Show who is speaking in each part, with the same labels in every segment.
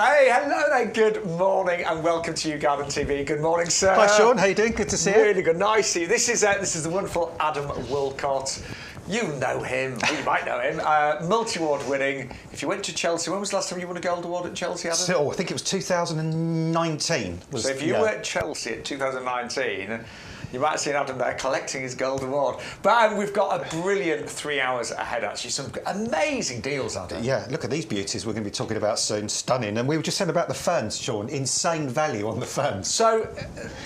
Speaker 1: Hey, hello there, good morning and welcome to YouGarden TV. Good morning, sir.
Speaker 2: Hi Shaun, how you doing? Good to see you.
Speaker 1: Really good, nice to see you. This is the wonderful Adam Wilcott. You know him, you might know him. Multi-award winning. If you went to Chelsea, when was the last time you won a gold award at Chelsea, Adam?
Speaker 2: So, I think it was 2019.
Speaker 1: So if you were at Chelsea at 2019, you might have seen Adam there collecting his gold award. But we've got a brilliant 3 hours ahead, actually. Some amazing deals, Adam.
Speaker 2: Yeah, look at these beauties we're going to be talking about soon. Stunning. And we were just saying about the ferns, Shaun. Insane value on the ferns.
Speaker 1: So,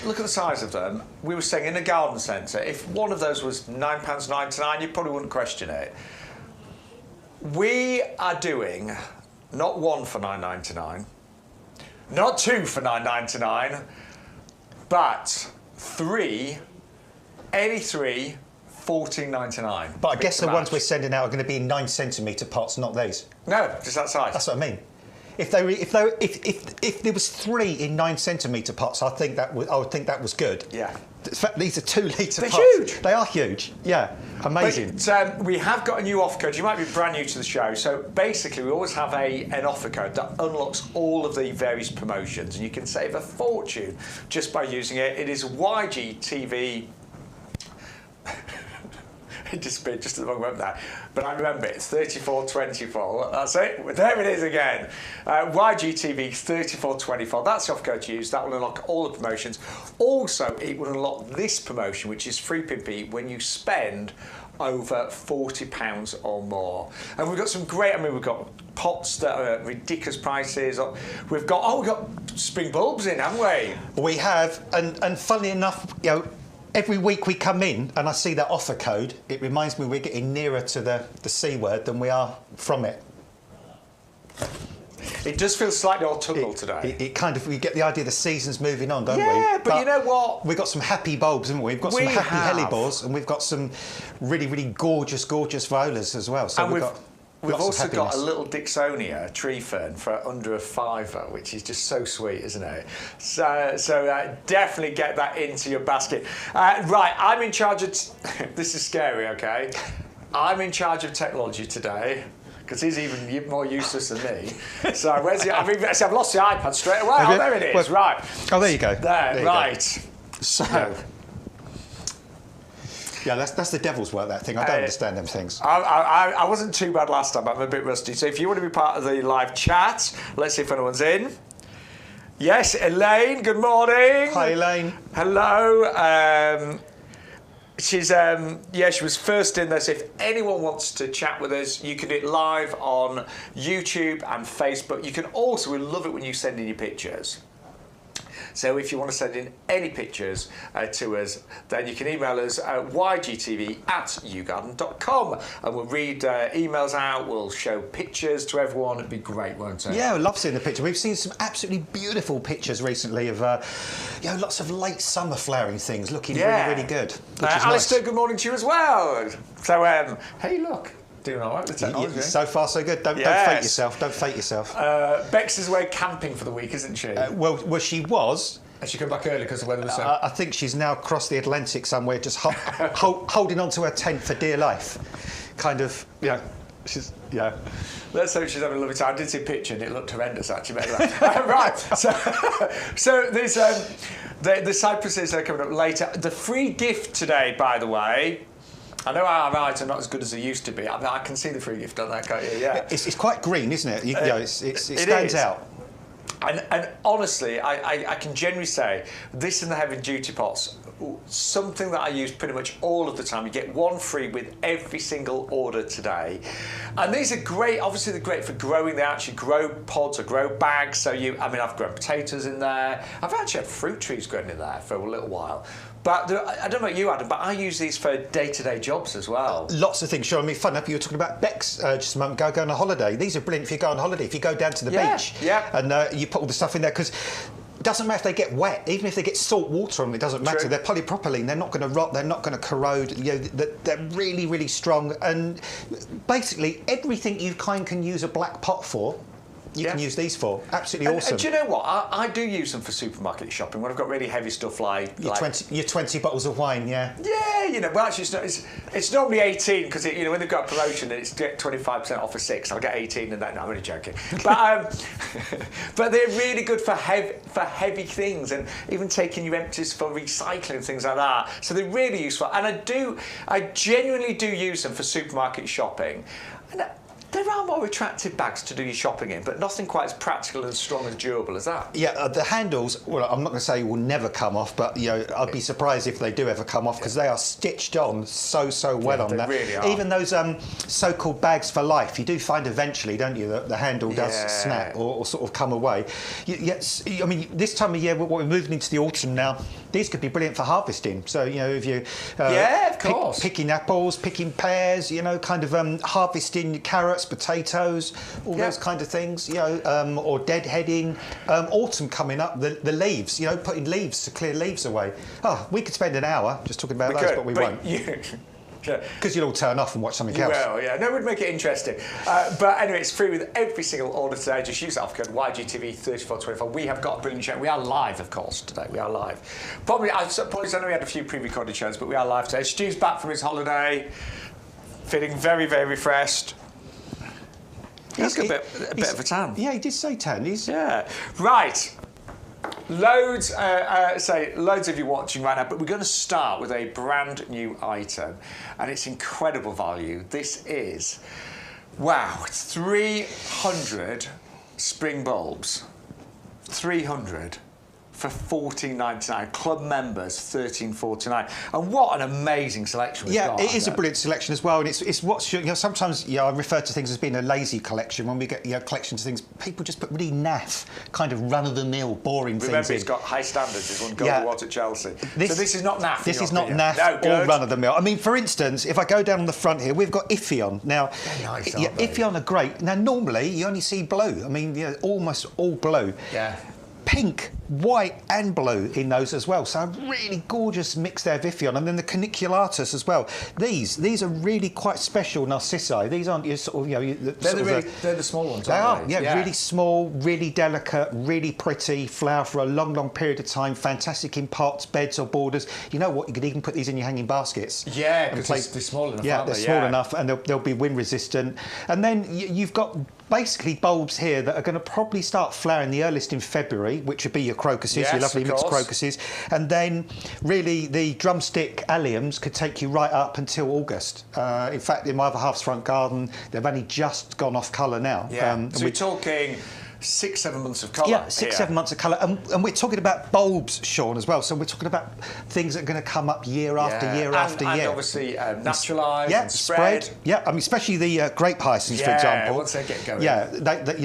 Speaker 1: look at the size of them. We were saying in a garden centre, if one of those was £9.99, you probably wouldn't question it. We are doing not one for £9.99, not two for £9.99, but any three, £14.99.
Speaker 2: But I guess the ones we're sending out are going to be in 9 centimetre pots, not these.
Speaker 1: No, just that size.
Speaker 2: That's what I mean. If there was 3 in 9 centimetre pots, I would think that was good.
Speaker 1: Yeah.
Speaker 2: In fact, these are 2 litre pots.
Speaker 1: They're huge.
Speaker 2: They are huge. Yeah, amazing.
Speaker 1: But, we have got a new offer code. You might be brand new to the show. So basically, we always have an offer code that unlocks all of the various promotions, and you can save a fortune just by using it. It is YGTV. It disappeared just at the wrong moment there. But I remember it's 3424. That's it. There it is again. YGTV 3424. That's the offer code to use. That will unlock all the promotions. Also, it will unlock this promotion, which is free pimpy when you spend over £40 or more. And we've got some great, we've got pots that are at ridiculous prices. We've got spring bulbs in, haven't we?
Speaker 2: We have, and funnily enough, every week we come in and I see that offer code, it reminds me we're getting nearer to the C word than we are from it.
Speaker 1: It does feel slightly autumnal today.
Speaker 2: It kind of, we get the idea the season's moving on, don't we?
Speaker 1: Yeah, but you know what?
Speaker 2: We've got some happy bulbs, haven't we? We've got some happy hellebores and we've got some really, really gorgeous violas as well. So
Speaker 1: We've also got a little Dixonia tree fern for under £5, which is just so sweet, isn't it? So definitely get that into your basket. Right, I'm in charge of... This is scary, OK? I'm in charge of technology today, because he's even more useless than me. So where's the... I've lost the iPad straight away. Oh, there it is, right.
Speaker 2: Oh, there you go.
Speaker 1: There right. So...
Speaker 2: Yeah. Yeah, that's the devil's work, that thing. I don't understand them things.
Speaker 1: I wasn't too bad last time, but I'm a bit rusty. So if you want to be part of the live chat, let's see if anyone's in. Yes, Elaine, good morning.
Speaker 2: Hi, Elaine.
Speaker 1: Hello. She was first in there. So if anyone wants to chat with us, you can do it live on YouTube and Facebook. You can also, we love it when you send in your pictures. So if you want to send in any pictures to us, then you can email us at ygtv@yougarden.com, and we'll read emails out, we'll show pictures to everyone. It'd be great, won't it?
Speaker 2: Yeah, I love seeing the picture. We've seen some absolutely beautiful pictures recently of lots of late summer flowering things looking really, really good.
Speaker 1: Alistair, nice. Good morning to you as well. So, hey, look. Doing all right with technology.
Speaker 2: So far, so good. Don't fake yourself. Don't fake yourself.
Speaker 1: Bex is away camping for the week, isn't she?
Speaker 2: Well, she was.
Speaker 1: And she come back early because the weather was so...
Speaker 2: I think she's now crossed the Atlantic somewhere, just holding on to her tent for dear life. Kind of, she's... Yeah.
Speaker 1: Let's hope she's having a lovely time. I did see a picture and it looked horrendous, actually. Right. So there's... the cypresses are coming up later. The free gift today, by the way... I know our eyes are not as good as they used to be. I can see the free gift on that, can't you? Yeah.
Speaker 2: It's quite green, isn't it? It stands out.
Speaker 1: And honestly, I can genuinely say, this and the heavy duty pots, something that I use pretty much all of the time. You get one free with every single order today. And these are great, obviously they're great for growing. They actually grow pods or grow bags. So I've grown potatoes in there. I've actually had fruit trees growing in there for a little while. But I don't know about you, Adam, but I use these for day-to-day jobs as well.
Speaker 2: Lots of things. Sure, fun enough, you were talking about Bex just a moment ago, going on holiday. These are brilliant if you go on holiday, if you go down to the beach and you put all the stuff in there, because it doesn't matter if they get wet, even if they get salt water on them, it doesn't matter. True. They're polypropylene, they're not going to rot, they're not going to corrode, they're really, really strong. And basically, everything you can use a black pot for, you can use these for. Absolutely awesome.
Speaker 1: And do you know what? I do use them for supermarket shopping when I've got really heavy stuff like...
Speaker 2: Your 20 bottles of wine, yeah.
Speaker 1: Yeah, you know, well, actually, it's normally 18 because, you know, when they've got a promotion and it's 25% off for 6, I'll get 18 and that. No, I'm only joking. But but they're really good for heavy things, and even taking your empties for recycling and things like that. So they're really useful. And I genuinely do use them for supermarket shopping. And there are more attractive bags to do your shopping in, but nothing quite as practical and strong and durable as that.
Speaker 2: Yeah, the handles, well, I'm not going to say will never come off, but, you know, I'd be surprised if they do ever come off, because they are stitched on so well on that.
Speaker 1: Really are.
Speaker 2: Even those so-called bags for life, you do find eventually, don't you, that the handle does snap or sort of come away. Yes, I mean, this time of year, we're moving into the autumn now, these could be brilliant for harvesting. So, you know, if you...
Speaker 1: of course.
Speaker 2: Picking apples, picking pears, you know, kind of harvesting carrots, potatoes, all those kind of things, you know, or deadheading. Autumn coming up, the leaves, you know, putting leaves to clear leaves away. Oh, we could spend an hour just talking about those, but we won't. Because you'll all turn off and watch something else.
Speaker 1: Well, yeah, no, it would make it interesting. But anyway, it's free with every single order today. Just use that offer code YGTV3424. We have got a brilliant show. We are live, of course, today. We are live. Probably, I know we had a few pre-recorded shows, but we are live today. Stu's back from his holiday, feeling very, very refreshed. He's got a bit of a tan.
Speaker 2: Yeah, he did say tan.
Speaker 1: Yeah. Right. Loads of you watching right now, but we're going to start with a brand new item, and it's incredible value. This is, wow, 300 spring bulbs. 300 for $14.99. Club members $13.49. And what an amazing selection we've got.
Speaker 2: Yeah, it is a brilliant selection as well. And it's what's, you know, sometimes, I refer to things as being a lazy collection. When we get, collections of things, people just put really naff, kind of run-of-the-mill, boring things in.
Speaker 1: Remember, it's got high standards. It's won Gold Awards at Chelsea. So this is not naff.
Speaker 2: This is not naff or run-of-the-mill. I mean, for instance, if I go down on the front here, we've got Ifion. Now,
Speaker 1: nice,
Speaker 2: Ifion are great. Now, normally, you only see blue. I mean, almost all blue.
Speaker 1: Yeah.
Speaker 2: Pink, white and blue in those as well. So a really gorgeous mix there of Ifion. And then the Caniculatus as well. These are really quite special Narcissi. These aren't your sort of,
Speaker 1: they're the small ones, aren't
Speaker 2: they? Yeah, really small, really delicate, really pretty, flower for a long, long period of time. Fantastic in pots, beds or borders. You know what, you could even put these in your hanging baskets.
Speaker 1: Yeah, because they're small enough,
Speaker 2: aren't they? Small enough, and they'll be wind resistant. And then you've got basically bulbs here that are going to probably start flowering the earliest in February, which would be your crocuses, your lovely mixed crocuses. And then really the drumstick alliums could take you right up until August. In fact, in my other half's front garden, they've only just gone off colour now.
Speaker 1: Yeah. So we're talking 6-7 months of colour.
Speaker 2: Yeah, 6-7 months of colour. And we're talking about bulbs, Shaun, as well. So we're talking about things that are going to come up year after year after year.
Speaker 1: And obviously naturalised and
Speaker 2: spread. Yeah, I mean, especially the grape hyacinths, for example.
Speaker 1: Once they get going.
Speaker 2: Yeah,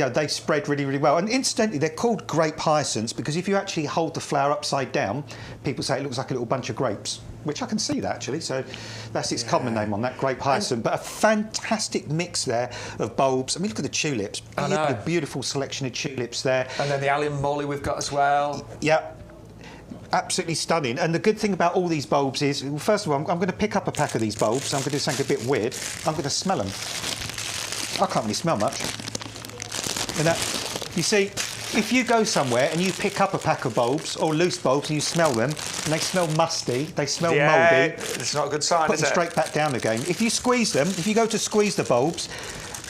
Speaker 2: they spread really, really well. And incidentally, they're called grape hyacinths because if you actually hold the flower upside down, people say it looks like a little bunch of grapes, which I can see that, actually. So that's its common name on that, grape hyacinth. But a fantastic mix there of bulbs. I mean, look at the tulips. Beautiful selection of tulips there.
Speaker 1: And then the allium molly we've got as well.
Speaker 2: Yeah. Absolutely stunning. And the good thing about all these bulbs is, well, first of all, I'm going to pick up a pack of these bulbs. I'm going to do something a bit weird. I'm going to smell them. I can't really smell much. And you see, if you go somewhere and you pick up a pack of bulbs or loose bulbs and you smell them and they smell musty, they smell mouldy,
Speaker 1: it's not a good sign,
Speaker 2: put them straight back down again. If you squeeze them, if you go to squeeze the bulbs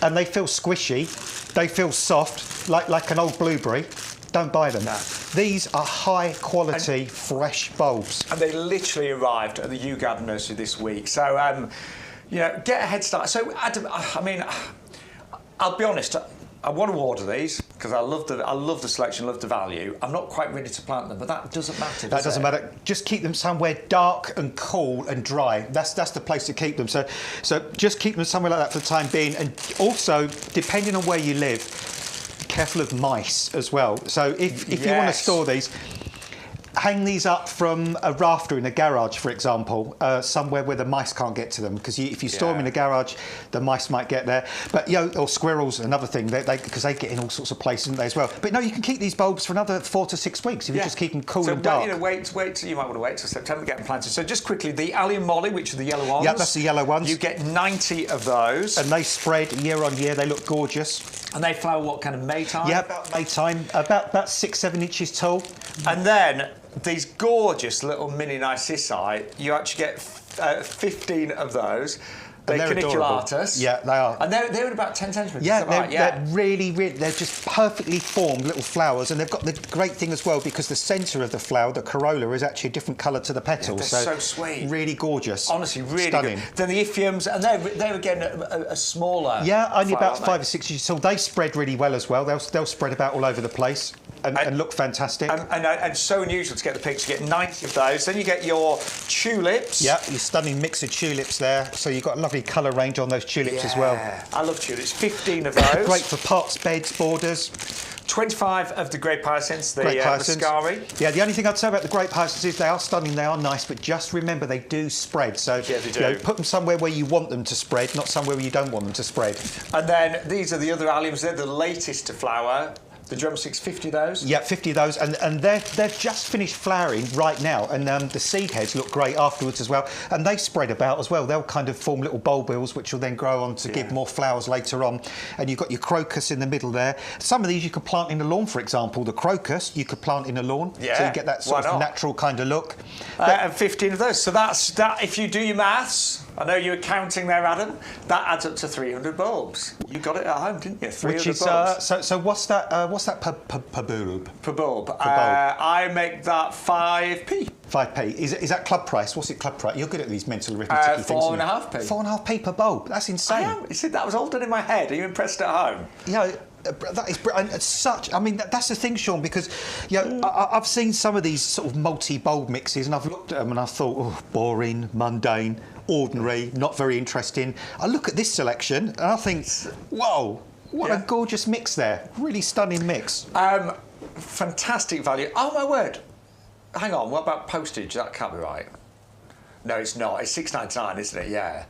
Speaker 2: and they feel squishy, they feel soft, like an old blueberry, don't buy them.
Speaker 1: No.
Speaker 2: These are high quality, fresh bulbs.
Speaker 1: And they literally arrived at the YouGarden nursery this week. So, get a head start. So, Adam, I mean, I'll be honest, I want to order these because I love the selection, love the value. I'm not quite ready to plant them, but that doesn't matter.
Speaker 2: That doesn't matter. Just keep them somewhere dark and cool and dry. That's the place to keep them. So just keep them somewhere like that for the time being. And also, depending on where you live, be careful of mice as well. So if you want to store these, hang these up from a rafter in a garage, for example, somewhere where the mice can't get to them, because if you store them in a garage, the mice might get there. But or squirrels, another thing, because they get in all sorts of places, don't they, as well. But no, you can keep these bulbs for another 4 to 6 weeks if you just keep them cool and dark.
Speaker 1: So wait. You might want to wait till September to get them planted. So just quickly, the allium molly, which are the yellow ones.
Speaker 2: Yeah, that's the yellow ones.
Speaker 1: You get 90 of those,
Speaker 2: and they spread year on year. They look gorgeous.
Speaker 1: And they flower what kind of May time?
Speaker 2: Yeah, about May time, about 6-7 inches tall.
Speaker 1: And then these gorgeous little mini narcissi, you actually get 15 of those. They're caniculatus.
Speaker 2: Yeah, they are.
Speaker 1: And they're in about 10 centimetres.
Speaker 2: Yeah, they're really, they're just perfectly formed little flowers, and they've got the great thing as well, because the centre of the flower, the corolla, is actually a different colour to the petals.
Speaker 1: Yeah, they're so sweet.
Speaker 2: Really gorgeous.
Speaker 1: Honestly, really
Speaker 2: stunning.
Speaker 1: Good. Then the Iphiums, and they're again a smaller.
Speaker 2: Yeah, only about 5 or 6 inches tall. They spread really well as well. They'll spread about all over the place. And look fantastic.
Speaker 1: And so unusual to get the picture. You get 90 of those. Then you get your tulips.
Speaker 2: Yeah, your stunning mix of tulips there. So you've got a lovely colour range on those tulips as well.
Speaker 1: I love tulips. 15 of those.
Speaker 2: Great for pots, beds, borders.
Speaker 1: 25 of the grape hyacinths, the Mascari.
Speaker 2: Yeah, the only thing I'd say about the grape hyacinths is they are stunning, they are nice, but just remember they do spread. So
Speaker 1: they do.
Speaker 2: Put them somewhere where you want them to spread, not somewhere where you don't want them to spread.
Speaker 1: And then these are the other alliums. They're the latest to flower. The drumsticks, 50 of those?
Speaker 2: Yeah, 50 of those, and they've just finished flowering right now, and the seed heads look great afterwards as well, and they spread about as well. They'll kind of form little bulbils, which will then grow on to give more flowers later on. And you've got your crocus in the middle there. Some of these you could plant in a lawn, for example. The crocus you could plant in a lawn, so you get that sort of natural kind of look.
Speaker 1: And 15 of those. So that's that. If you do your maths, I know you were counting there, Adam. That adds up to 300 bulbs. You got it at home, didn't you? 300 bulbs.
Speaker 2: So what's that? What's that per bulb?
Speaker 1: Per bulb. I make that 5p.
Speaker 2: 5p. Is that club price? What's it club price? You're good at these mental arithmetic things.
Speaker 1: 4.5p.
Speaker 2: 4.5p per bulb. That's insane.
Speaker 1: I am. You see, that was all done in my head. Are you impressed at home?
Speaker 2: Yeah. That is such. I mean, that's the thing, Shaun, because I've seen some of these sort of multi-bulb mixes, and I've looked at them and I thought, oh, boring, mundane, ordinary, not very interesting. I look at this selection and I think, whoa, what a gorgeous mix there! Really stunning mix.
Speaker 1: Fantastic value. Oh my word! Hang on. What about postage? That can't be right. No, it's not. It's $6.99, isn't it? Yeah.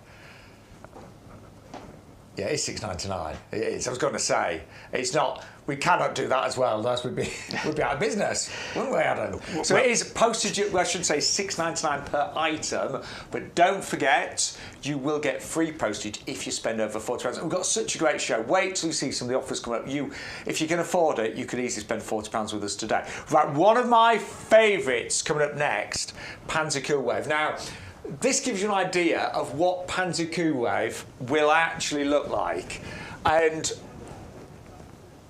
Speaker 1: Yeah, it's $6.99. It is. I was going to say, it's not. We cannot do that as well. Otherwise, we'd be out of business, wouldn't we, Adam? So it is postage. I should say $6.99 per item. But don't forget, you will get free postage if you spend over £40. We've got such a great show. Wait till you see some of the offers come up. If you can afford it, you could easily spend £40 with us today. Right, one of my favourites coming up next, Panzer Cool Wave. Now, this gives you an idea of what Panzer Cool Wave will actually look like. And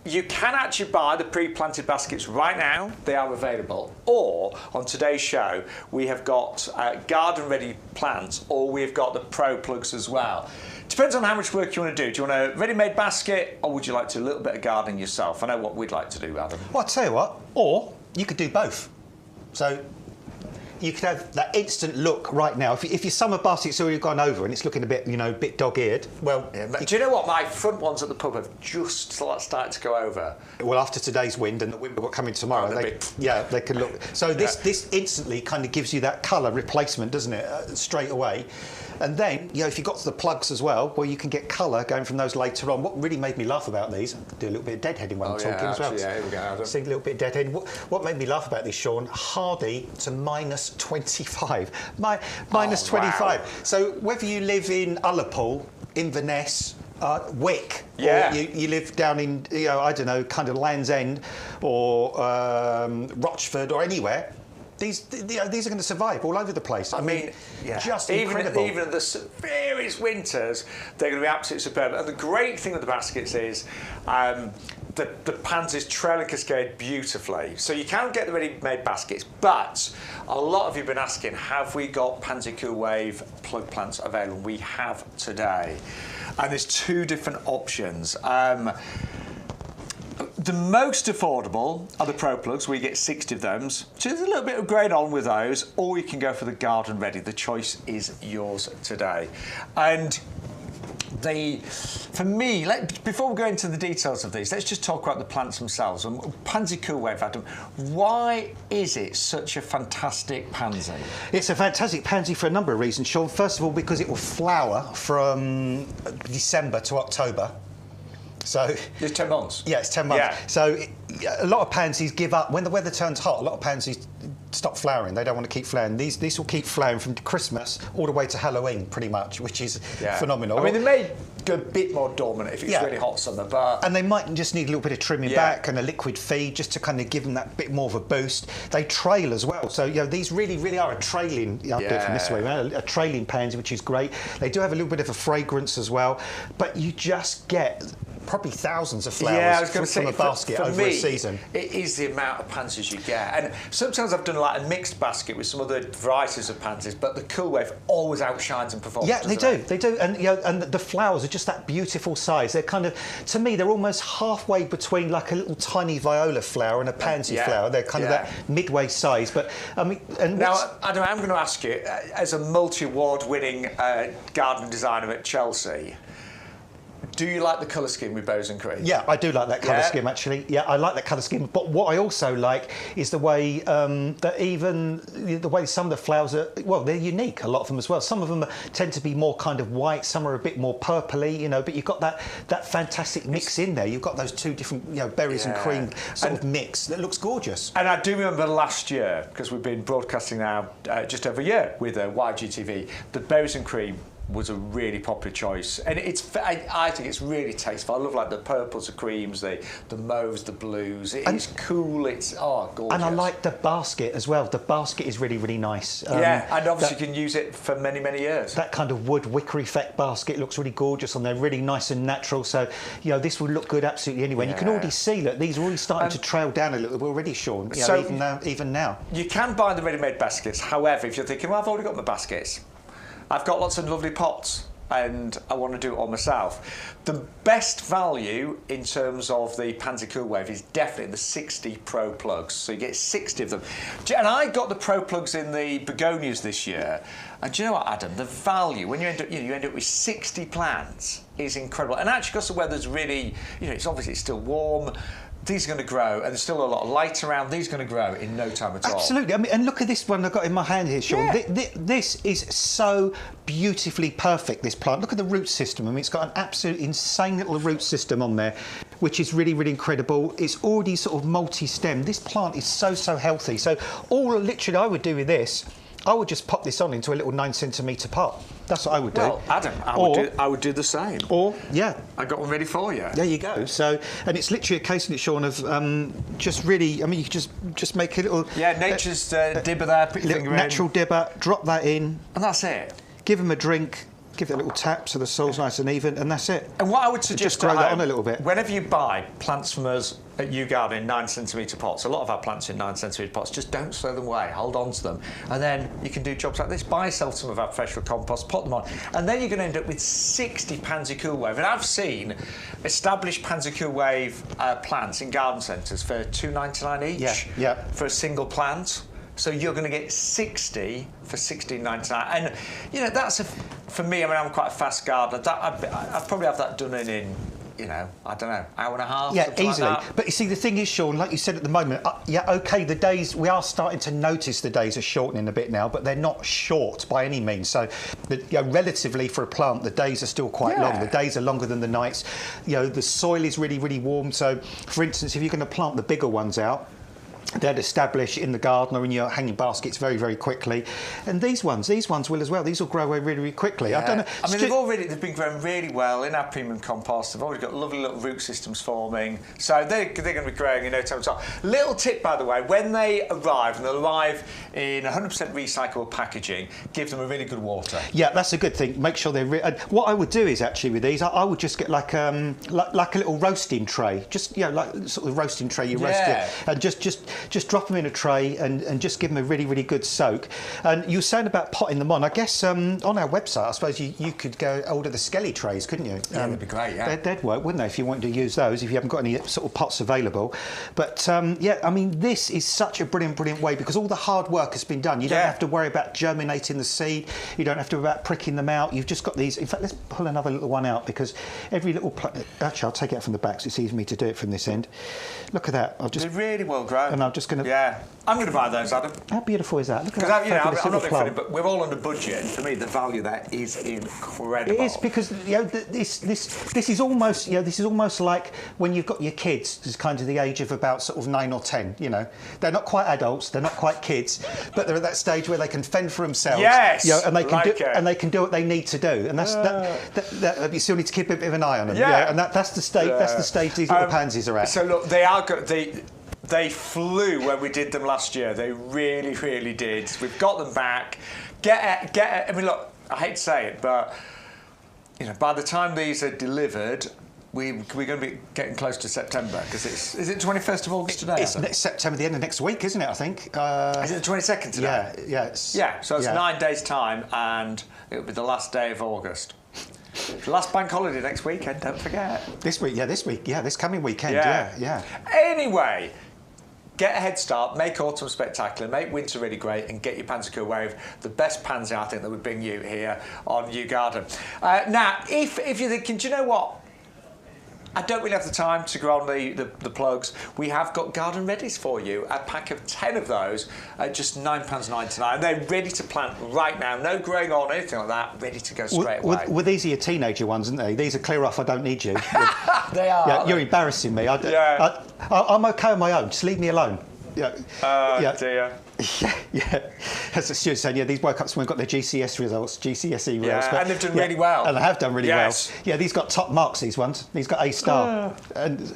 Speaker 1: you can actually buy the pre-planted baskets right now. They are available. Or, on today's show, we have got garden-ready plants, or we've got the Pro Plugs as well. Depends on how much work you want to do. Do you want a ready-made basket, or would you like to do a little bit of gardening yourself? I know what we'd like to do, Adam.
Speaker 2: Well, I'll tell you what. Or you could do both. So you could have that instant look right now. If your summer basket's already gone over and it's looking a bit, bit dog-eared, well... Yeah,
Speaker 1: do you know what? My front ones at the pub have just started to go over.
Speaker 2: Well, after today's wind and the wind will come in tomorrow, they could look... So this instantly kind of gives you that colour replacement, doesn't it, straight away. And then, if you've got the plugs as well, well, you can get colour going from those later on. What really made me laugh about these, do a little bit of deadheading while I'm talking as well.
Speaker 1: Yeah, here we go, Adam.
Speaker 2: See a little bit of deadheading. What made me laugh about this, Shaun? Hardy to minus 25. Minus 25. Wow. So whether you live in Ullapool, Inverness, Wick, or you live down in, I don't know, kind of Land's End, or Rochford, or anywhere, these are going to survive all over the place. I mean, just incredible. Even in the severest winters, they're going to be absolutely superb. And the great thing with the baskets is the pansies trail and cascade beautifully. So you can get the ready-made baskets, but a lot of you have been asking, have we got Pansy Cool Wave plug plants available? We have today. And there's two different options. The most affordable are the Pro Plugs. We get 60 of them. So there's a little bit of grade on with those, or you can go for the garden ready. The choice is yours today. And
Speaker 1: For me, before we go into the details of these, let's just talk about the plants themselves. Pansy Cool Wave, Adam, why is it such a fantastic pansy?
Speaker 2: It's a fantastic pansy for a number of reasons, Shaun. First of all, because it will flower from December to October. So
Speaker 1: it's 10 months.
Speaker 2: Yeah, it's 10 months.
Speaker 1: Yeah.
Speaker 2: So a lot of pansies give up when the weather turns hot. A lot of pansies stop flowering. They don't want to keep flowering. These will keep flowering from Christmas all the way to Halloween, pretty much, which is phenomenal.
Speaker 1: I mean, they may go a bit more dormant if it's really hot summer, but
Speaker 2: and they might just need a little bit of trimming back and a liquid feed just to kind of give them that bit more of a boost. They trail as well, so these really are a trailing. I'll do it from this way, a trailing pansy, which is great. They do have a little bit of a fragrance as well, but you just get probably thousands of flowers from a basket over a season.
Speaker 1: It is the amount of pansies you get, and sometimes I've done like a mixed basket with some other varieties of pansies, but the Cool Wave always outshines and performs.
Speaker 2: Yeah, they do, and and the flowers are just that beautiful size. They're kind of, to me, they're almost halfway between like a little tiny viola flower and a pansy flower. They're kind of that midway size. But I mean, and
Speaker 1: now Adam, I'm going to ask you, as a multi-award-winning garden designer at Chelsea, do you like the colour scheme with bows and cream?
Speaker 2: Yeah, I do like that colour scheme, actually. Yeah, I like that colour scheme. But what I also like is the way the way some of the flowers are, well, they're unique, a lot of them as well. Some of them tend to be more kind of white, some are a bit more purpley, but you've got that fantastic mix in there. You've got those two different, berries and cream sort of mix that looks gorgeous.
Speaker 1: And I do remember last year, because we've been broadcasting now just over a year with YGTV, the berries and cream was a really popular choice, and I think it's really tasteful. I love like the purples, the creams, the mauves, the blues. It's cool. It's gorgeous.
Speaker 2: And I like the basket as well. The basket is really nice.
Speaker 1: And obviously you can use it for many years.
Speaker 2: That kind of wood wicker effect basket looks really gorgeous on there, really nice and natural. So this would look good absolutely anywhere. And you can already see that these are already starting to trail down a little bit already, Shaun. Even now.
Speaker 1: You can buy the ready-made baskets. However, if you're thinking, well, I've already got my baskets, I've got lots of lovely pots and I want to do it all myself. The best value in terms of the Pansy Cool Wave is definitely the 60 Pro plugs. So you get 60 of them. And I got the Pro plugs in the begonias this year. And do you know what, Adam? The value, when you end up with 60 plants, is incredible. And actually, because the weather's really, it's obviously still warm, these are going to grow, and there's still a lot of light around. These are going to grow in no time at all.
Speaker 2: Absolutely. I mean, and look at this one I've got in my hand here, Shaun. Yeah. This is so beautifully perfect, this plant. Look at the root system. I mean, it's got an absolute insane little root system on there, which is really incredible. It's already sort of multi-stem. This plant is so healthy. So all literally I would do with this, I would just pop this on into a little 9cm pot. That's what I would do.
Speaker 1: Well, Adam, I would do the same. I got one ready for you.
Speaker 2: There you go. So, and it's literally a case in it, Shaun, of just really. I mean, you can just make a little.
Speaker 1: Yeah, nature's dibber there. Put your finger in.
Speaker 2: Natural dibber. Drop that in.
Speaker 1: And that's it.
Speaker 2: Give them a drink. Give it a little tap so the soil's nice and even, and that's it.
Speaker 1: And what I would suggest,
Speaker 2: just grow that on a little bit.
Speaker 1: Whenever you buy plants from us at YouGarden in 9cm pots, a lot of our plants in 9cm pots, just don't throw them away, hold on to them, and then you can do jobs like this. Buy yourself some of our professional compost, put them on, and then you're going to end up with 60 Pansy Cool Wave. And I've seen established Pansy Cool Wave plants in garden centres for $2.99 each for a single plant. So you're going to get 60 for $16.99, and that's for me. I mean, I'm quite a fast gardener. I'd probably have that done in I don't know, hour and a half.
Speaker 2: Yeah, easily.
Speaker 1: Like that.
Speaker 2: But you see, the thing is, Shaun, like you said at the moment, the days, we are starting to notice the days are shortening a bit now, but they're not short by any means. So, relatively for a plant, the days are still quite long. The days are longer than the nights. The soil is really warm. So, for instance, if you're going to plant the bigger ones out, they'd establish in the garden or in your hanging baskets very quickly, and these ones will as well. These will grow away really quickly. I don't know.
Speaker 1: I mean, they've been growing really well in our premium compost. They've already got lovely little root systems forming, so they're going to be growing in no time at all. Little tip, by the way, when they arrive, and they'll arrive in 100% recyclable packaging, give them a really good water. Yeah,
Speaker 2: that's a good thing. Make sure they're. What I would do is actually with these, I would just get like a little roasting tray, just like sort of roasting tray. You roast it, and just just drop them in a tray and just give them a really, really good soak. And you were saying about potting them on. I guess on our website, I suppose you could go order the Skelly trays, couldn't you?
Speaker 1: Yeah, that'd be great, yeah.
Speaker 2: They'd work, wouldn't they, if you wanted to use those, if you haven't got any sort of pots available. But, yeah, I mean, this is such a brilliant, brilliant way because all the hard work has been done. You don't have to worry about germinating the seed. You don't have to worry about pricking them out. You've just got these. In fact, let's pull another little one out because every little... Actually, I'll take it out from the back so it's easy for me to do it from this end. Look at that.
Speaker 1: They're really well grown.
Speaker 2: And I'm just going to...
Speaker 1: Yeah. I'm going to buy those, Adam.
Speaker 2: How beautiful is that? Look at that.
Speaker 1: I'm not being funny, but we're all under budget. For me, the value there is incredible.
Speaker 2: It is because this is almost this is almost like when you've got your kids, who's kind of the age of about sort of 9 or 10. You know, they're not quite adults, they're not quite kids, but they're at that stage where they can fend for themselves.
Speaker 1: Yes,
Speaker 2: you know, and they can do what they need to do, and that's that you still need to keep a bit of an eye on them.
Speaker 1: Yeah,
Speaker 2: and that's the stage. That's the stage these little pansies are at.
Speaker 1: So look, they are good. They flew when we did them last year. They really, really did. We've got them back. I mean, look, I hate to say it, but you know, by the time these are delivered, we're going to be getting close to September because is it 21st of August today?
Speaker 2: It's next September, the end of next week, isn't it? I think.
Speaker 1: Is it the 22nd today?
Speaker 2: Yeah.
Speaker 1: So it's 9 days' time, and it'll be the last day of August. The last bank holiday next weekend, don't forget.
Speaker 2: This coming weekend, yeah.
Speaker 1: Anyway, get a head start, make autumn spectacular, make winter really great, and get your Pansica Wave, the best pansy I think that we bring you here on YouGarden. Now, if you're thinking, do you know what? I don't really have the time to go on the plugs. We have got garden readies for you. A pack of 10 of those at just £9.99. They're ready to plant right now. No growing on, anything like that. Ready to go straight away.
Speaker 2: Well, these are your teenager ones, aren't they? These are clear off, I don't need you.
Speaker 1: They are.
Speaker 2: Yeah, you're embarrassing me. I'm OK on my own. Just leave me alone. Yeah.
Speaker 1: Dear.
Speaker 2: Yeah. As Stuart saying, these woke up when we've got their GCSE results.
Speaker 1: And they've done really well.
Speaker 2: And they have done really well. Yeah, these got top marks, these ones. These got A star. And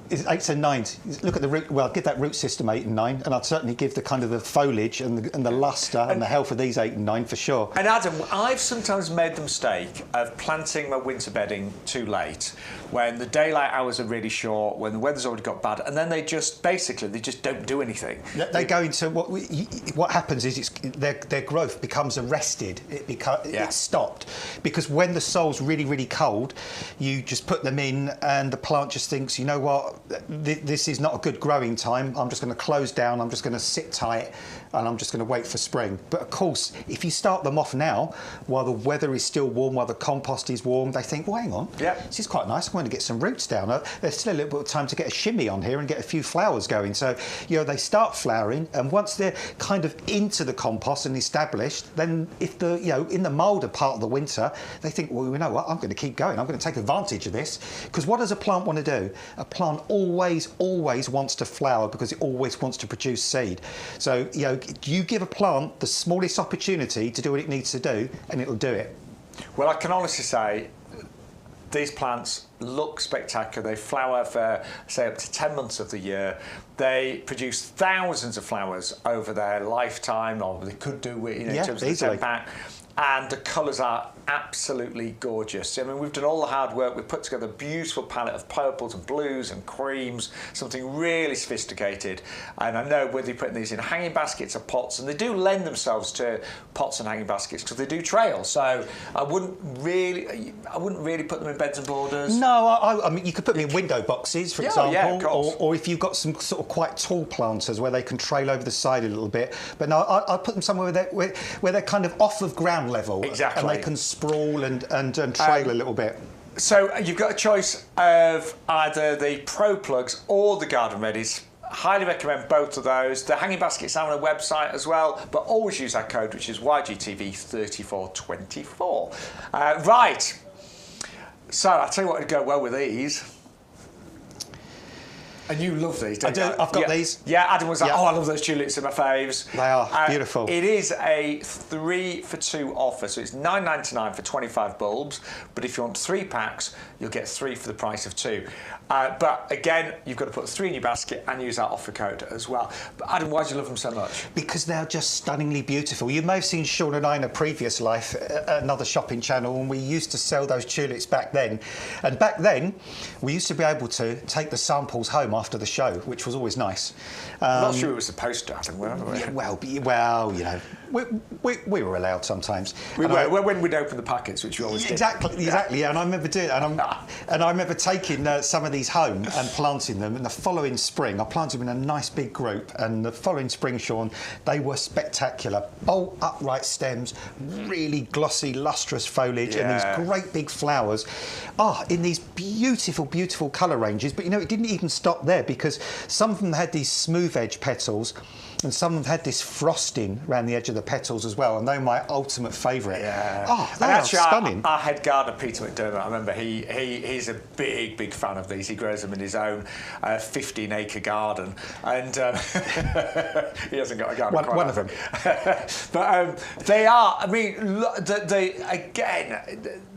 Speaker 2: it's 8s and 9s. Look at the root. Well, I'd give that root system 8 and 9, and I'd certainly give the kind of the foliage and the lustre and the health of these 8 and 9 for sure.
Speaker 1: And Adam, I've sometimes made the mistake of planting my winter bedding too late, when the daylight hours are really short, when the weather's already got bad, and then they just don't do anything.
Speaker 2: They go into what happens is their growth becomes arrested. It's stopped because when the soil's really, really cold, you just put them in, and the plant just thinks, you know what, this is not a good growing time. I'm just going to close down. I'm just going to sit tight, and I'm just going to wait for spring. But of course, if you start them off now, while the weather is still warm, while the compost is warm, they think, well, hang on, this is quite nice. I'm going to get some roots down. There's still a little bit of time to get a shimmy on here and get a few flowers going. So, they start flowering, and once they're kind of into the compost and established, then if in the milder part of the winter, they think, well, you know what, I'm going to keep going. I'm going to take advantage of this. Because what does a plant want to do? A plant always wants to flower because it always wants to produce seed. So, you give a plant the smallest opportunity to do what it needs to do, and it'll do it.
Speaker 1: Well, I can honestly say these plants look spectacular. They flower for, say, up to 10 months of the year. They produce thousands of flowers over their lifetime, or they could do in terms of the 10 pack. And the colours are absolutely gorgeous. I mean, we've done all the hard work. We've put together a beautiful palette of purples and blues and creams, something really sophisticated. And I know whether you're putting these in hanging baskets or pots, and they do lend themselves to pots and hanging baskets because they do trail. So I wouldn't really put them in beds and borders.
Speaker 2: No, I mean, you could put them in window boxes, for example,
Speaker 1: of course.
Speaker 2: Or if you've got some sort of quite tall planters where they can trail over the side a little bit. But no, I'd put them somewhere where they're kind of off of ground level, and they can sprawl and trail a little bit.
Speaker 1: So you've got a choice of either the Pro Plugs or the Garden Readies. Highly recommend both of those. The hanging baskets are on a website as well, but always use our code, which is YGTV3424. Right. So I'll tell you what would go well with these. And you love these, don't you?
Speaker 2: I've got these.
Speaker 1: Yeah, Adam was like, I love those tulips, in my faves.
Speaker 2: They are beautiful.
Speaker 1: It is a 3 for 2 offer, so it's $9.99 for 25 bulbs, but if you want 3 packs, you'll get 3 for the price of 2. But again, you've got to put 3 in your basket and use our offer code as well. But Adam, why do you love them so much?
Speaker 2: Because they're just stunningly beautiful. You may have seen Shaun and I in a previous life, another shopping channel, and we used to sell those tulips back then. And back then, we used to be able to take the samples home home after the show, which was always nice.
Speaker 1: I'm not sure we were supposed to, I think, were we?
Speaker 2: Yeah, well, you know, we were allowed sometimes.
Speaker 1: We were, when we'd open the packets, which you always did.
Speaker 2: Exactly, yeah. And I remember doing it, and I remember taking some of these home and planting them. And the following spring, I planted them in a nice big group. And the following spring, Shaun, they were spectacular. Bold, upright stems, really glossy, lustrous foliage, and these great big flowers. In these beautiful, beautiful colour ranges. But you know, it didn't even stop there, because some of them had these smooth edge petals, and some of them had this frosting around the edge of the petals as well, and they're my ultimate favourite.
Speaker 1: Yeah.
Speaker 2: They are stunning.
Speaker 1: Our head gardener, Peter McDermott, I remember he's a big fan of these. He grows them in his own 15-acre garden, and he hasn't got a garden.
Speaker 2: One of them.
Speaker 1: But they are. I mean,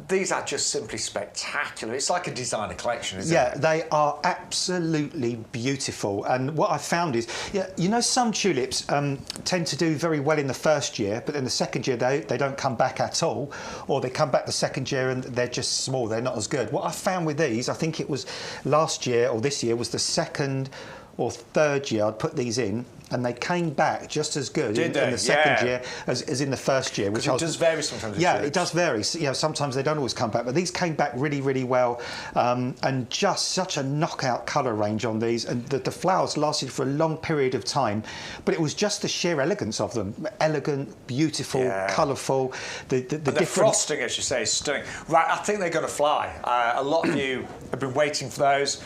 Speaker 1: these are just simply spectacular. It's like a designer collection, isn't it?
Speaker 2: Yeah, they are absolutely beautiful. And what I found is, you know, some tulips tend to do very well in the first year, but then the second year they don't come back at all, or they come back the second year and they're just small, they're not as good. What I found with these, I think it was last year or this year, was the second or third year I'd put these in, and they came back just as good in the second year as in the first year.
Speaker 1: Which it does vary sometimes.
Speaker 2: Yeah, it does vary. So, you know, sometimes they don't always come back, but these came back really, really well, and just such a knockout colour range on these, and the flowers lasted for a long period of time. But it was just the sheer elegance of them. Elegant, beautiful, colourful. The different
Speaker 1: frosting, as you say, is stunning. Right, I think they're going to fly. A lot of you have been waiting for those,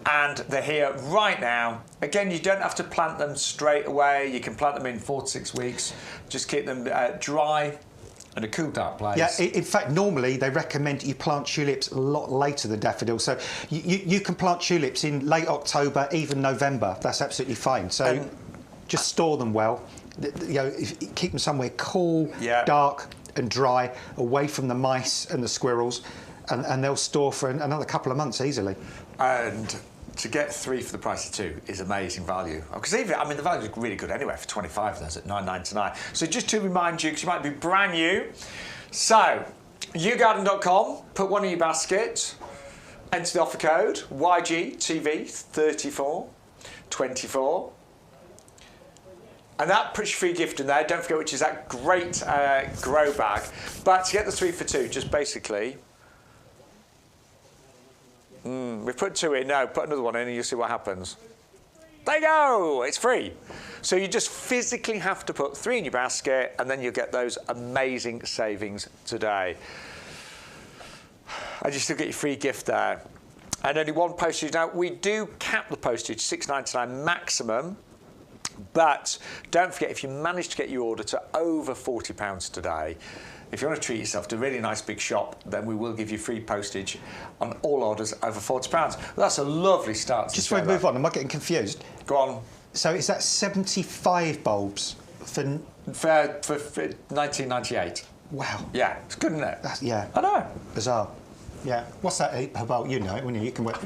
Speaker 1: and they're here right now. Again, you don't have to plant them straight away. You can plant them in 4 to 6 weeks. Just keep them dry in a cool, dark place.
Speaker 2: Yeah, in fact, normally they recommend you plant tulips a lot later than daffodils. So you can plant tulips in late October, even November. That's absolutely fine. So just store them well. You know, keep them somewhere cool, dark and dry, away from the mice and the squirrels, and they'll store for another couple of months easily.
Speaker 1: And to get 3 for the price of 2 is amazing value. Because even, I mean, the value is really good anyway for 25 of those at $9.99. So just to remind you, because you might be brand new, so YouGarden.com, put one in your basket, enter the offer code YGTV3424, and that puts your free gift in there. Don't forget, which is that great grow bag. But to get the 3 for 2, just basically. We've put 2 in. No, put another one in and you'll see what happens. There you go. It's free. So you just physically have to put 3 in your basket, and then you'll get those amazing savings today. And you still get your free gift there. And only 1 postage. Now, we do cap the postage, $6.99 maximum. But don't forget, if you manage to get your order to over £40 today, if you want to treat yourself to a really nice big shop, then we will give you free postage on all orders over £40. That's a lovely start.
Speaker 2: Just before we move on, am I getting confused?
Speaker 1: Go on.
Speaker 2: So is that 75 bulbs for
Speaker 1: 1998?
Speaker 2: Wow.
Speaker 1: Yeah, it's good, isn't it?
Speaker 2: Yeah.
Speaker 1: I know.
Speaker 2: Bizarre. Yeah. What's that about? You know it, wouldn't you? You can work.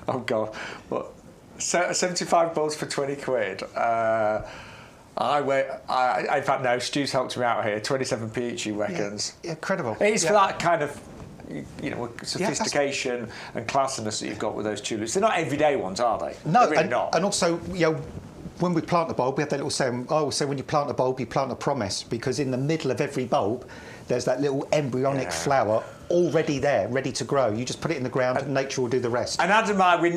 Speaker 1: Oh God. What? 75 bulbs for 20 quid. In fact, no, Stu's helped me out here. 27p each, he reckons.
Speaker 2: Yeah, incredible.
Speaker 1: It's for that kind of, you know, sophistication and classiness that you've got with those tulips. They're not everyday ones, are they?
Speaker 2: No,
Speaker 1: they're really not.
Speaker 2: And also, you know, when we plant a bulb, we have that little saying, I always say when you plant a bulb, you plant a promise, because in the middle of every bulb, there's that little embryonic flower already there, ready to grow. You just put it in the ground and nature will do the rest.
Speaker 1: And Adam and I, we're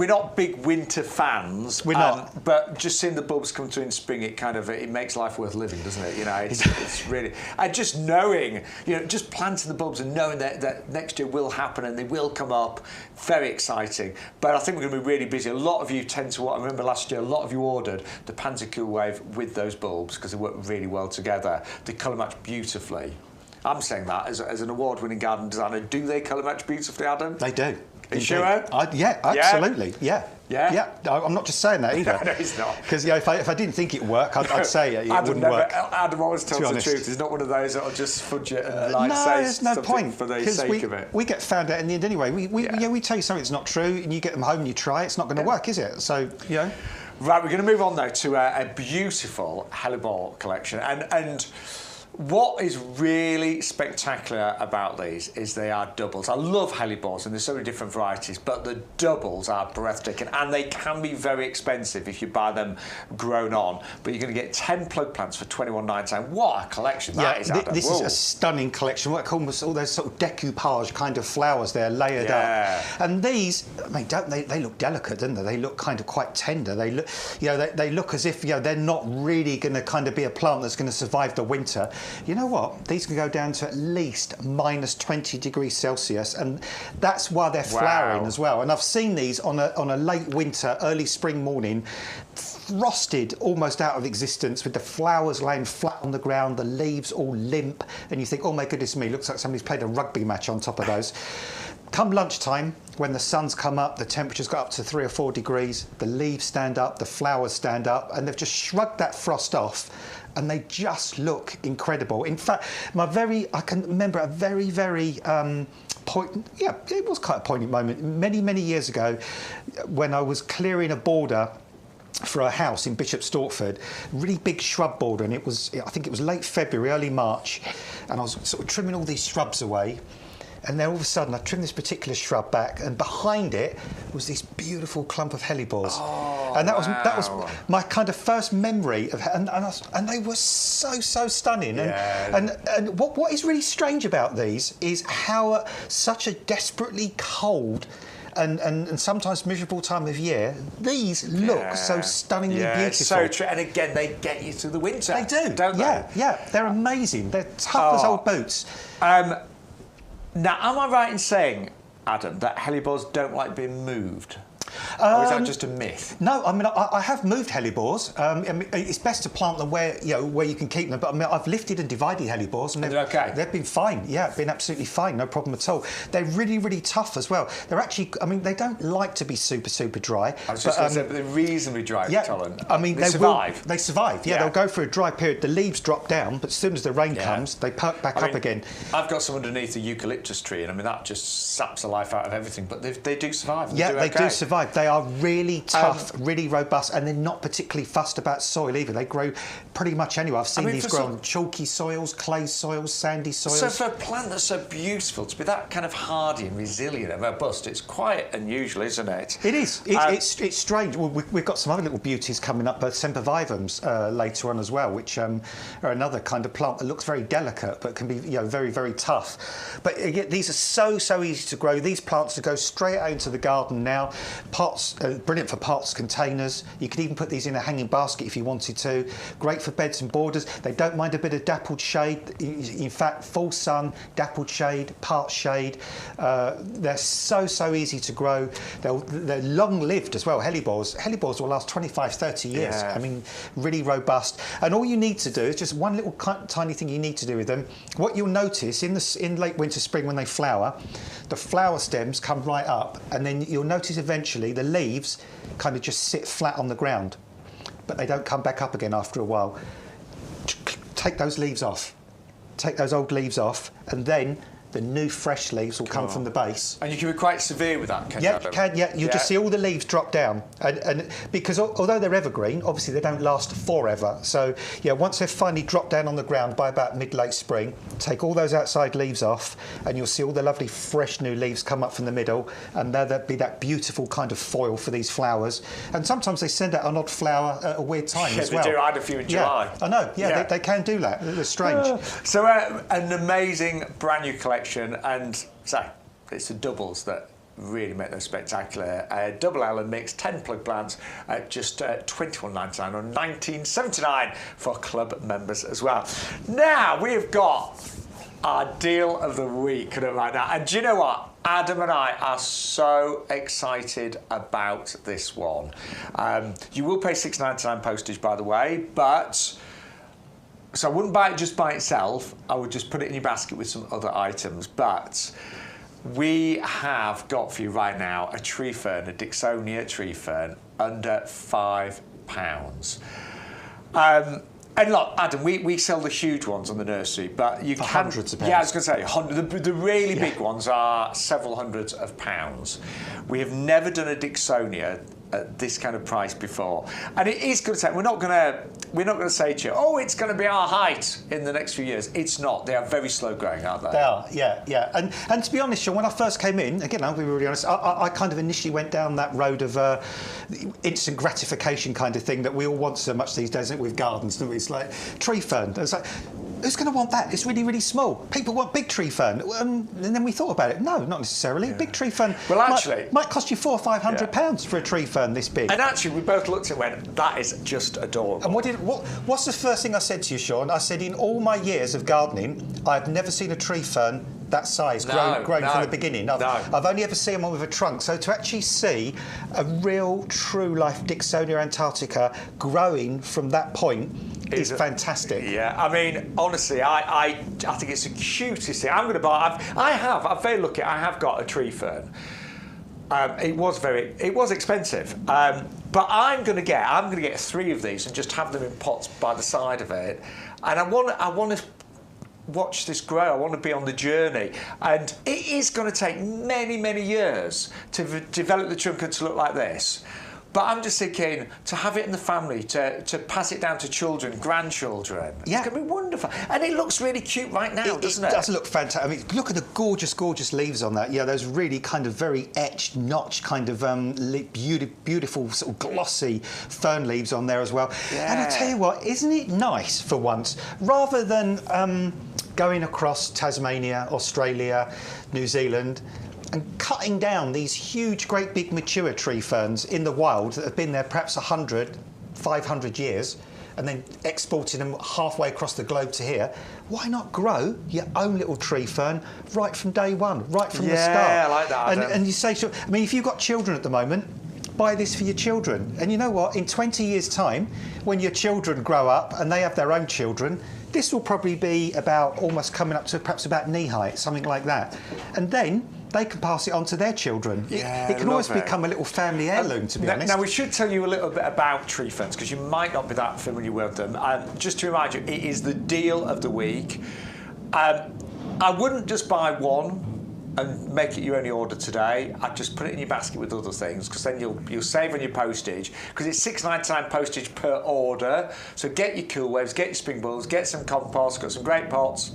Speaker 1: not big winter fans.
Speaker 2: We're not.
Speaker 1: But just seeing the bulbs come through in spring, it makes life worth living, doesn't it? You know, it's really... And just knowing, you know, just planting the bulbs and knowing that next year will happen and they will come up, very exciting. But I think we're going to be really busy. A lot of you tend to... I remember last year, a lot of you ordered the Panzer Cool Wave with those bulbs because they work really well together. They colour match beautifully. I'm saying that as an award-winning garden designer. Do they colour match beautifully, Adam?
Speaker 2: They do.
Speaker 1: Are you sure?
Speaker 2: Yeah, absolutely. Yeah.
Speaker 1: Yeah?
Speaker 2: I'm not just saying that either.
Speaker 1: No, he's not.
Speaker 2: Because you know, if I didn't think it'd work, I'd say it wouldn't work.
Speaker 1: Adam always tells the truth. He's not one of those that'll just fudge it and say
Speaker 2: there's no point
Speaker 1: for the sake of it.
Speaker 2: We get found out in the end anyway. We tell you something's not true, and you get them home and you try it. It's not going to work, is it? So you know.
Speaker 1: Right, we're going to move on though to a beautiful hellebore collection, and What is really spectacular about these is they are doubles. I love hellebores, and there's so many different varieties, but the doubles are breathtaking, and they can be very expensive if you buy them grown on. But you're going to get 10 plug plants for $21.99. What a collection that is, Adam.
Speaker 2: This is a stunning collection. What I call all those sort of decoupage kind of flowers there layered up. And these, I mean, don't they look delicate, don't they? They look kind of quite tender. They look, they look as if they're not really going to kind of be a plant that's going to survive the winter. You know what? These can go down to at least minus 20 degrees Celsius, and that's why they're flowering as well. And I've seen these on a late winter, early spring morning, frosted almost out of existence, with the flowers laying flat on the ground, the leaves all limp, and you think, oh my goodness me, looks like somebody's played a rugby match on top of those. Come lunchtime, when the sun's come up, the temperature's got up to 3 or 4 degrees, the leaves stand up, the flowers stand up, and they've just shrugged that frost off, and they just look incredible. In fact, I can remember a very, very it was quite a poignant moment many years ago when I was clearing a border for a house in Bishop Stortford, really big shrub border, and I think it was late February, early March, and I was sort of trimming all these shrubs away. And then all of a sudden, I trimmed this particular shrub back, and behind it was this beautiful clump of hellebores.
Speaker 1: Oh,
Speaker 2: and that was my kind of first memory of, and they were so stunning.
Speaker 1: Yeah.
Speaker 2: And what is really strange about these is how such a desperately cold and sometimes miserable time of year, these look so stunningly beautiful.
Speaker 1: So true. And again, they get you through the winter.
Speaker 2: They do,
Speaker 1: don't they?
Speaker 2: Yeah, they're amazing. They're tough as old boots.
Speaker 1: Now, am I right in saying, Adam, that hellebores don't like being moved? Or is that just a myth?
Speaker 2: No, I mean, I have moved hellebores. I mean, it's best to plant them where you can keep them. But I mean, I've lifted and divided hellebores, and they've been fine. Yeah, been absolutely fine, no problem at all. They're really, really tough as well. They're actually, I mean, they don't like to be super dry.
Speaker 1: I was just going to say, but they're reasonably dry, Colin.
Speaker 2: I mean, they survive. They survive. Yeah, they'll go through a dry period. The leaves drop down, but as soon as the rain comes, they perk back up again.
Speaker 1: I've got some underneath a eucalyptus tree, and I mean, that just saps the life out of everything. But they do survive.
Speaker 2: They do survive. They are really tough, really robust, and they're not particularly fussed about soil either. They grow pretty much anywhere. I've seen these grow on chalky soils, clay soils, sandy soils.
Speaker 1: So for a plant that's so beautiful, to be that kind of hardy and resilient and robust, it's quite unusual, isn't it?
Speaker 2: It is. It's strange. Well, we've got some other little beauties coming up, sempervivums later on as well, which are another kind of plant that looks very delicate but can be very, very tough. But again, these are so easy to grow. These plants to go straight out into the garden now. Pots, brilliant for pots, containers. You could even put these in a hanging basket if you wanted to. Great for beds and borders. They don't mind a bit of dappled shade. In fact, full sun, dappled shade, part shade. They're so easy to grow. They're long-lived as well. Hellebores will last 25, 30 years.
Speaker 1: Yeah.
Speaker 2: I mean, really robust. And all you need to do is just one little tiny thing you need to do with them. What you'll notice in late winter, spring, when they flower, the flower stems come right up, and then you'll notice eventually the leaves kind of just sit flat on the ground, but they don't come back up again after a while. Take those leaves off. Take those old leaves off, and then the new fresh leaves will come from the base.
Speaker 1: And you can be quite severe with that, can you?
Speaker 2: Yeah, you can. Yeah, you just see all the leaves drop down, and because although they're evergreen, obviously they don't last forever. So yeah, once they've finally dropped down on the ground by about mid-late spring, take all those outside leaves off, and you'll see all the lovely fresh new leaves come up from the middle, and there'll be that beautiful kind of foil for these flowers. And sometimes they send out an odd flower at a weird time as well.
Speaker 1: They do. I had a few in July.
Speaker 2: I know. Yeah, they can do that. They're strange.
Speaker 1: So an amazing brand new collection, and so it's the doubles that really make them spectacular. Double Ellen mix, 10 plug plants at just $21.99 or $19.79 for club members as well. Now we've got our deal of the week right now, and do you know what? Adam and I are so excited about this one. You will pay $6.99 postage, by the way, but so I wouldn't buy it just by itself. I would just put it in your basket with some other items. But we have got for you right now a tree fern, a Dixonia tree fern, under £5. And look, Adam, we sell the huge ones on the nursery, but you can
Speaker 2: hundreds of pounds.
Speaker 1: Yeah, I was going to say the really big ones are several hundreds of pounds. We have never done a Dixonia at this kind of price before, and it is going to take. We're not going to say to you, oh, it's going to be our height in the next few years. It's not. They are very slow growing, aren't they?
Speaker 2: They are, yeah. And to be honest, Shaun, when I first came in, again, I'll be really honest, I kind of initially went down that road of instant gratification kind of thing that we all want so much these days, isn't it, with gardens, don't we? It's like tree fern. It's like, who's going to want that? It's really, really small. People want big tree fern. And then we thought about it. No, not necessarily. Big tree fern might cost you £400 or £500 for a tree fern this big.
Speaker 1: And actually, we both looked and went, that is just adorable.
Speaker 2: And what's the first thing I said to you, Shaun? I said, in all my years of gardening, I've never seen a tree fern that size grown from the beginning. I've only ever seen one with a trunk. So to actually see a real, true life Dicksonia antarctica growing from that point is fantastic.
Speaker 1: Yeah, I mean, honestly, I think it's the cutest thing. I'm going to buy. I'm very lucky. I have got a tree fern. It was expensive, but I'm going to get 3 of these and just have them in pots by the side of it, and I want to watch this grow. I want to be on the journey, and it is going to take many, many years to develop the trunk and to look like this. But I'm just thinking, to have it in the family, to pass it down to children, grandchildren, it's going to be wonderful. And it looks really cute right now, doesn't it?
Speaker 2: It does look fantastic. I mean, look at the gorgeous, gorgeous leaves on that. Yeah, those really kind of very etched, notched, kind of beautiful, sort of glossy fern leaves on there as well. Yeah. And I tell you what, isn't it nice for once, rather than going across Tasmania, Australia, New Zealand, and cutting down these huge, great big mature tree ferns in the wild that have been there perhaps 100, 500 years, and then exporting them halfway across the globe to here, why not grow your own little tree fern right from day one, right from the start?
Speaker 1: Yeah, I like that.
Speaker 2: And you say, I mean, if you've got children at the moment, buy this for your children. And you know what? In 20 years' time, when your children grow up and they have their own children, this will probably be about almost coming up to perhaps about knee height, something like that. And then they can pass it on to their children. It can always become a little family heirloom, to be honest.
Speaker 1: Now, we should tell you a little bit about tree ferns, because you might not be that familiar with them. Just to remind you, it is the deal of the week. I wouldn't just buy one and make it your only order today. I'd just put it in your basket with other things, because then you'll save on your postage, because it's £6.99 postage per order. So get your cool waves, get your spring balls, get some compost, got some great pots.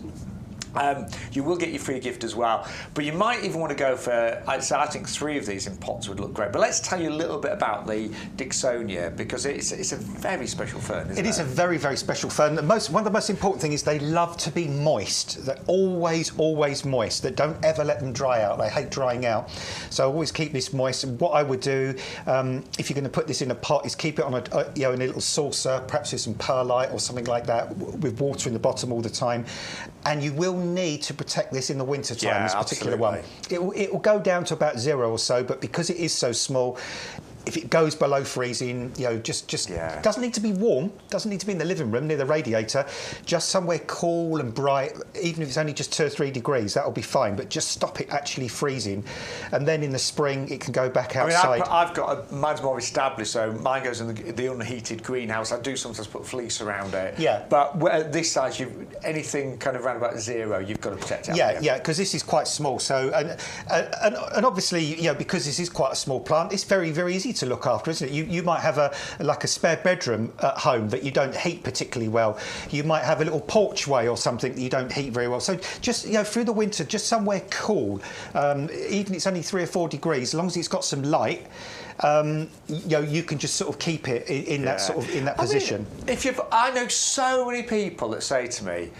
Speaker 1: You will get your free gift as well, but you might even want to go for, I think 3 of these in pots would look great. But let's tell you a little bit about the Dicksonia, because it's a very special fern, isn't it?
Speaker 2: It is a very, very special fern. One of the most important things is they love to be moist. They're always, always moist. They don't ever let them dry out. They hate drying out. So always keep this moist. And what I would do, if you're going to put this in a pot, is keep it on in a little saucer, perhaps with some perlite or something like that, with water in the bottom all the time. And you will need to protect this in the winter time, this particular one. It will go down to about 0 or so, but because it is so small, if it goes below freezing, just doesn't need to be warm, doesn't need to be in the living room near the radiator, just somewhere cool and bright, even if it's only just 2 or 3 degrees, that'll be fine, but just stop it actually freezing. And then in the spring, it can go back outside.
Speaker 1: I've got mine's more established, so mine goes in the unheated greenhouse. I do sometimes put fleece around it.
Speaker 2: Yeah.
Speaker 1: But at this size, anything kind of around about 0, you've got to protect it.
Speaker 2: Yeah, because this is quite small. So, and obviously, because this is quite a small plant, it's very, very easy to look after, isn't it? You might have a spare bedroom at home that you don't heat particularly well. You might have a little porchway or something that you don't heat very well. So just through the winter, just somewhere cool, even if it's only 3 or 4 degrees, as long as it's got some light, you can just sort of keep it in that position.
Speaker 1: I know so many people that say to me,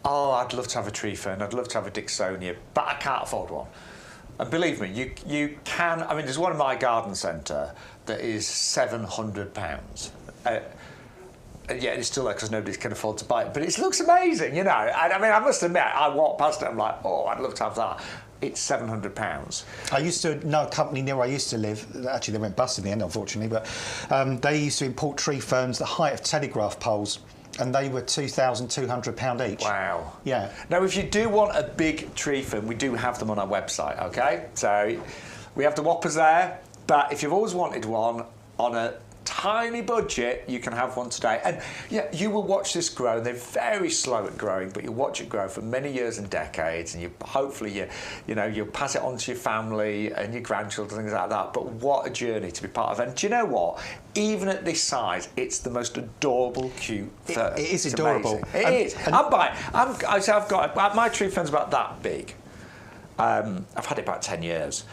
Speaker 1: "Oh, I'd love to have a tree fern, I'd love to have a Dicksonia, but I can't afford one." And believe me, you can. I mean, there's one in my garden centre that is £700. Yeah, it's still there because nobody can afford to buy it. But it looks amazing, And I mean, I must admit, I walk past it, I'm like, oh, I'd love to have that. It's £700.
Speaker 2: I used to know a company near where I used to live. Actually, they went bust in the end, unfortunately. But they used to import tree ferns the height of telegraph poles. And they were £2,200 each.
Speaker 1: Wow.
Speaker 2: Yeah.
Speaker 1: Now, if you do want a big tree fern, we do have them on our website, OK? So we have the whoppers there, but if you've always wanted one on a tiny budget, you can have one today. And yeah, you will watch this grow. They're very slow at growing, but you'll watch it grow for many years and decades, and hopefully you'll pass it on to your family and your grandchildren, things like that. But what a journey to be part of. And do you know what? Even at this size, it's the most adorable, cute fern.
Speaker 2: It is adorable.
Speaker 1: Amazing. It is. I'm buying. I've got my tree fern's about that big. I've had it about 10 years.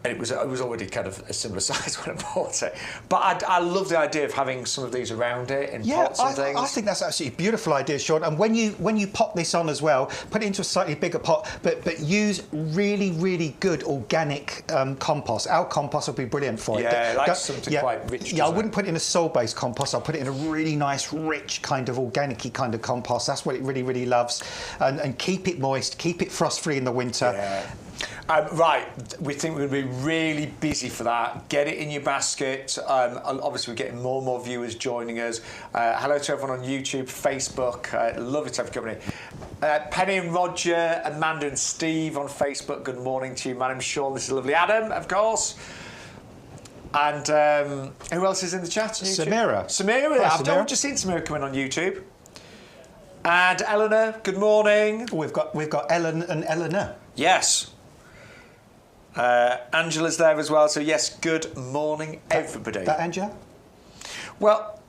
Speaker 1: And it was already kind of a similar size when I bought it. But I love the idea of having some of these around it in pots and things.
Speaker 2: I think that's absolutely a beautiful idea, Shaun. And when you pop this on as well, put it into a slightly bigger pot, but use really, really good organic compost. Our compost will be brilliant for it.
Speaker 1: Yeah, I like something quite rich.
Speaker 2: Yeah, I wouldn't put it in a soil-based compost. I'll put it in a really nice, rich kind of organic-y kind of compost. That's what it really, really loves. And keep it moist, keep it frost-free in the winter.
Speaker 1: Yeah. Right, we think we're going to be really busy for that. Get it in your basket. Obviously, we're getting more and more viewers joining us. Hello to everyone on YouTube, Facebook. Lovely to have you company. Penny and Roger, Amanda and Steve on Facebook. Good morning to you. My name's Shaun. This is lovely Adam, of course. And who else is in the chat?
Speaker 2: Samira.
Speaker 1: Samira. I've just seen Samira coming on YouTube. And Eleanor. Good morning.
Speaker 2: We've got Ellen and Eleanor.
Speaker 1: Yes. Angela's there as well, so yes, good morning, everybody.
Speaker 2: That Angela?
Speaker 1: Well,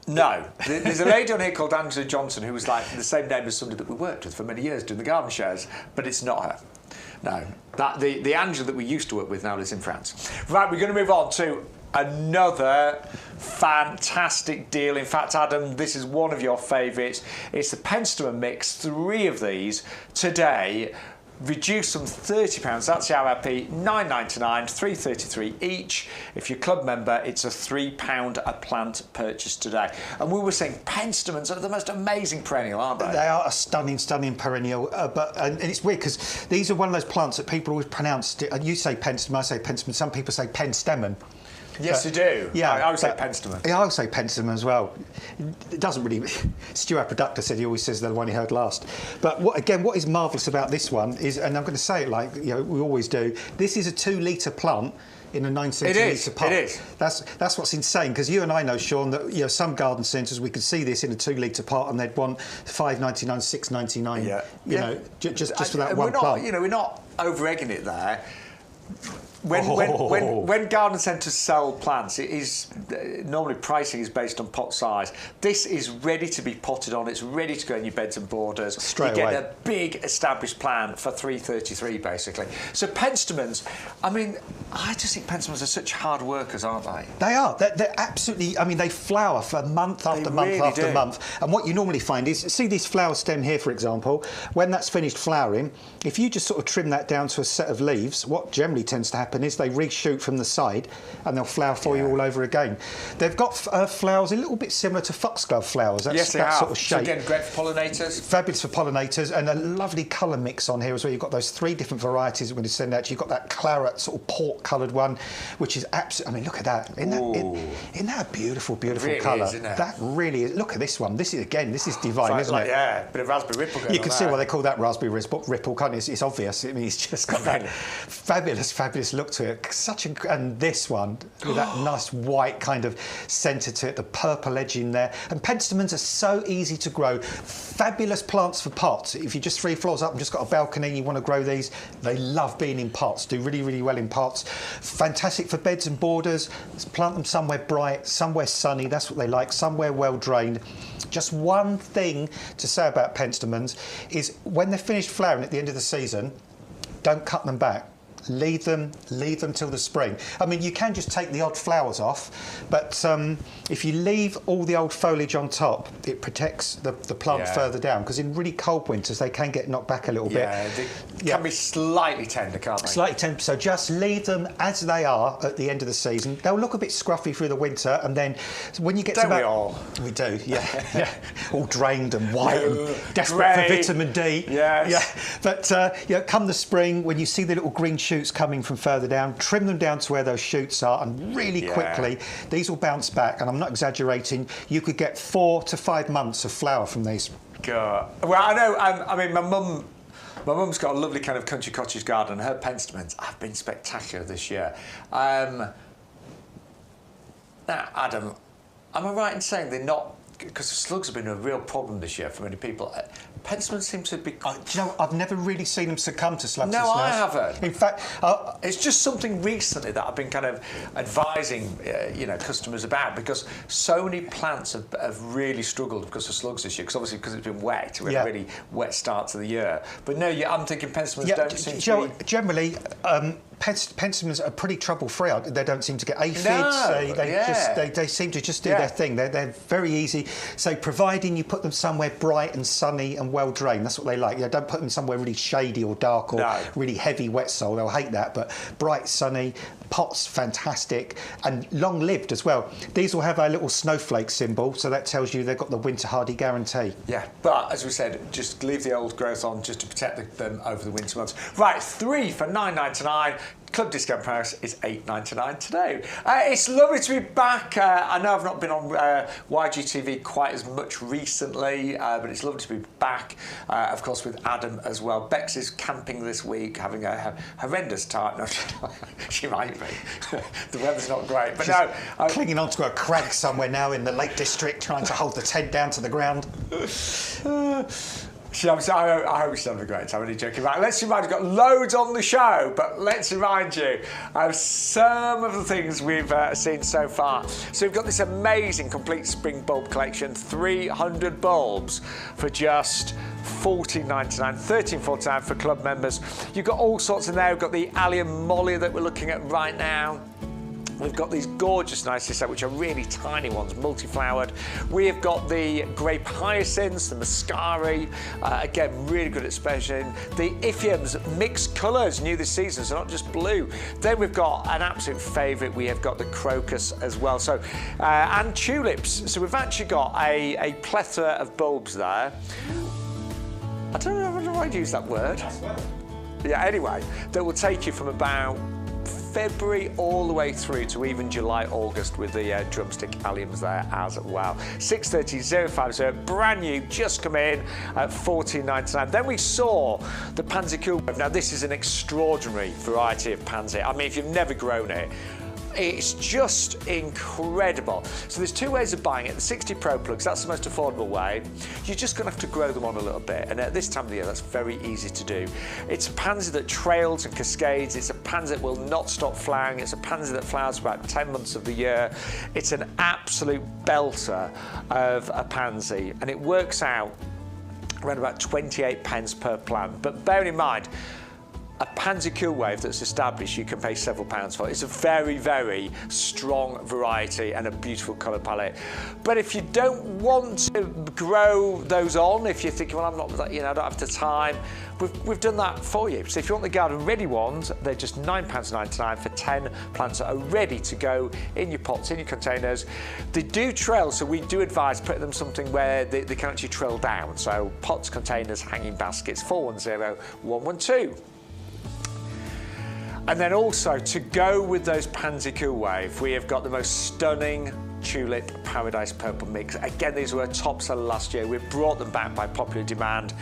Speaker 1: no. There's a lady on here called Angela Johnson who was like the same name as somebody that we worked with for many years doing the garden shows, but it's not her. No. The Angela that we used to work with now lives in France. Right, we're going to move on to another fantastic deal. In fact, Adam, this is one of your favourites. It's the Penstemon mix, 3 of these today. Reduced from £30, that's the RRP, £9.99, £3.33 each. If you're a club member, it's a £3 a plant purchase today. And we were saying Penstemons are the most amazing perennial, aren't they?
Speaker 2: They are a stunning, stunning perennial. And it's weird because these are one of those plants that people always pronounce. You say Penstemon, I say Penstemon. Some people say Penstemon.
Speaker 1: Yes, you do.
Speaker 2: Yeah,
Speaker 1: I would say Penstemon.
Speaker 2: Yeah, I would say Penstemon as well. It doesn't really... Stuart, our producer, said he always says they're the one he heard last. But what is marvellous about this one is, and I'm going to say it like we always do, this is a 2-litre plant in a 9 centimetre pot.
Speaker 1: It is.
Speaker 2: That's what's insane, because you and I know, Shaun, that some garden centres we could see this in a 2-litre pot and they'd want $5.99, $6.99. Just for that one plant.
Speaker 1: We're not over-egging it there. When garden centres sell plants, it is normally pricing is based on pot size. This is ready to be potted on. It's ready to go in your beds and borders.
Speaker 2: Straight away.
Speaker 1: You get a big established plant for $3.33 basically. So Penstemons, I mean, I just think Penstemons are such hard workers, aren't they?
Speaker 2: They are. They're absolutely. I mean, they flower for month after month after month. And what you normally find is, see this flower stem here, for example. When that's finished flowering, if you just sort of trim that down to a set of leaves, what generally tends to happen is they reshoot from the side and they'll flower for you all over again. They've got flowers a little bit similar to foxglove flowers. That's,
Speaker 1: yes, they
Speaker 2: that
Speaker 1: are.
Speaker 2: Sort of shape.
Speaker 1: So again, great for pollinators.
Speaker 2: Fabulous for pollinators, and a lovely colour mix on here as well. You've got those 3 different varieties we're going to send out. You've got that claret sort of port-coloured one, which is absolutely. I mean, look at that. Isn't that a beautiful, beautiful
Speaker 1: really
Speaker 2: colour?
Speaker 1: Isn't it?
Speaker 2: That really is. Look at this one. This is divine, isn't it?
Speaker 1: Yeah, a bit of raspberry ripple going
Speaker 2: You can
Speaker 1: on
Speaker 2: see
Speaker 1: there.
Speaker 2: why they call that raspberry ripple, can't you? It's obvious. I mean, it's just got that fabulous, fabulous look to it. And this one with that nice white kind of centre to it, the purple edge in there. And Penstemons are so easy to grow. Fabulous plants for pots. If you're just 3 floors up and just got a balcony and you want to grow these, they love being in pots. Do really, really well in pots. Fantastic for beds and borders. Plant them somewhere bright, somewhere sunny. That's what they like. Somewhere well drained. Just one thing to say about Penstemons is when they're finished flowering at the end of the season, don't cut them back. Leave them till the spring. I mean, you can just take the odd flowers off, but if you leave all the old foliage on top, it protects the plant further down, because in really cold winters they can get knocked back a little bit.
Speaker 1: They can be slightly tender, can't they?
Speaker 2: Slightly tender, so just leave them as they are at the end of the season. They'll look a bit scruffy through the winter, and then when you get to about...
Speaker 1: we
Speaker 2: do, yeah. All drained and white and desperate for vitamin D.
Speaker 1: Yes.
Speaker 2: Yeah. But come the spring, when you see the little green shoots coming from further down, trim them down to where those shoots are, and really quickly these will bounce back, and I'm not exaggerating, you could get 4 to 5 months of flower from these.
Speaker 1: God. Well, I know, I mean, my mum's got a lovely kind of country cottage garden. Her Penstemons have been spectacular this year. Now, Adam, am I right in saying they're not, because the slugs have been a real problem this year for many people. Penstemons seem to be...
Speaker 2: Do you know, I've never really seen them succumb to slugs.
Speaker 1: No, I haven't.
Speaker 2: In fact...
Speaker 1: it's just something recently that I've been kind of advising, customers about, because so many plants have really struggled because of slugs this year, because it's been wet. We had a really wet start to the year. But no, I'm thinking penstemons don't seem to be...
Speaker 2: Generally... penstemons are pretty trouble-free. They don't seem to get aphids.
Speaker 1: No,
Speaker 2: they seem to just do their thing. They're very easy. So providing you put them somewhere bright and sunny and well drained, that's what they like. Don't put them somewhere really shady or dark or really heavy wet soil. They'll hate that. But bright, sunny, pots, fantastic, and long-lived as well. These will have a little snowflake symbol, so that tells you they've got the winter hardy guarantee.
Speaker 1: Yeah, but as we said, just leave the old growth on just to protect them over the winter months. Right, 3 for $9.99. Club discount price is $8.99 today. It's lovely to be back. I know I've not been on YGTV quite as much recently, but it's lovely to be back, of course, with Adam as well. Bex is camping this week, having a horrendous time. No, she might be. The weather's not great. But
Speaker 2: she's clinging onto a crag somewhere now in the Lake District, trying to hold the tent down to the ground.
Speaker 1: I hope she's having a great time. I'm only joking. Right, let's remind you, we've got loads on the show, but let's remind you of some of the things we've seen so far. So we've got this amazing complete spring bulb collection, 300 bulbs for just $14.99, $13.49 for club members. You've got all sorts in there. We've got the allium molly that we're looking at right now. We've got these gorgeous narcissi, which are really tiny ones, multi-flowered. We have got the grape hyacinths, the muscari, again, really good expression. The Iphiums, mixed colours, new this season, so not just blue. Then we've got an absolute favourite, we have got the crocus as well. So, and tulips. So we've actually got a plethora of bulbs there. I don't know if I'd use that word. Yeah, anyway, that will take you from about February all the way through to even July, August with the drumstick alliums there as well. 630-050, brand new, just come in at $14.99. Then we saw the Pansy Cool Wave. Now this is an extraordinary variety of pansy. I mean, if you've never grown it, it's just incredible. So there's two ways of buying it. The 60 Pro plugs, that's the most affordable way. You're just going to have to grow them on a little bit. And at this time of the year, that's very easy to do. It's a pansy that trails and cascades. It's a pansy that will not stop flowering. It's a pansy that flowers about 10 months of the year. It's an absolute belter of a pansy. And it works out around about 28 pence per plant. But bear in mind, a Pansy Cool Wave that's established, you can pay several pounds for. It's a very, very strong variety and a beautiful colour palette. But if you don't want to grow those on, if you're thinking, well, I'm not, I don't have the time, we've done that for you. So if you want the garden ready ones, they're just £9.99 for 10 plants that are ready to go in your pots, in your containers. They do trail, so we do advise putting them something where they can actually trail down. So pots, containers, hanging baskets, 410112. And then also, to go with those Pansy Cool Wave, we have got the most stunning Tulip Paradise Purple mix. Again, these were a top seller last year. We've brought them back by popular demand.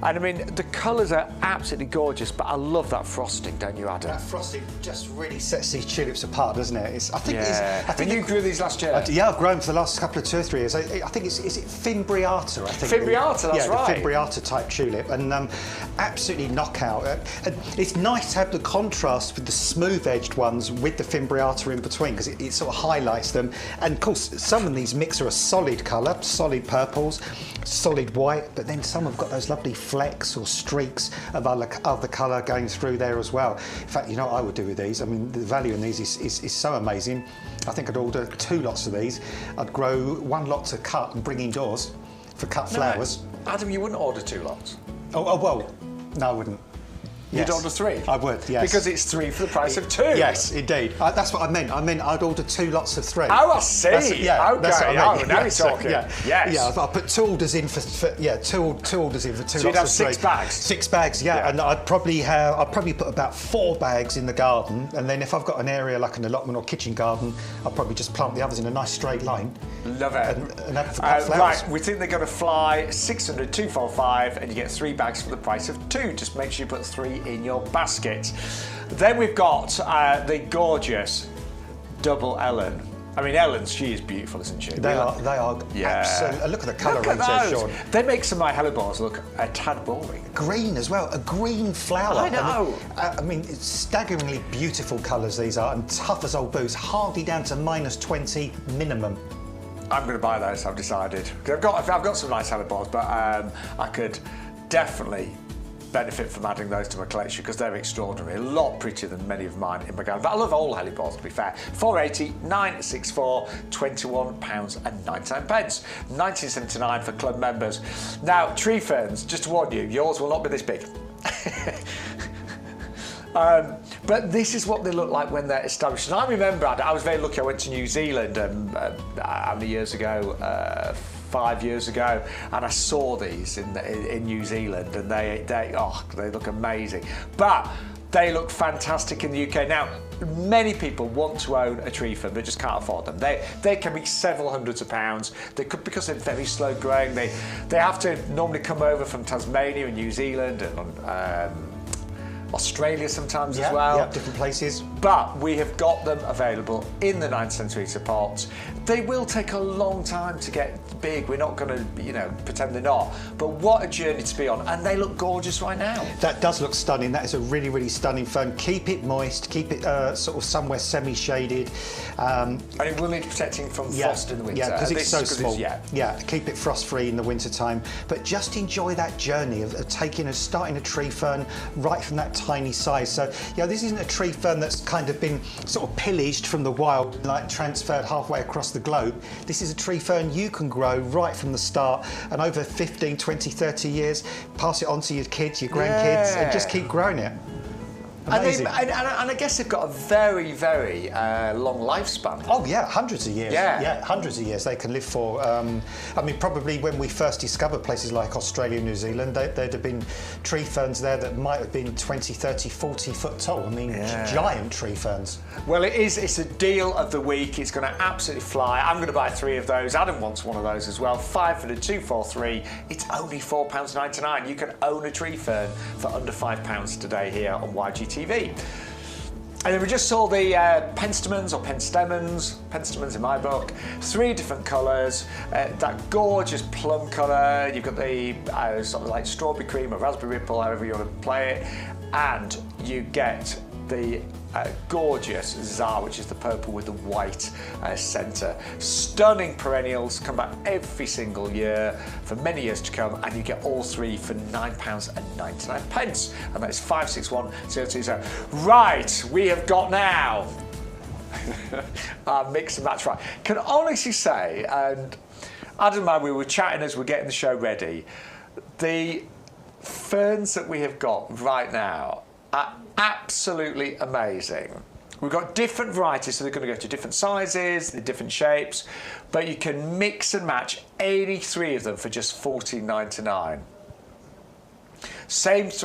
Speaker 1: And I mean, the colours are absolutely gorgeous, but I love that frosting, don't you, Adam?
Speaker 2: That frosting just really sets these tulips apart, doesn't it? I think
Speaker 1: you grew these last year?
Speaker 2: Yeah, I've grown for the last couple of 2 or 3 years. I think is it Fimbriata? I think
Speaker 1: Fimbriata, that's right.
Speaker 2: Yeah, the Fimbriata type tulip, and absolutely knockout. It's nice to have the contrast with the smooth-edged ones with the Fimbriata in between, because it sort of highlights them. And of course, some of these mix are a solid colour, solid purples, solid white, but then some have got those lovely flecks or streaks of other colour going through there as well. In fact, you know what I would do with these? I mean, the value in these is so amazing. I think I'd order 2 lots of these. I'd grow 1 lot to cut and bring indoors for cut flowers.
Speaker 1: Adam, you wouldn't order 2 lots?
Speaker 2: Oh well, no, I wouldn't.
Speaker 1: You'd order 3?
Speaker 2: I would, yes.
Speaker 1: Because it's 3 for the price of 2?
Speaker 2: Yes, indeed. That's what I meant. I meant I'd order 2 lots of 3.
Speaker 1: Oh, I see.
Speaker 2: That's what I meant.
Speaker 1: Now you're talking.
Speaker 2: Yes.
Speaker 1: Yeah,
Speaker 2: I'll put 2 orders in for 2 orders in for 2 lots of 3.
Speaker 1: So you'd have 6 bags?
Speaker 2: 6 bags, yeah. And I'd probably put about 4 bags in the garden, and then if I've got an area like an allotment or kitchen garden, I'll probably just plant the others in a nice straight line.
Speaker 1: Love it.
Speaker 2: And have for cut flowers.
Speaker 1: Right, we think they're going to fly 600, 245, and you get 3 bags for the price of 2. Just make sure you put 3 in your basket. Then we've got the gorgeous Double Ellen. I mean, Ellen's, she is beautiful, isn't she?
Speaker 2: They are absolutely. Look at the colour range there, Sean.
Speaker 1: They make some of my hellebores look a tad boring.
Speaker 2: Green as well, a green flower.
Speaker 1: I know.
Speaker 2: I mean, it's staggeringly beautiful colours these are, and tough as old boots, hardly down to -20 minimum.
Speaker 1: I'm going to buy those, I've decided. I've got some nice hellebores, but I could definitely benefit from adding those to my collection because they're extraordinary, a lot prettier than many of mine in my garden. But I love all hellebores, to be fair. 480, 964, £21.99. 1979 for club members. Now, tree ferns, just to warn you, yours will not be this big. But this is what they look like when they're established. And I remember, I was very lucky, I went to New Zealand how many years ago? 5 years ago, and I saw these in New Zealand, and they look amazing. But they look fantastic in the UK. Now, many people want to own a tree fern, but just can't afford them. They can be several hundreds of pounds. They could, because they're very slow growing. They have to normally come over from Tasmania and New Zealand and Australia sometimes as well.
Speaker 2: Yeah, different places.
Speaker 1: But we have got them available in the 9cm pots. They will take a long time to get big. We're not going to, pretend they're not. But what a journey to be on. And they look gorgeous right now.
Speaker 2: That does look stunning. That is a really, really stunning fern. Keep it moist. Keep it sort of somewhere semi-shaded. And
Speaker 1: it will need protecting from frost in the winter.
Speaker 2: Yeah, because it's so small.
Speaker 1: Yeah,
Speaker 2: keep it frost-free in the winter time. But just enjoy that journey of starting a tree fern right from that tiny size. So, this isn't a tree fern that's kind of been sort of pillaged from the wild, like transferred halfway across the globe. This is a tree fern you can grow right from the start, and over 15, 20, 30 years, pass it on to your kids, your grandkids, and just keep growing it. Amazing.
Speaker 1: And I guess they've got a very, very long lifespan.
Speaker 2: Oh yeah, hundreds of years.
Speaker 1: Yeah,
Speaker 2: hundreds of years they can live for. I mean, probably when we first discovered places like Australia and New Zealand, there'd have been tree ferns there that might have been 20, 30, 40 foot tall. I mean, giant tree ferns.
Speaker 1: Well, it's a deal of the week. It's going to absolutely fly. I'm going to buy 3 of those. Adam wants one of those as well. 5 for the 243. It's only £4.99. You can own a tree fern for under £5 today here on YGTV. And then we just saw the penstemons or penstemons in my book, 3 different colours, that gorgeous plum colour, you've got the sort of like strawberry cream or raspberry ripple, however you want to play it, and you get the gorgeous Czar, which is the purple with the white centre. Stunning perennials, come back every single year for many years to come, and you get all 3 for £9.99, and that's 561020. Right, we have got now our mix and match. Right, can honestly say, and Adam and I, we were chatting as we're getting the show ready, the ferns that we have got right now are absolutely amazing. We've got different varieties, so they're going to go to different sizes, different shapes, but you can mix and match any 3 of them for just £14.99.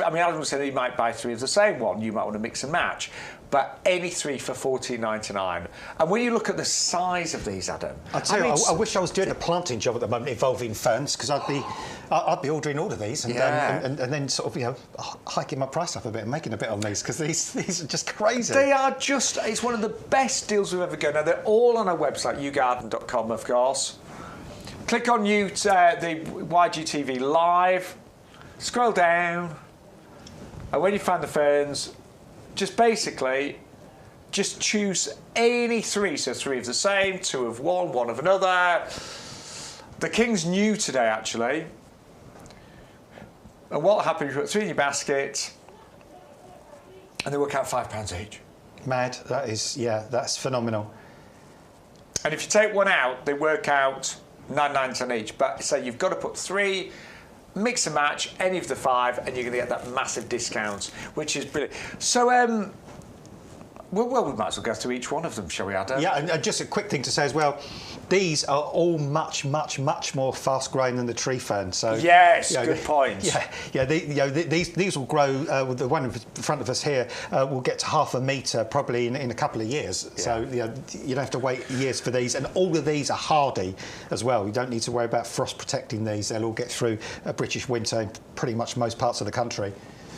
Speaker 1: I mean, Adam said he might buy 3 of the same one. You might want to mix and match, but any 3 for £14.99. And when you look at the size of these, Adam,
Speaker 2: I wish I was doing a planting job at the moment involving ferns, because I'd be ordering all of these and then sort of hiking my price up a bit and making a bit on these, because these are just crazy.
Speaker 1: They are just, it's one of the best deals we've ever got. Now, they're all on our website, YouGarden.com, of course. Click on the YGTV Live, scroll down, and when you find the ferns, just choose any 3. So 3 of the same, 2 of one, 1 of another. The King's new today, actually. And what happens, you put 3 in your basket, and they work out £5 each.
Speaker 2: Mad, that is, that's phenomenal.
Speaker 1: And if you take one out, they work out £9.99 each. But say you've got to put 3, mix and match any of the 5, and you're going to get that massive discount, which is brilliant. So, well, we might as well go through each one of them, shall we, Adam?
Speaker 2: Yeah, and just a quick thing to say as well, these are all much, much, much more fast-growing than the tree fern. So
Speaker 1: yes, good point.
Speaker 2: These will grow. The one in front of us here will get to ½ a metre probably in a couple of years. Yeah. So you don't have to wait years for these. And all of these are hardy as well. You don't need to worry about frost protecting these. They'll all get through a British winter in pretty much most parts of the country.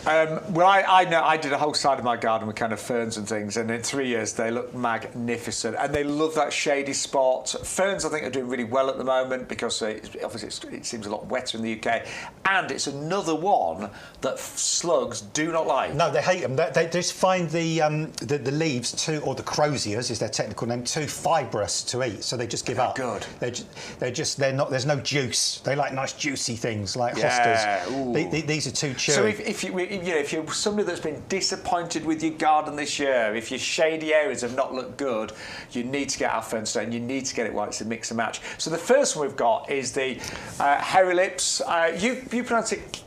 Speaker 1: Well, I know I did a whole side of my garden with kind of ferns and things, and in 3 years they look magnificent, and they love that shady spot. Ferns, I think, are doing really well at the moment because obviously it seems a lot wetter in the UK, and it's another one that slugs do not like.
Speaker 2: No, they hate them. They just find the leaves too, or the crosiers is their technical name, too fibrous to eat, so they just give up.
Speaker 1: Good.
Speaker 2: They're not. There's no juice. They like nice juicy things like hostas. These are too chewy.
Speaker 1: So if you're somebody that's been disappointed with your garden this year, if your shady areas have not looked good, you need to get our fernstone. You need to get it while it's a mix and match. So the first one we've got is the hairy lips. You pronounce it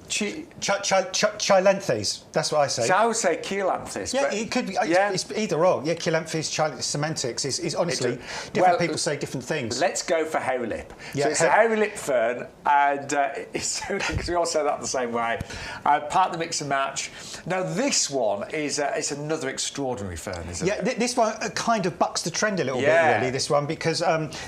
Speaker 2: Chilanthes, that's what I say.
Speaker 1: So I would say Cheilanthes.
Speaker 2: Yeah, it could be. Yeah. It's either or. Yeah, Chilanthes, semantics is honestly different people say different things.
Speaker 1: Let's go for hairy lip.
Speaker 2: Yeah,
Speaker 1: so it's a hairy lip fern, and it's because we all say that the same way. Part of the mix and match. Now this one is it's another extraordinary fern, isn't it?
Speaker 2: Yeah, this one kind of bucks the trend a little bit, really. This one because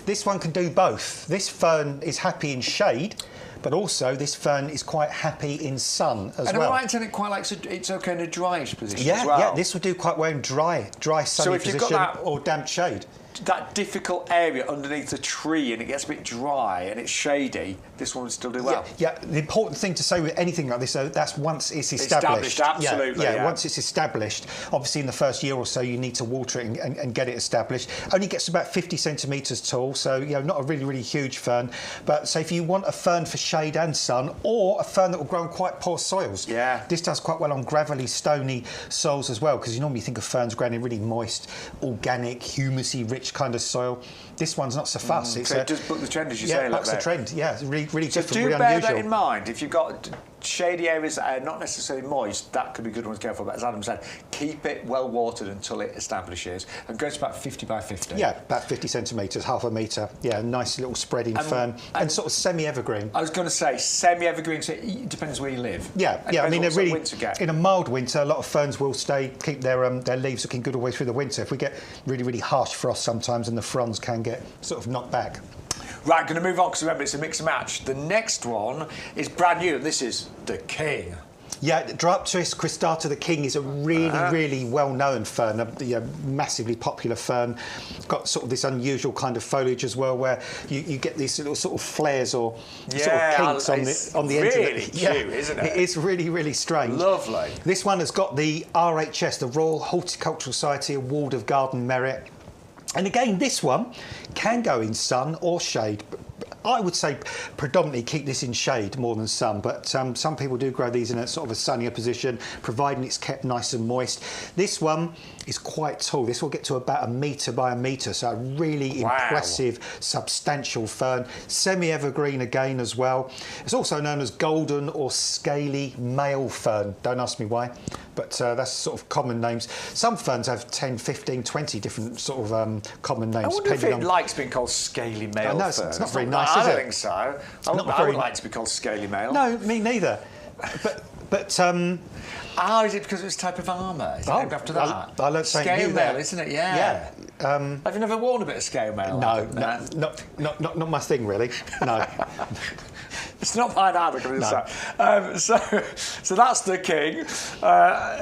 Speaker 2: this one can do both. This fern is happy in shade. But also, this fern is quite happy in sun as well.
Speaker 1: And am I right in saying it quite likes it's okay in a dryish position as well?
Speaker 2: Yeah, this would do quite well in dry sunny position or damp shade.
Speaker 1: That difficult area underneath the tree and it gets a bit dry and it's shady, this one would still do well.
Speaker 2: Yeah, the important thing to say with anything like this, though, that's once it's established.
Speaker 1: Absolutely.
Speaker 2: Yeah, once it's established. Obviously, in the first year or so, you need to water it and get it established. Only gets about 50 centimetres tall, so not a really, really huge fern. But so if you want a fern for shade and sun, or a fern that will grow in quite poor soils, this does quite well on gravelly, stony soils as well, because you normally think of ferns growing in really moist, organic, humusy, rich kind of soil. This one's not so fuss.
Speaker 1: So it does buck the trend, as you say.
Speaker 2: Yeah, bucks the trend. Yeah, it's really, really
Speaker 1: so
Speaker 2: different, really
Speaker 1: unusual.
Speaker 2: unusual.
Speaker 1: Do bear that in mind. If you've got shady areas that are not necessarily moist, that could be good ones to go for. But as Adam said, keep it well watered until it establishes and go to about 50 by 50.
Speaker 2: Yeah, about 50 centimetres, half a metre. Yeah, nice little spreading fern and sort of semi-evergreen.
Speaker 1: I was going to say semi-evergreen, so it depends where you live.
Speaker 2: Yeah. I mean, really, in a mild winter, a lot of ferns will keep their leaves looking good all the way through the winter. If we get really, really harsh frost sometimes, and the fronds can get sort of knocked back.
Speaker 1: Right, going to move on because remember it's a mix and match. The next one is brand new, and this is the King.
Speaker 2: Yeah, Dryopteris cristata, the King, is a really, really well-known fern, a massively popular fern. It's got sort of this unusual kind of foliage as well, where you get these little sort of flares or sort of kinks on the ends of it.
Speaker 1: Really cute, isn't it?
Speaker 2: It is really, really strange.
Speaker 1: Lovely.
Speaker 2: This one has got the RHS, the Royal Horticultural Society Award of Garden Merit. And again, this one can go in sun or shade. I would say predominantly keep this in shade more than sun, but some people do grow these in a sort of a sunnier position, providing it's kept nice and moist. This one is quite tall. This will get to about 1 metre by 1 metre, so a really impressive, substantial fern. Semi-evergreen again as well. It's also known as golden or scaly male fern. Don't ask me why, but that's sort of common names. Some ferns have 10, 15, 20 different sort of common names.
Speaker 1: I wonder if it likes being called scaly male fern.
Speaker 2: It's not very nice, is it?
Speaker 1: I don't think so. I would like to be called scaly male.
Speaker 2: No, me neither. But
Speaker 1: is it because it's a type of armour? Is it named after that?
Speaker 2: I learned something
Speaker 1: scale
Speaker 2: new
Speaker 1: mail,
Speaker 2: there.
Speaker 1: isn't it? Yeah. Have you never worn a bit of scale mail?
Speaker 2: No, not my thing, really. No.
Speaker 1: It's not mine either. So that's the King.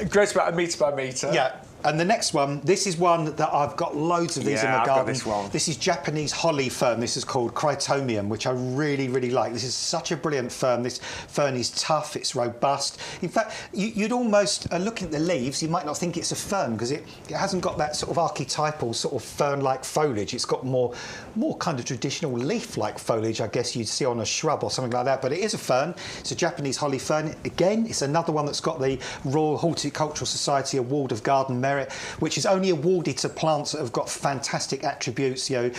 Speaker 1: Grows about 1 metre by 1 metre.
Speaker 2: Yeah. And the next one, this is one that I've got loads of these in my garden.
Speaker 1: Got this one.
Speaker 2: This is Japanese holly fern. This is called Chrytomium, which I really, really like. This is such a brilliant fern. This fern is tough, it's robust. In fact, you'd almost, looking at the leaves, you might not think it's a fern because it hasn't got that sort of archetypal sort of fern-like foliage. It's got more kind of traditional leaf-like foliage, I guess you'd see on a shrub or something like that. But it is a fern. It's a Japanese holly fern. Again, it's another one that's got the Royal Horticultural Society Award of Garden Merit, which is only awarded to plants that have got fantastic attributes. They're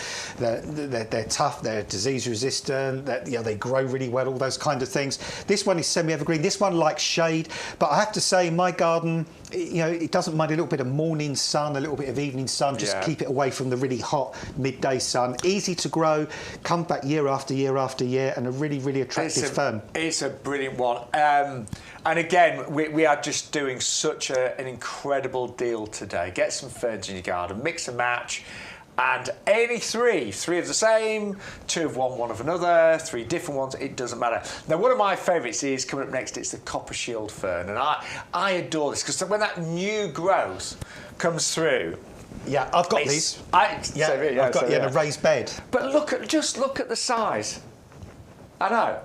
Speaker 2: tough, they're disease resistant, they grow really well, all those kind of things. This one is semi-evergreen. This one likes shade, but I have to say, my garden, it doesn't mind a little bit of morning sun, a little bit of evening sun. Just keep it away from the really hot midday sun. Easy to grow, come back year after year after year, and a really, really attractive fern.
Speaker 1: It's a brilliant one. And again, we are just doing such an incredible deal today. Get some ferns in your garden, mix and match. And any three of the same, 2 of one of another, 3 different ones, it doesn't matter. Now, one of my favourites is coming up next, it's the copper shield fern. And I adore this, because when that new growth comes through...
Speaker 2: Yeah, I've got these. I've got in a raised bed.
Speaker 1: But just look at the size. I know.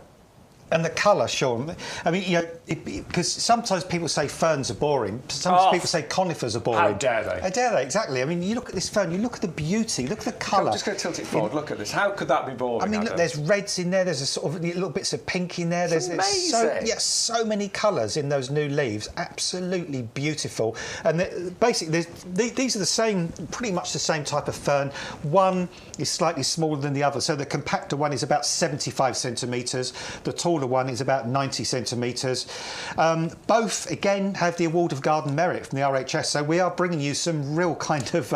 Speaker 2: And the colour, Sean. I mean, because sometimes people say ferns are boring. Sometimes people say conifers are boring.
Speaker 1: How dare they?
Speaker 2: How dare they? Exactly. I mean, you look at this fern, you look at the beauty, look at the colour.
Speaker 1: I'm just going to tilt it forward. Look at this. How could that be boring?
Speaker 2: I mean, look, there's reds in there. There's a sort of little bits of pink in there.
Speaker 1: It's amazing.
Speaker 2: So many colours in those new leaves. Absolutely beautiful. And basically, these are the same, pretty much the same type of fern. One is slightly smaller than the other. So the compactor one is about 75 centimetres. The taller one is about 90 centimetres. Both, again, have the Award of Garden Merit from the RHS, so we are bringing you some real kind of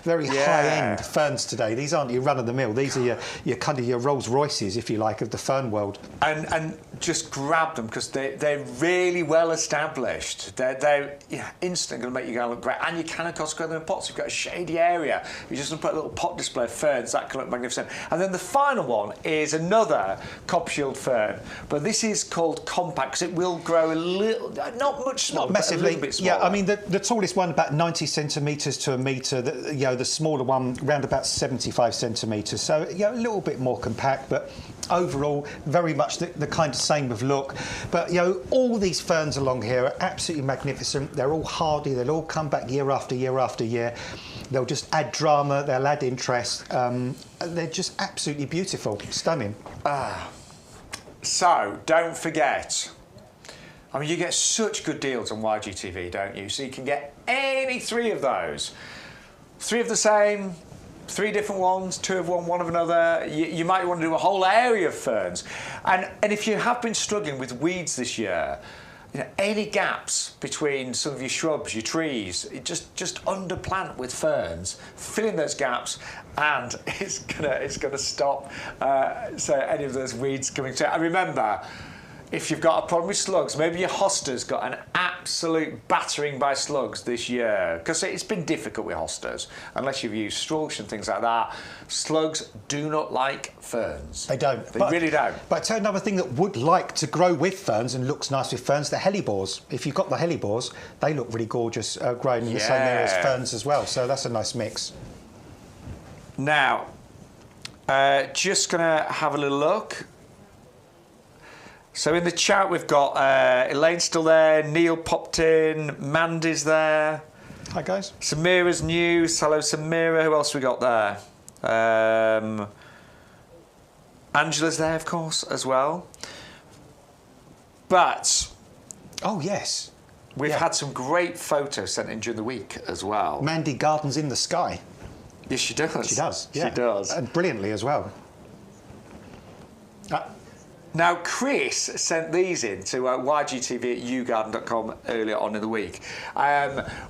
Speaker 2: very high-end ferns today. These aren't your run-of-the-mill. These are your kind of your Rolls Royces, if you like, of the fern world. And
Speaker 1: just grab them, because they're really well established. They're instantly going to make you go look great. And you can, of course, grow them in pots. You've got a shady area. You just put a little pot display of ferns. That can look magnificent. And then the final one is another coppershield fern, but this is called compact, because it will grow a little, not much smaller,
Speaker 2: not massively,
Speaker 1: but a little bit smaller.
Speaker 2: Yeah, I mean, the tallest one about 90 centimetres to a metre, the smaller one around about 75 centimetres, so a little bit more compact, but overall very much the kind of same of look. But all these ferns along here are absolutely magnificent. They're all hardy. They'll all come back year after year after year. They'll just add drama, they'll add interest. They're just absolutely beautiful, stunning.
Speaker 1: So, don't forget, I mean, you get such good deals on YGTV, don't you? So you can get any 3 of those. 3 of the same, 3 different ones, 2 of one of another. You might want to do a whole area of ferns. And if you have been struggling with weeds this year, any gaps between some of your shrubs, your trees, just underplant with ferns, fill in those gaps, and it's gonna stop so any of those weeds coming through. And remember, if you've got a problem with slugs, maybe your hosta's got an absolute battering by slugs this year, because it's been difficult with hostas, unless you've used Strulch and things like that. Slugs do not like ferns.
Speaker 2: They don't.
Speaker 1: They really don't.
Speaker 2: But I tell you another thing that would like to grow with ferns and looks nice with ferns, the hellebores. If you've got the hellebores, they look really gorgeous growing in the same area as ferns as well, so that's a nice mix.
Speaker 1: Now, just going to have a little look. So in the chat we've got Elaine's still there, Neil popped in, Mandy's there.
Speaker 2: Hi guys.
Speaker 1: Samira's new. Hello Samira. Who else we got there? Angela's there, of course, as well. But
Speaker 2: oh yes,
Speaker 1: we've had some great photos sent in during the week as well.
Speaker 2: Mandy gardens in the sky.
Speaker 1: Yes, she does.
Speaker 2: She does. Yeah.
Speaker 1: She does,
Speaker 2: and brilliantly as well.
Speaker 1: Now, Chris sent these in to YGTV at YouGarden.com earlier on in the week.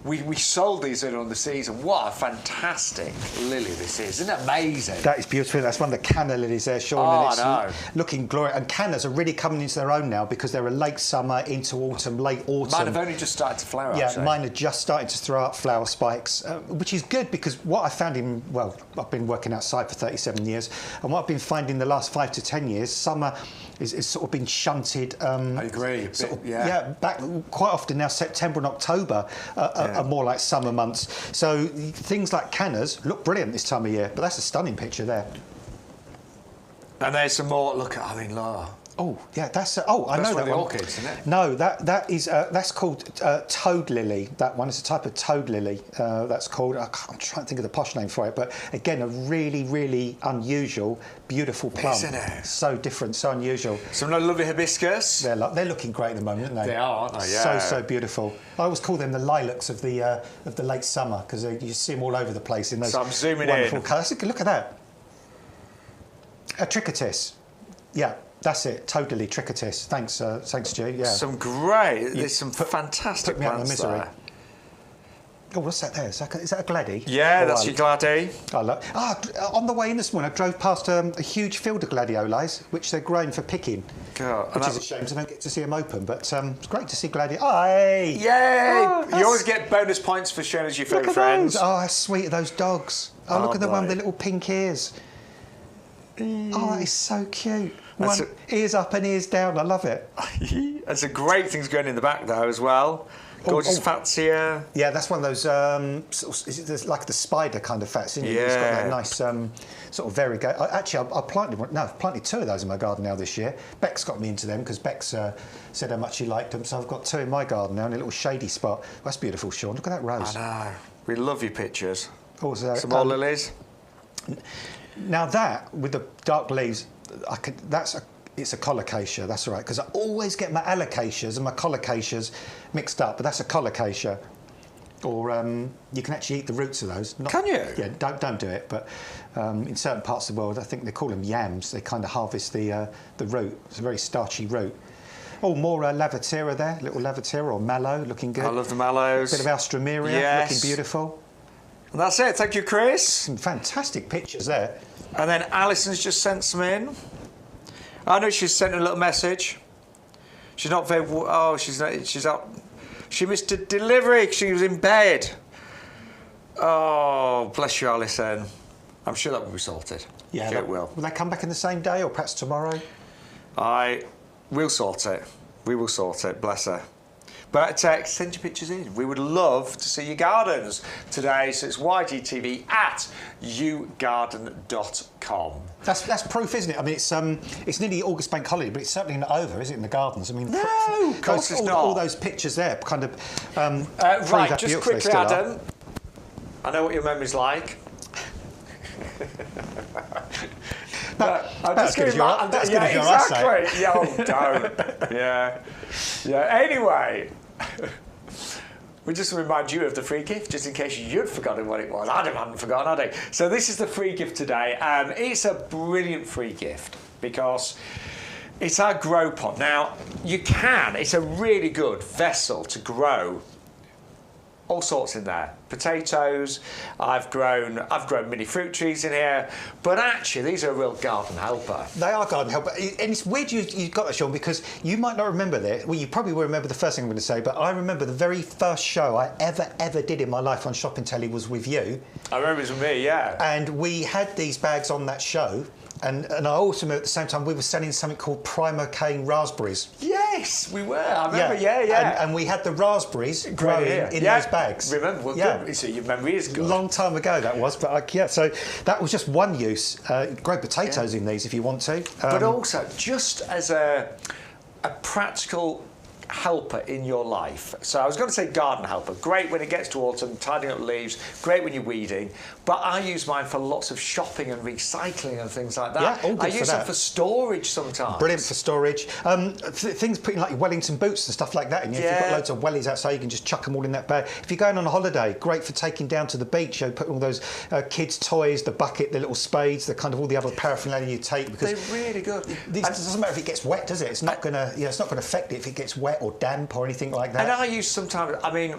Speaker 1: We sold these earlier on the season. What a fantastic lily this is. Isn't it amazing?
Speaker 2: That is beautiful. That's one of the canna lilies there, Sean.
Speaker 1: Oh,
Speaker 2: and it's
Speaker 1: I know.
Speaker 2: Looking glorious. And cannas are really coming into their own now, because they're a late summer into autumn, late autumn.
Speaker 1: Mine have only just started to flower, actually.
Speaker 2: Mine are just starting to throw out flower spikes, which is good, because what I found I've been working outside for 37 years, and what I've been finding the last 5 to 10 years, summer is sort of been shunted.
Speaker 1: I agree.
Speaker 2: Back quite often now. September and October are more like summer months. So things like cannas look brilliant this time of year. But that's a stunning picture there.
Speaker 1: And there's some more. Look at Laura.
Speaker 2: Oh yeah, that's I know that one.
Speaker 1: Orchids, isn't it?
Speaker 2: No, that's called toad lily. That one is a type of toad lily. That's called. I'm trying to think of the posh name for it, but again, a really, really unusual, beautiful plant.
Speaker 1: Isn't it?
Speaker 2: So different, so unusual.
Speaker 1: Some lovely hibiscus.
Speaker 2: They're looking great at the moment, aren't they?
Speaker 1: They are, aren't they? Yeah.
Speaker 2: So beautiful. I always call them the lilacs of the late summer, because you see them all over the place in those wonderful colours. Look at that. A trichotis. Yeah. That's it, totally trichotis. Thanks, Stu. Yeah.
Speaker 1: Some great. There's some fantastic plants there.
Speaker 2: Oh, what's that there? Is that a glady?
Speaker 1: Yeah, that's your glady.
Speaker 2: On the way in this morning, I drove past a huge field of gladiolis, which they're growing for picking.
Speaker 1: God,
Speaker 2: which is a shame, because I don't get to see them open. But it's great to see gladi.
Speaker 1: Yay! You always get bonus points for showing us your favourite friends.
Speaker 2: Those. Oh, how sweet are those dogs? Oh, look at the one with the little pink ears. Oh, that is so cute. Ears up and ears down. I love it.
Speaker 1: There's a great things going in the back though as well. Gorgeous fatsier.
Speaker 2: Yeah, that's one of those, is it like the spider kind of fats, isn't it?
Speaker 1: Yeah.
Speaker 2: It's got that nice sort of variegated. Actually, I planted 2 of those in my garden now this year. Bex got me into them because Bex said how much he liked them, so I've got 2 in my garden now in a little shady spot. That's beautiful, Shaun. Look at that rose.
Speaker 1: I know. We love your pictures.
Speaker 2: Also,
Speaker 1: some more lilies.
Speaker 2: Now that, with the dark leaves, it's a colocacia, that's all right, because I always get my alocacias and my colocacias mixed up, but that's a colocacia. Or you can actually eat the roots of those.
Speaker 1: Can you?
Speaker 2: Yeah, don't do it, but in certain parts of the world, I think they call them yams. They kind of harvest the root. It's a very starchy root. Oh, more lavatera there, little lavatera or mallow, looking good.
Speaker 1: I love the mallows.
Speaker 2: Bit of alstroemeria,
Speaker 1: yes.
Speaker 2: looking beautiful.
Speaker 1: And that's it, thank you, Chris.
Speaker 2: Some fantastic pictures there.
Speaker 1: And then Alison's just sent some in. I know she's sent a little message. She's not very... Oh, she's up. She missed a delivery. She was in bed. Oh, bless you, Alison. I'm sure that will be sorted.
Speaker 2: Yeah,
Speaker 1: it will.
Speaker 2: Will they come back in the same day or perhaps tomorrow?
Speaker 1: We'll sort it. We will sort it, bless her. But send your pictures in. We would love to see your gardens today. So it's YGTV at YouGarden.com.
Speaker 2: That's proof, isn't it? I mean, it's nearly August bank holiday, but it's certainly not over, is it, in the gardens? I mean,
Speaker 1: no, of course it's not.
Speaker 2: All those pictures there kind of
Speaker 1: right, just quickly, Adam. I know what your memory's like. I'm just going to... Yeah, exactly. Yeah, oh, don't. Yeah. Anyway, we just remind you of the free gift, just in case you'd forgotten what it was. Adam hadn't forgotten, had he? So this is the free gift today. It's a brilliant free gift because it's our grow pot. Now, it's a really good vessel to grow all sorts in there. Potatoes, I've grown mini fruit trees in here, but actually these are a real garden helper. They are garden helper, and it's weird you got that, Shaun, because you might not remember this. Well, you probably will remember the first thing I'm going to say, but I remember the very first show I ever did in my life on Shopping Telly was with you. I remember it was with me, yeah. And we had these bags on that show. And I also remember at the same time we were selling something called Primo Cane raspberries. Yes, we were. I remember. Yeah. And we had the raspberries growing in those bags. Remember? Well, good. So your memory is good. Long time ago that was, but so that was just one use. Grow potatoes in these if you want to. But also just as a practical helper in your life. So I was going to say garden helper. Great when it gets to autumn, tidying up leaves. Great when you're weeding. But I use mine for lots of shopping and recycling and things like that. Yeah, all good. I use them for storage sometimes. Brilliant for storage. Things putting like Wellington boots and stuff like that. And if you've got loads of wellies outside, you can just chuck them all in that bag. If you're going on a holiday, great for taking down to the beach. You put all those kids' toys, the bucket, the little spades, the kind of all the other paraphernalia you take. Because they're really good. It doesn't matter if it gets wet, does it? It's not going to. It's not going to affect it if it gets wet or damp or anything like that. And I use sometimes. I mean,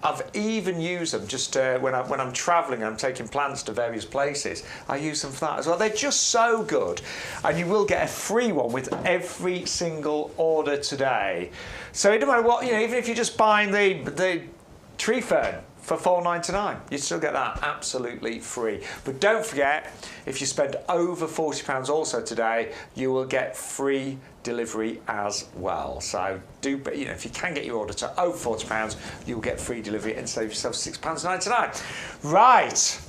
Speaker 1: I've even used them just when I'm travelling and I'm taking plants to various places. I use them for that as well. They're just so good, and you will get a free one with every single order today. So it doesn't matter what, even if you're just buying the tree fern for $4.99, you still get that absolutely free. But don't forget, if you spend over £40 also today, you will get free delivery as well. So if you can get your order to over £40, you'll get free delivery and save yourself £6.99. Right.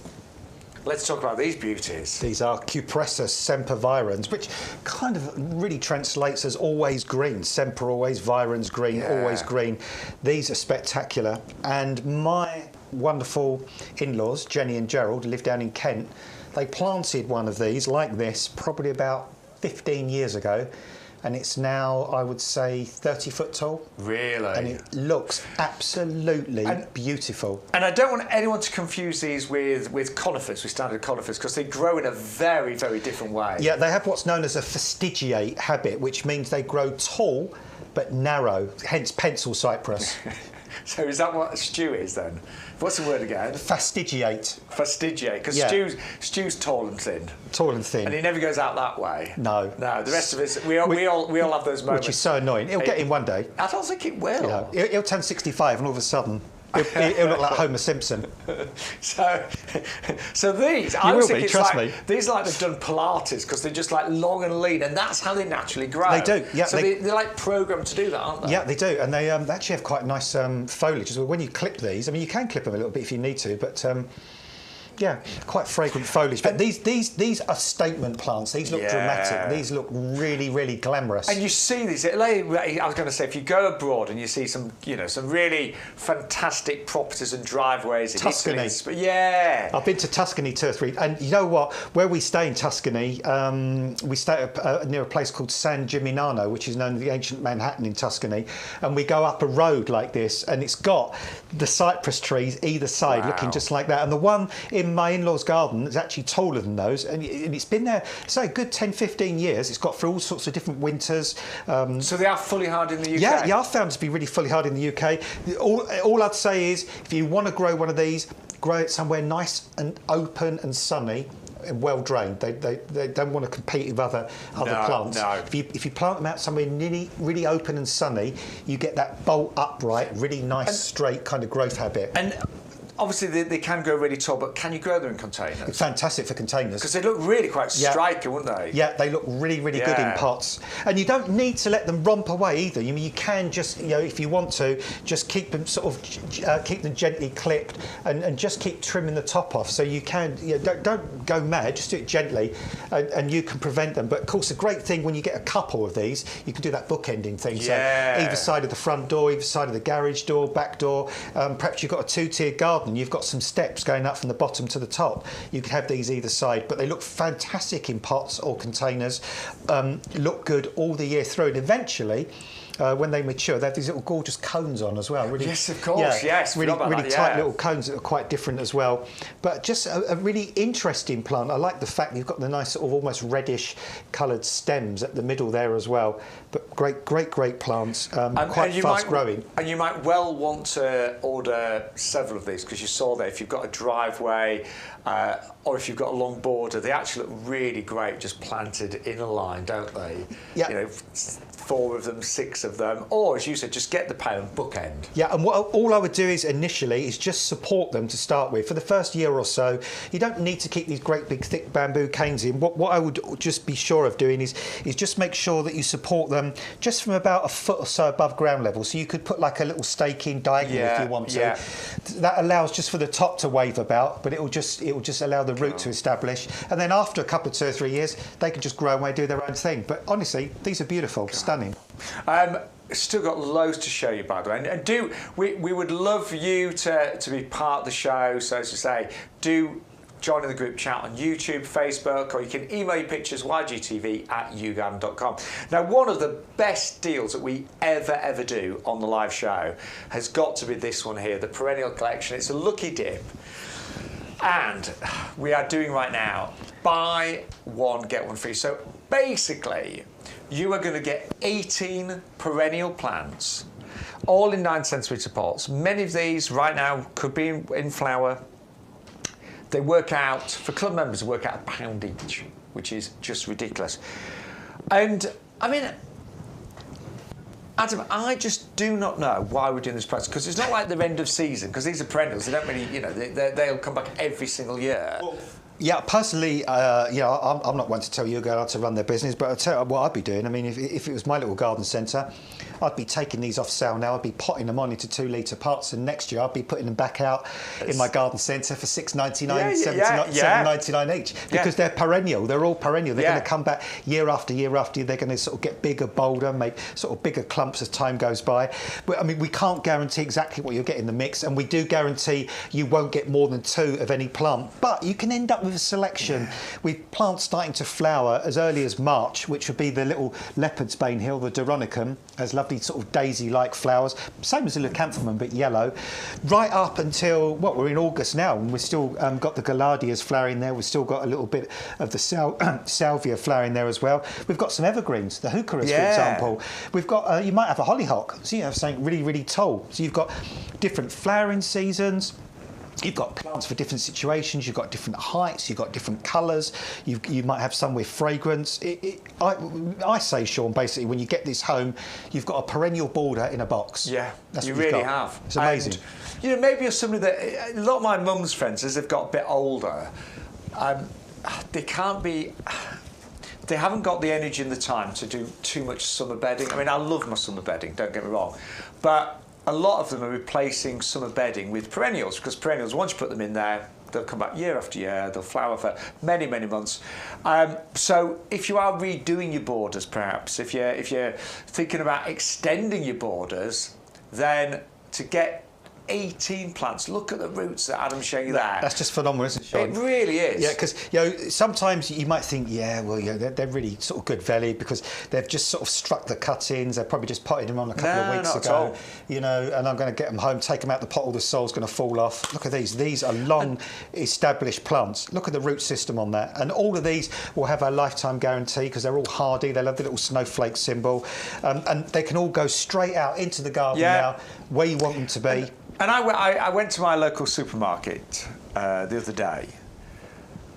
Speaker 1: Let's talk about these beauties. These are Cupressa sempervirens, which kind of really translates as always green. Semper always, virens green, always green. These are spectacular. And my wonderful in-laws, Jenny and Gerald, live down in Kent. They planted one of these like this probably about 15 years ago. And it's now, I would say, 30 foot tall. Really? And it looks absolutely beautiful. And I don't want anyone to confuse these with conifers, with standard conifers, because they grow in a very, very different way. Yeah, they have what's known as a fastigiate habit, which means they grow tall but narrow, hence pencil cypress. So is that what a stew is then? What's the word again? Fastigiate. Fastigiate, because stew's tall and thin. Tall and thin. And he never goes out that way. No. No, the rest of us, we all have those moments. Which is so annoying. It'll get in one day. I don't think it will. He'll turn 65 and all of a sudden,
Speaker 2: He'll look like Homer Simpson.
Speaker 1: So these,
Speaker 2: you
Speaker 1: I was
Speaker 2: will
Speaker 1: thinking
Speaker 2: be, trust me.
Speaker 1: These are like they've done Pilates because they're just like long and lean, and that's how they naturally grow.
Speaker 2: They do, yeah.
Speaker 1: So they're like programmed to do that, aren't they?
Speaker 2: Yeah, they do, and they actually have quite nice foliage as well. When you clip these, I mean, you can clip them a little bit if you need to, but. Yeah, quite fragrant foliage. But these are statement plants. These look dramatic. These look really, really glamorous.
Speaker 1: And you see these. I was going to say, if you go abroad and you see some, some really fantastic properties and driveways in
Speaker 2: Tuscany.
Speaker 1: Italy. Yeah.
Speaker 2: I've been to Tuscany 2 or 3, and you know what? Where we stay in Tuscany, we stay near a place called San Gimignano, which is known as the ancient Manhattan in Tuscany, and we go up a road like this, and it's got the cypress trees either side, looking just like that. And the one in my in-laws' garden is actually taller than those, and it's been there, so a good 10, 15 years. It's got through all sorts of different winters.
Speaker 1: So they are fully hard in the UK?
Speaker 2: Yeah, I've found it to be really fully hard in the UK. All I'd say is, if you want to grow one of these, grow it somewhere nice and open and sunny, and well drained. They don't want to compete with other plants.
Speaker 1: No.
Speaker 2: If you plant them out somewhere really open and sunny, you get that bolt upright, really nice straight kind of growth habit.
Speaker 1: And obviously, they can grow really tall, but can you grow them in containers?
Speaker 2: It's fantastic for containers.
Speaker 1: Because they look really quite striking, wouldn't they?
Speaker 2: Yeah, they look really, really good in pots. And you don't need to let them romp away either. I mean, you can just, if you want to, just keep them keep them gently clipped and just keep trimming the top off. So you can, don't go mad, just do it gently, and you can prevent them. But of course, the great thing when you get a couple of these, you can do that bookending thing.
Speaker 1: Yeah.
Speaker 2: So either side of the front door, either side of the garage door, back door. Perhaps you've got a two-tiered garden. You've got some steps going up from the bottom to the top. You could have these either side, but they look fantastic in pots or containers. Look good all the year through, and eventually, when they mature, they have these little gorgeous cones on as well. Really,
Speaker 1: yes, of course. Yes,
Speaker 2: really tight little cones that are quite different as well. But just a really interesting plant. I like the fact you've got the nice sort of almost reddish coloured stems at the middle there as well. But great plants. Quite fast growing.
Speaker 1: And you might well want to order several of these, because you saw that if you've got a driveway or if you've got a long border, they actually look really great just planted in a line, don't they?
Speaker 2: Yeah.
Speaker 1: 4 of them, 6 of them, or as you said, just get the pale and bookend.
Speaker 2: Yeah, and all I would do is initially just support them to start with. For the first year or so, you don't need to keep these great big thick bamboo canes in. What I would just be sure of doing is just make sure that you support them just from about a foot or so above ground level. So you could put like a little stake in diagonally if you want to.
Speaker 1: Yeah.
Speaker 2: That allows just for the top to wave about, but it will just allow the root to establish. And then after a couple of 2 or 3 years, they can just grow away, do their own thing. But honestly, these are beautiful, stunning.
Speaker 1: Still got loads to show you, by the way, and we would love you to be part of the show. So as you say, do join in the group chat on YouTube, Facebook, or you can email your pictures ygtv@yougarden.com. Now, one of the best deals that we ever do on the live show has got to be this one here, the perennial collection. It's a lucky dip. And we are doing right now, buy one, get one free. So basically, you are going to get 18 perennial plants, all in 9cm pots. Many of these right now could be in flower. They work out, for club members, they work out £1 each, which is just ridiculous. And I mean, Adam, I just do not know why we're doing this price, because it's not like they're end of season, because these are perennials. They don't really, they'll come back every single year.
Speaker 2: Well, yeah, personally, I'm not one to tell YouGarden how to run their business, but I'll tell you what I'd be doing. I mean, if it was my little garden centre, I'd be taking these off sale now. I'd be potting them on into 2-litre pots, and next year I'd be putting them back out in my garden centre for $6.99, $7.99 each, because they're perennial. They're all perennial. They're going to come back year after year after year. They're going to sort of get bigger, bolder, make sort of bigger clumps as time goes by. But I mean, we can't guarantee exactly what you'll get in the mix, and we do guarantee you won't get more than 2 of any plant. But you can end up with a selection with plants starting to flower as early as March, which would be the little leopard's bane hill, the Doronicum, has lovely sort of daisy-like flowers, same as the leucanthemum but yellow, right up until we're in August now, and we've still got the Gaillardias flowering there. We've still got a little bit of the salvia flowering there as well. We've got some evergreens, the heucheras, for example. We've got you might have a hollyhock, so you have something really tall. So you've got different flowering seasons. You've got plants for different situations, you've got different heights, you've got different colours, you might have some with fragrance. I say, Shaun, basically, when you get this home, you've got a perennial border in a box.
Speaker 1: Yeah,
Speaker 2: that's
Speaker 1: you
Speaker 2: what you've
Speaker 1: really
Speaker 2: got.
Speaker 1: have.
Speaker 2: It's amazing.
Speaker 1: And, you know, maybe you're somebody that, a lot of my mum's friends, as they've got a bit older, they haven't got the energy and the time to do too much summer bedding. I mean, I love my summer bedding, don't get me wrong, but a lot of them are replacing summer bedding with perennials, because perennials, once you put them in there, they'll come back year after year, they'll flower for many, many months. So if you are redoing your borders, perhaps, if you're thinking about extending your borders, then to get 18 plants. Look at the roots that Adam's showing you there.
Speaker 2: That's just phenomenal, isn't it, Shaun?
Speaker 1: It really is.
Speaker 2: Yeah, because sometimes you might think, they're really sort of good value because they've just sort of struck the cuttings. They've probably just potted them on a couple of weeks ago. And I'm going to get them home, take them out the pot, all the soil's going to fall off. Look at these. These are long established plants. Look at the root system on that. And all of these will have a lifetime guarantee because they're all hardy. They'll have the little snowflake symbol. And they can all go straight out into the garden now, where you want them to be.
Speaker 1: And I went to my local supermarket the other day,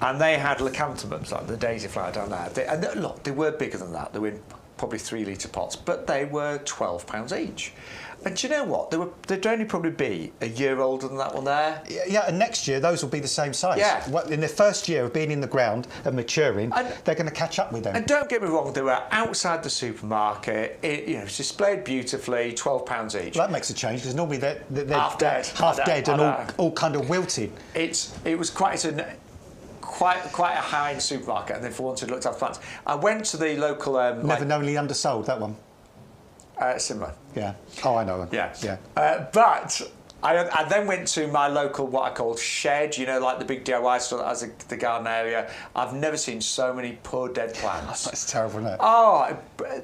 Speaker 1: and they had lycanthemums, like the daisy flower down there. Look, they were bigger than that. They were in probably 3 litre pots, but they were £12 each. And do you know what? They'd only probably be a year older than that one there.
Speaker 2: Yeah, and next year those will be the same size. Yeah. In their first year of being in the ground and maturing, they're going to catch up with them.
Speaker 1: And don't get me wrong, they were outside the supermarket. It's displayed beautifully, £12 each.
Speaker 2: Well, that makes a change because normally they're
Speaker 1: half dead
Speaker 2: and all kind of wilted.
Speaker 1: It was quite a high-end supermarket, and then for once it looked after plants. I went to the local...
Speaker 2: Never knownly undersold, that one.
Speaker 1: Similar.
Speaker 2: Yeah. Oh, I know them.
Speaker 1: Yeah. But I then went to my local, what I call shed, like the big DIY store that has the garden area. I've never seen so many poor dead plants.
Speaker 2: That's terrible, isn't it?
Speaker 1: Oh,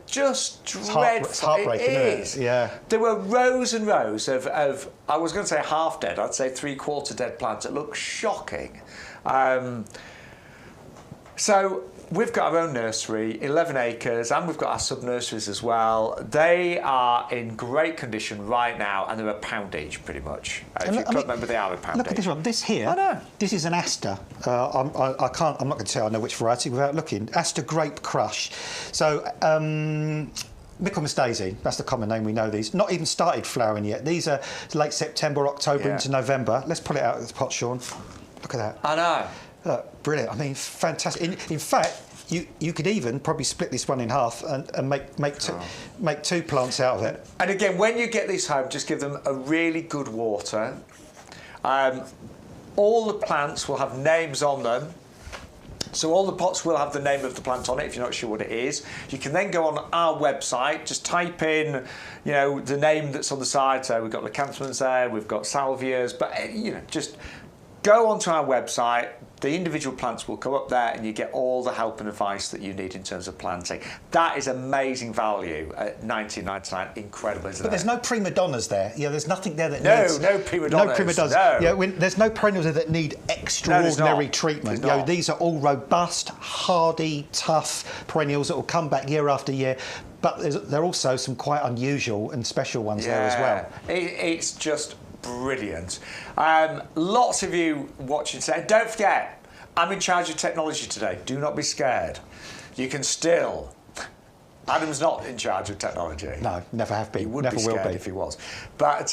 Speaker 1: just dreadful.
Speaker 2: It's heartbreaking, isn't it? Yeah.
Speaker 1: There were rows and rows of I was going to say half dead, I'd say 3/4 dead plants. It looked shocking. So we've got our own nursery, 11 acres, and we've got our sub-nurseries as well. They are in great condition right now, and they're £1 each, pretty much. If you can't remember, they are £1 each.
Speaker 2: Look at this one. This here,
Speaker 1: I know.
Speaker 2: This is an Aster. I'm not going to say I know which variety without looking. Aster Grape Crush. So, Michaelmas Daisy, that's the common name, we know these. Not even started flowering yet. These are late September, October into November. Let's pull it out of the pot, Shaun. Look at that.
Speaker 1: I know.
Speaker 2: Look, brilliant. I mean, fantastic. In fact, you could even probably split this one in half and make two plants out of it.
Speaker 1: And again, when you get these home, just give them a really good water. All the plants will have names on them. So all the pots will have the name of the plant on it if you're not sure what it is. You can then go on our website, just type in, the name that's on the side. So we've got lycanthemums there, we've got salvias, but just go onto our website. The individual plants will come up there and you get all the help and advice that you need in terms of planting. That is amazing value at $19.99. Incredible, isn't it?
Speaker 2: But there's no prima donnas there. There's nothing there that needs...
Speaker 1: No prima donnas.
Speaker 2: No prima donnas. No. There's no perennials there that need extraordinary treatment. These are all robust, hardy, tough perennials that will come back year after year. But there are also some quite unusual and special ones there as well.
Speaker 1: It's just brilliant. Lots of you watching today. Don't forget, I'm in charge of technology today. Do not be scared. You can still... Adam's not in charge of technology.
Speaker 2: No, never have been.
Speaker 1: He would
Speaker 2: never
Speaker 1: be scared if he was. But...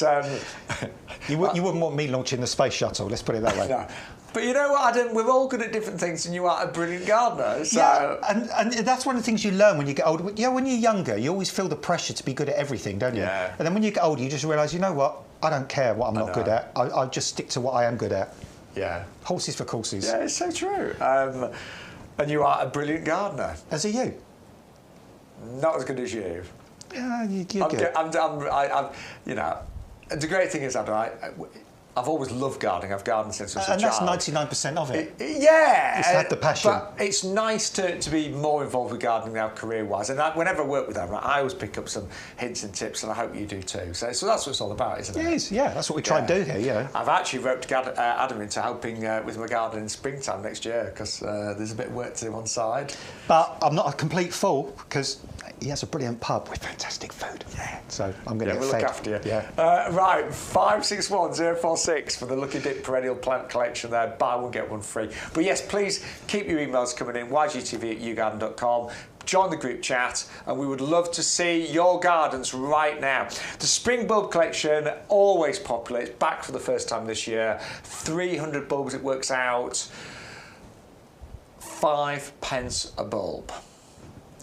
Speaker 2: you wouldn't want me launching the space shuttle, let's put it that way.
Speaker 1: No. But you know what, Adam? We're all good at different things, and you are a brilliant gardener. So.
Speaker 2: Yeah, and that's one of the things you learn when you get older. When you're younger, you always feel the pressure to be good at everything, don't you? Yeah. And then when you get older, you just realise, you know what? I don't care what I'm not good at. I just stick to what I am good at.
Speaker 1: Yeah.
Speaker 2: Horses for courses.
Speaker 1: Yeah, it's so true. And you are a brilliant gardener.
Speaker 2: As are you.
Speaker 1: Not as good as you.
Speaker 2: Yeah, you're good.
Speaker 1: The great thing is, Adam, I've always loved gardening. I've gardened since I was a child.
Speaker 2: And that's 99% of it.
Speaker 1: Yeah.
Speaker 2: It's had the passion.
Speaker 1: But it's nice to be more involved with gardening now, career-wise. And whenever I work with them, I always pick up some hints and tips, and I hope you do too. So that's what it's all about, isn't it?
Speaker 2: It is, yeah. That's what we try and do here, yeah.
Speaker 1: I've actually roped Adam into helping with my garden in springtime next year, because there's a bit of work to do on side.
Speaker 2: But I'm not a complete fool, because he has a brilliant pub with fantastic food. Yeah. So I'm going to
Speaker 1: we'll
Speaker 2: look
Speaker 1: after you.
Speaker 2: Yeah.
Speaker 1: Right, 561046 for the Lucky Dip Perennial Plant Collection there. Buy one, get one free. But yes, please keep your emails coming in, ygtv@yougarden.com. Join the group chat, and we would love to see your gardens right now. The Spring Bulb Collection, always popular. It's back for the first time this year. 300 bulbs, it works out. 5p a bulb.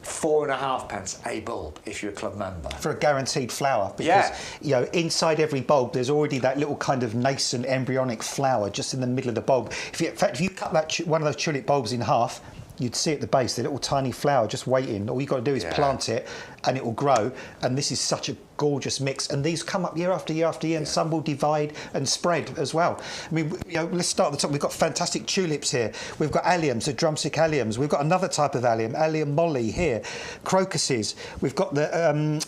Speaker 1: 4.5p a bulb if you're a club member.
Speaker 2: For a guaranteed flower, because you know, inside every bulb there's already that little kind of nascent embryonic flower just in the middle of the bulb. In fact, if you cut that one of those tulip bulbs in half, you'd see at the base the little tiny flower just waiting. All you've got to do is plant it and it will grow. And this is such a gorgeous mix. And these come up year after year after year, and some will divide and spread as well. I mean, you know, let's start at the top. We've got fantastic tulips here. We've got alliums, the drumstick alliums. We've got another type of allium, Allium molly here. Crocuses. We've got the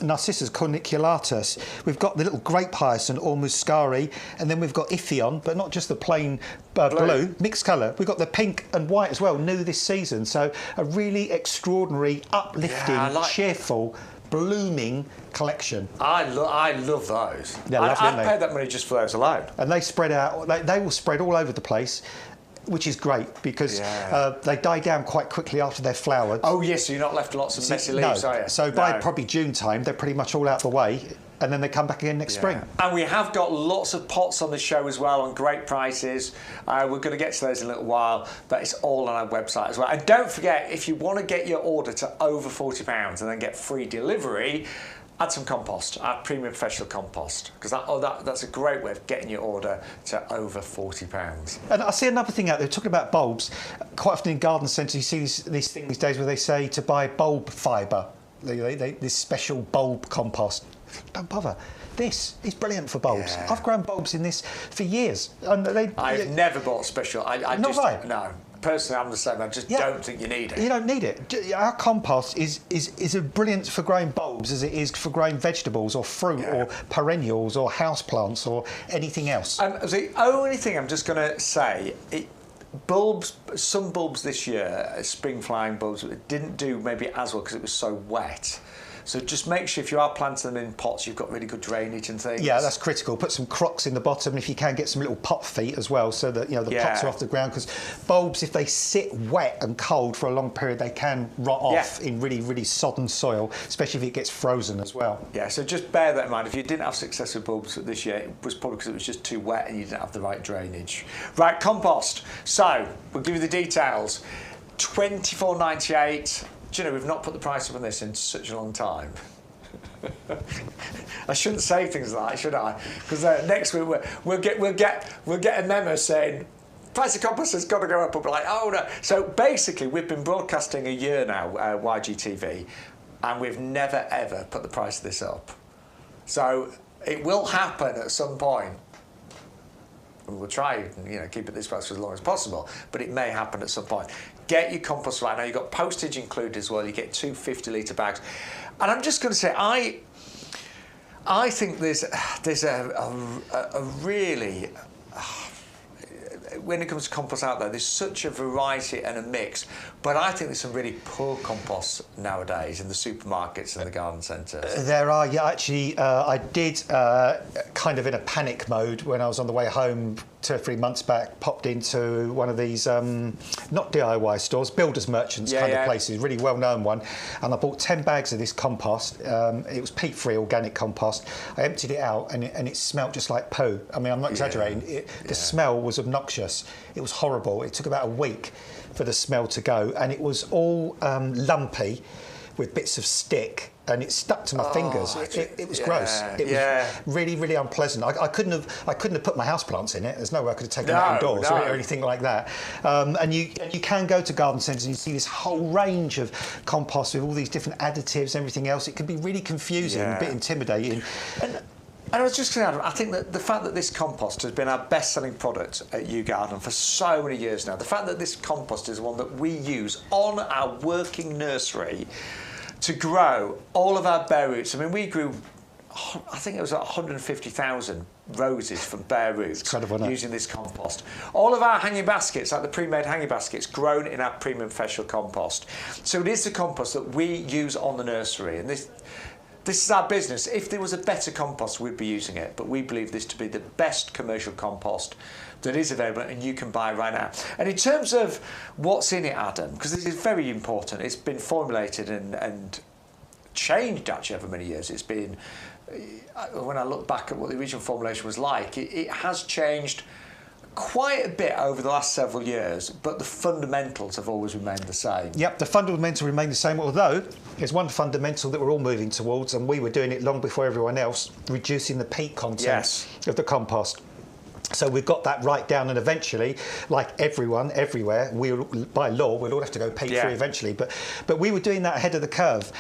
Speaker 2: Narcissus corniculatus. We've got the little grape hyacinth or muscari. And then we've got Ipheion, but not just the plain blue, mixed colour. We've got the pink and white as well, new this season. So a really extraordinary, uplifting, cheerful, blooming collection.
Speaker 1: I love those.
Speaker 2: They're lovely,
Speaker 1: I'd pay that money just for those alone.
Speaker 2: And they spread out, they will spread all over the place, which is great because they die down quite quickly after they're flowered.
Speaker 1: Oh yes, so you're not left lots of messy leaves, are you?
Speaker 2: So by probably June time, they're pretty much all out the way, and then they come back again next spring.
Speaker 1: And we have got lots of pots on the show as well on great prices. We're going to get to those in a little while. That is all on our website as well. And don't forget, if you want to get your order to over £40 and then get free delivery, add some compost, add premium professional compost, because that's a great way of getting your order to over £40.
Speaker 2: And I see another thing out there, talking about bulbs. Quite often in garden centres, you see these things these days where they say to buy bulb fibre, this special bulb compost. Don't bother. This is brilliant for bulbs. Yeah. I've grown bulbs in this for years. And
Speaker 1: I've never bought special. No. Personally, I'm the same. I just don't think you need it.
Speaker 2: You don't need it. Our compost is as brilliant for growing bulbs as it is for growing vegetables or fruit or perennials or houseplants or anything else.
Speaker 1: The only thing I'm just going to say, some bulbs this year, spring flying bulbs, didn't do maybe as well because it was so wet. So just make sure if you are planting them in pots, you've got really good drainage and things. Yeah,
Speaker 2: that's critical. Put some crocks in the bottom, and if you can, get some little pot feet as well, so that the pots are off the ground. Because bulbs, if they sit wet and cold for a long period, they can rot off in really, really sodden soil, especially if it gets frozen as well. Yeah,
Speaker 1: so just bear that in mind. If you didn't have success with bulbs this year, it was probably because it was just too wet and you didn't have the right drainage. Right, compost. So we'll give you the details. $24.98. Do you know, we've not put the price up on this in such a long time. I shouldn't say things like that, should I? Because next week we'll get a memo saying price of compost has got to go up. We'll be like, oh no. So basically, we've been broadcasting a year now, YGTV, and we've never ever put the price of this up. So it will happen at some point. We'll try, keep it this price for as long as possible, but it may happen at some point. Get your compost right now. You've got postage included as well. You get 2 50-litre bags, and I'm just going to say, I think there's a really when it comes to compost out there's such a variety and a mix, but I think there's some really poor composts nowadays in the supermarkets and the garden centres.
Speaker 2: There are, actually, I did kind of in a panic mode when I was on the way home 2 or 3 months back, popped into one of these, not DIY stores, builders merchants kind of places, really well-known one, and I bought 10 bags of this compost. It was peat-free organic compost. I emptied it out and it smelled just like poo. I mean, I'm not exaggerating. The smell was obnoxious. It was horrible. It took about a week for the smell to go, and it was all lumpy with bits of stick, and it stuck to my fingers. It was gross. It was really, really unpleasant. I couldn't have put my houseplants in it. There's no way I could have taken it outdoors or anything like that. And you can go to garden centres and you see this whole range of compost with all these different additives and everything else. It can be really confusing, a bit intimidating.
Speaker 1: And I was just going to add, I think that the fact that this compost has been our best-selling product at YouGarden for so many years now, the fact that this compost is one that we use on our working nursery to grow all of our bare roots. I mean, we grew, I think it was 150,000 roses from bare roots
Speaker 2: Incredible,
Speaker 1: using this compost. All of our hanging baskets, like the pre-made hanging baskets, grown in our premium professional compost. So it is the compost that we use on the nursery, and this is our business. If there was a better compost, we'd be using it, but we believe this to be the best commercial compost that is available and you can buy right now. And in terms of what's in it, Adam, because this is very important, it's been formulated and changed actually over many years. It's been, when I look back at what the original formulation was like, it has changed quite a bit over the last several years, but the fundamentals have always remained the same.
Speaker 2: Yep, the fundamentals remain the same, although there's one fundamental that we're all moving towards, and we were doing it long before everyone else, reducing the peat content of the compost. So we've got that right down, and eventually, like everyone, everywhere, by law, we'll all have to go peat-free eventually. But we were doing that ahead of the curve.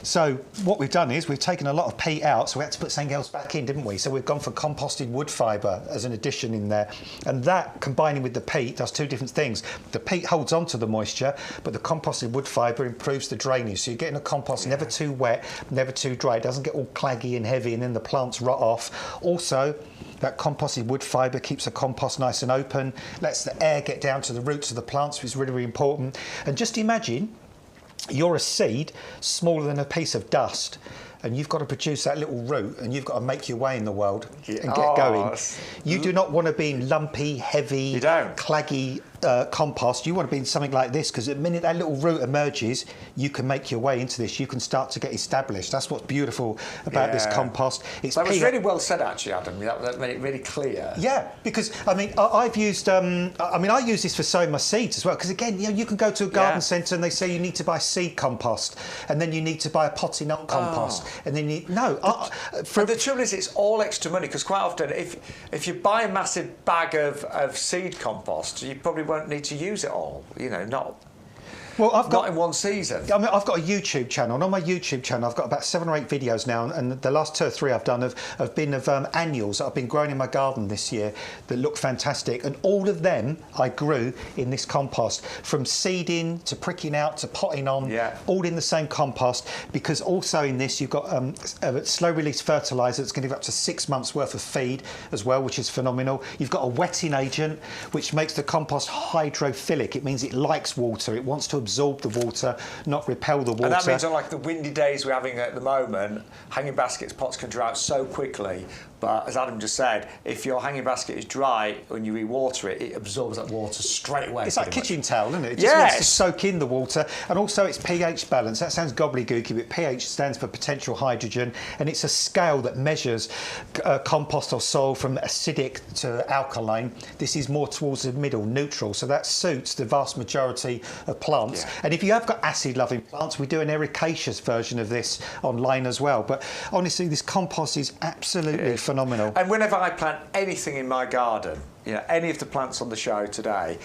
Speaker 2: So what we've done is we've taken a lot of peat out, so we had to put something else back in, didn't we? So we've gone for composted wood fibre as an addition in there. And that, combining with the peat, does two different things. The peat holds on to the moisture, but the composted wood fibre improves the drainage. So you're getting a compost never too wet, never too dry. It doesn't get all claggy and heavy, and then the plants rot off. Also, that composted wood fibre keeps the compost nice and open, lets the air get down to the roots of the plants, which is really, really important. And just imagine you're a seed smaller than a piece of dust, and you've got to produce that little root, and you've got to make your way in the world and get going. You do not want to be in lumpy, heavy, claggy compost. You want to be in something like this, because the minute that little root emerges, you can make your way into this. You can start to get established. That's what's beautiful about this compost.
Speaker 1: That was really well said, actually, Adam. That made it really clear.
Speaker 2: Yeah, because I mean, I've used. I use this for sowing my seeds as well. Because again, you know, you can go to a garden centre and they say you need to buy seed compost, and then you need to buy a potting on compost, and then
Speaker 1: the trouble is, it's all extra money, because quite often, if you buy a massive bag of seed compost, you probably won't need to use it all. You know, not in one season.
Speaker 2: I mean, I've got a YouTube channel, and on my YouTube channel, I've got about 7 or 8 videos now, and the last 2 or 3 I've done have been of annuals that I've been growing in my garden this year that look fantastic, and all of them I grew in this compost, from seeding to pricking out to potting on, all in the same compost, because also in this you've got a slow-release fertiliser that's going to give up to 6 months' worth of feed as well, which is phenomenal. You've got a wetting agent, which makes the compost hydrophilic. It means it likes water. It wants to absorb the water, not repel the water.
Speaker 1: And that means on like the windy days we're having at the moment, hanging baskets, pots can dry out so quickly. But as Adam just said, if your hanging basket is dry, when you re-water it, it absorbs that water straight away.
Speaker 2: It's like a kitchen towel, isn't it? It just wants to soak in the water. And also it's pH balance. That sounds gobbledygooky, but pH stands for potential hydrogen, and it's a scale that measures compost or soil from acidic to alkaline. This is more towards the middle, neutral, so that suits the vast majority of plants. And if you have got acid-loving plants, we do an ericaceous version of this online as well. But honestly, this compost is absolutely phenomenal.
Speaker 1: And whenever I plant anything in my garden, you know, any of the plants on the show today,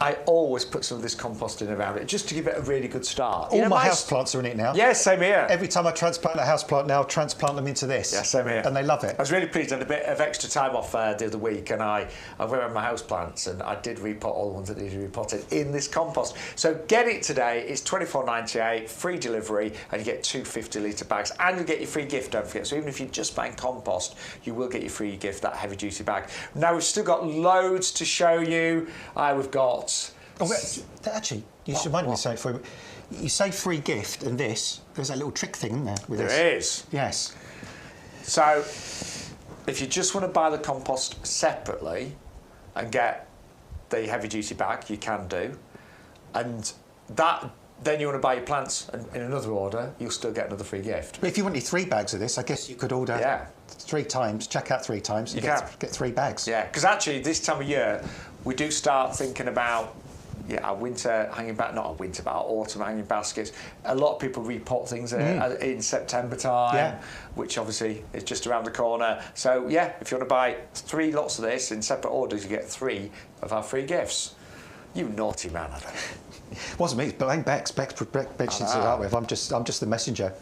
Speaker 1: I always put some of this compost in around it, just to give it a really good start.
Speaker 2: All my houseplants are in it now.
Speaker 1: Yeah, same here.
Speaker 2: Every time I transplant a houseplant now, I transplant them into this.
Speaker 1: Yeah, same here.
Speaker 2: And they love it.
Speaker 1: I was really pleased. I had a bit of extra time off the other week, and I went around my houseplants, and I did repot all the ones that needed repotted in this compost. So get it today. It's $24.98, free delivery, and you get 2 50-litre bags, and you get your free gift, don't forget. So even if you're just buying compost, you will get your free gift, that heavy-duty bag. Now, we've still got loads to show you. We've got...
Speaker 2: actually, you should remind me something for you. You say free gift, and there's that little trick thing, isn't there? With
Speaker 1: there is.
Speaker 2: Yes.
Speaker 1: So, if you just want to buy the compost separately and get the heavy-duty bag, you can do. And then you want to buy your plants in another order, you'll still get another free gift.
Speaker 2: But if you wanted 3 bags of this, I guess you could order 3 times, check out 3 times, and get 3 bags. Yeah,
Speaker 1: because actually this time of year, we do start thinking about our winter hanging back, not our winter, but our autumn hanging baskets. A lot of people repot things in September time, which obviously is just around the corner. So if you want to buy 3 lots of this in separate orders, you get 3 of our free gifts. You naughty man, Adam.
Speaker 2: Wasn't me, but Bex mentioned it that way. I'm just the messenger.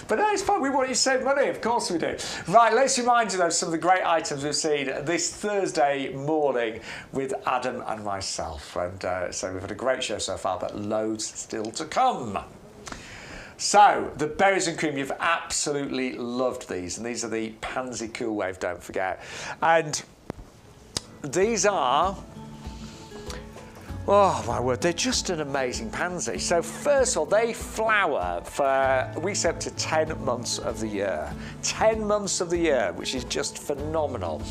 Speaker 1: But no, it's fun. We want you to save money, of course we do. Right, let's remind you though some of the great items we've seen this Thursday morning with Adam and myself. And so we've had a great show so far, but loads still to come. So, the berries and cream, you've absolutely loved these. And these are the Pansy Cool Wave, don't forget. And these are, oh my word, they're just an amazing pansy. So first of all, they flower for weeks up to 10 months of the year. 10 months of the year, which is just phenomenal.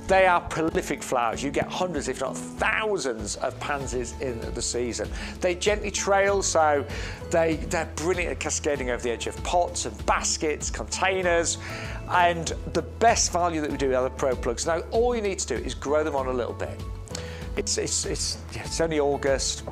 Speaker 1: They are prolific flowers. You get hundreds, if not thousands, of pansies in the season. They gently trail, so they're brilliant at cascading over the edge of pots and baskets, containers. And the best value that we do are the Pro Plugs. Now, all you need to do is grow them on a little bit. It's only August,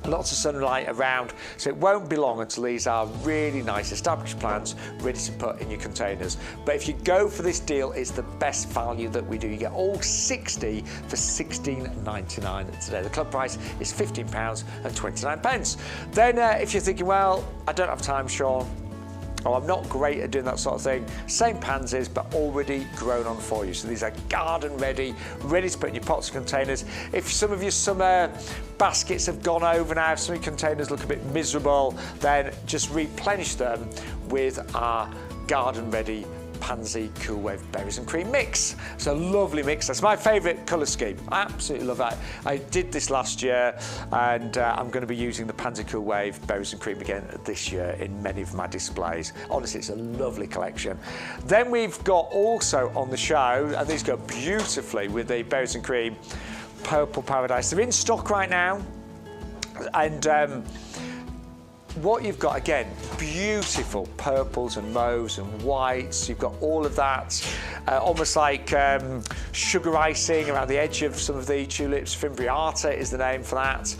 Speaker 1: lots of sunlight around, so it won't be long until these are really nice established plants ready to put in your containers. But if you go for this deal, it's the best value that we do. You get all 60 for £16.99 today. The club price is £15.29. Then if you're thinking, well, I don't have time, Shaun, oh, I'm not great at doing that sort of thing. Same pansies, but already grown on for you. So these are garden ready, ready to put in your pots and containers. If some of your summer baskets have gone over now, if some of your containers look a bit miserable, then just replenish them with our garden ready Pansy Cool Wave Berries and Cream mix. It's a lovely mix. That's my favourite colour scheme. I absolutely love that. I did this last year, and I'm going to be using the Pansy Cool Wave Berries and Cream again this year in many of my displays. Honestly, it's a lovely collection. Then we've got also on the show, and these go beautifully with the Berries and Cream Purple Paradise. They're in stock right now, and what you've got, again, beautiful purples and mauves and whites. You've got all of that, almost like sugar icing around the edge of some of the tulips. Fimbriata is the name for that.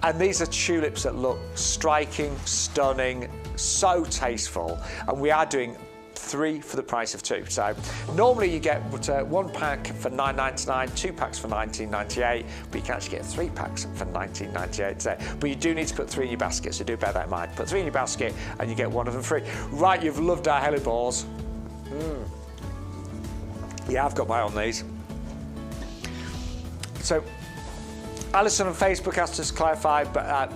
Speaker 1: And these are tulips that look striking, stunning, so tasteful. And we are doing 3 for the price of 2. So normally you get 1 pack for £9.99, 2 packs for £19.98, but you can actually get 3 packs for £19.98 today. But you do need to put 3 in your basket, so do bear that in mind. Put 3 in your basket and you get 1 of them free. Right, you've loved our hellebores. Yeah, I've got my eye on these. So Alison on Facebook asked us to clarify, but I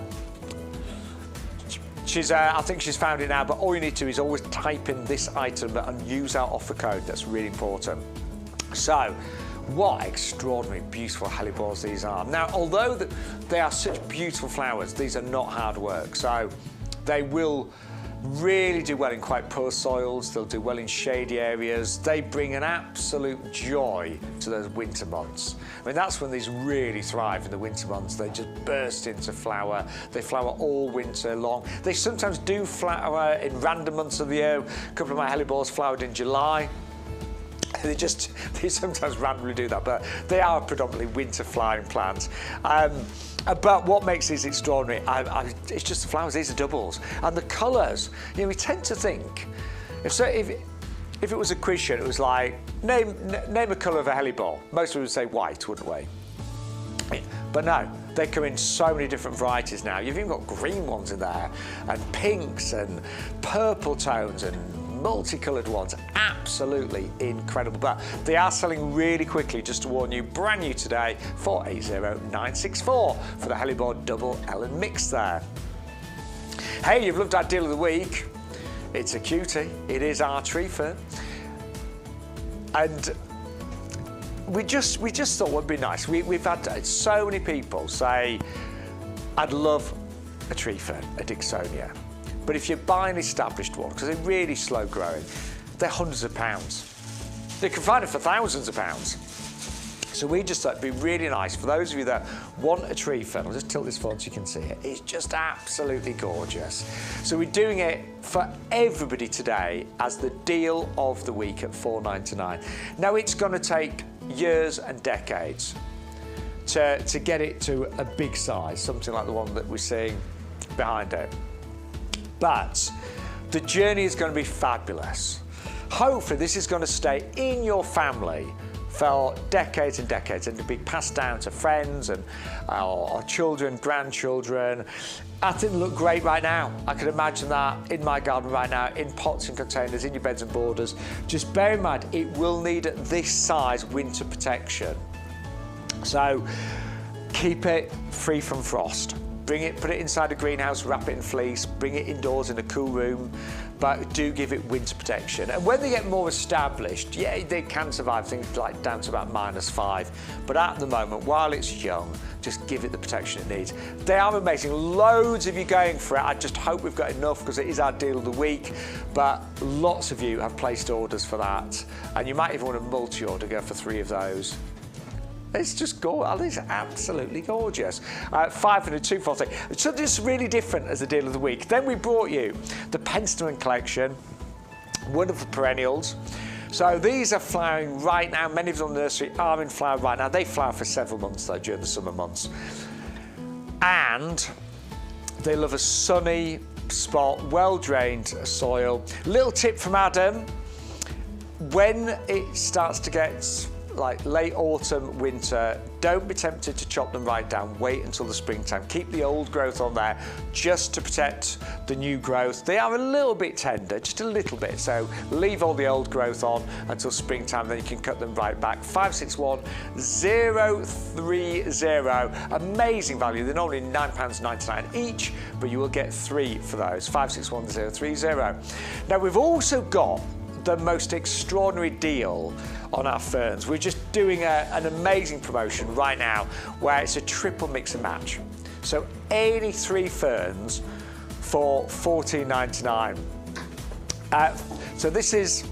Speaker 1: think she's found it now, but all you need to do is always type in this item and use our offer code. That's really important. So, what extraordinary, beautiful hellebores these are. Now, although they are such beautiful flowers, these are not hard work. So, they will really do well in quite poor soils. They'll do well in shady areas. They bring an absolute joy to those winter months. I mean, that's when these really thrive in the winter months. They just burst into flower. They flower all winter long. They sometimes do flower in random months of the year. A couple of my hellebores flowered in July. They sometimes randomly do that, but they are predominantly winter flowering plants. But what makes these extraordinary, it's just the flowers. These are doubles. And the colours, you know, we tend to think, if it was a quiz show, it was like, name a colour of a hellebore. Most people would say white, wouldn't we? But no, they come in so many different varieties now. You've even got green ones in there, and pinks, and purple tones, and multicoloured ones. Absolutely incredible. But they are selling really quickly, just to warn you, brand new today, 480964 for the hellebore double Ellen mix there. Hey, you've loved our deal of the week. It's a cutie. It is our tree fern. And we just thought it would be nice. We've had so many people say, I'd love a tree fern, a Dixonia. But if you buy an established one, because they're really slow growing, they're hundreds of pounds. You can find them for thousands of pounds. So we just thought it'd be really nice for those of you that want a tree fern. I'll just tilt this forward so you can see it. It's just absolutely gorgeous. So we're doing it for everybody today as the deal of the week at £4.99. Now it's going to take years and decades to get it to a big size, something like the one that we're seeing behind it. But the journey is going to be fabulous. Hopefully this is going to stay in your family for decades and decades and to be passed down to friends and our children, grandchildren. I think they look great right now. I can imagine that in my garden right now, in pots and containers, in your beds and borders. Just bear in mind, it will need this size winter protection. So keep it free from frost. put it inside a greenhouse, wrap it in fleece, bring it indoors in a cool room, but do give it winter protection. And when they get more established, yeah, they can survive things like down to about -5. But at the moment, while it's young, just give it the protection it needs. They are amazing. Loads of you going for it. I just hope we've got enough because it is our deal of the week. But lots of you have placed orders for that. And you might even want a multi-order, go for 3 of those. It's just gorgeous. It's absolutely gorgeous. 500, 240. So this is really different as the deal of the week. Then we brought you the Penstemon collection, wonderful perennials. So these are flowering right now. Many of them in the nursery are in flower right now. They flower for several months though, during the summer months. And they love a sunny spot, well-drained soil. Little tip from Adam, when it starts to get like late autumn, winter, don't be tempted to chop them right down. Wait until the springtime. Keep the old growth on there just to protect the new growth. They are a little bit tender, just a little bit. So leave all the old growth on until springtime, then you can cut them right back. 561030. Amazing value. They're normally £9.99 each, but you will get 3 for those. 561030. Now we've also got the most extraordinary deal on our ferns. We're just doing an amazing promotion right now where it's a triple mix and match. So any 3 ferns for £14.99. So this is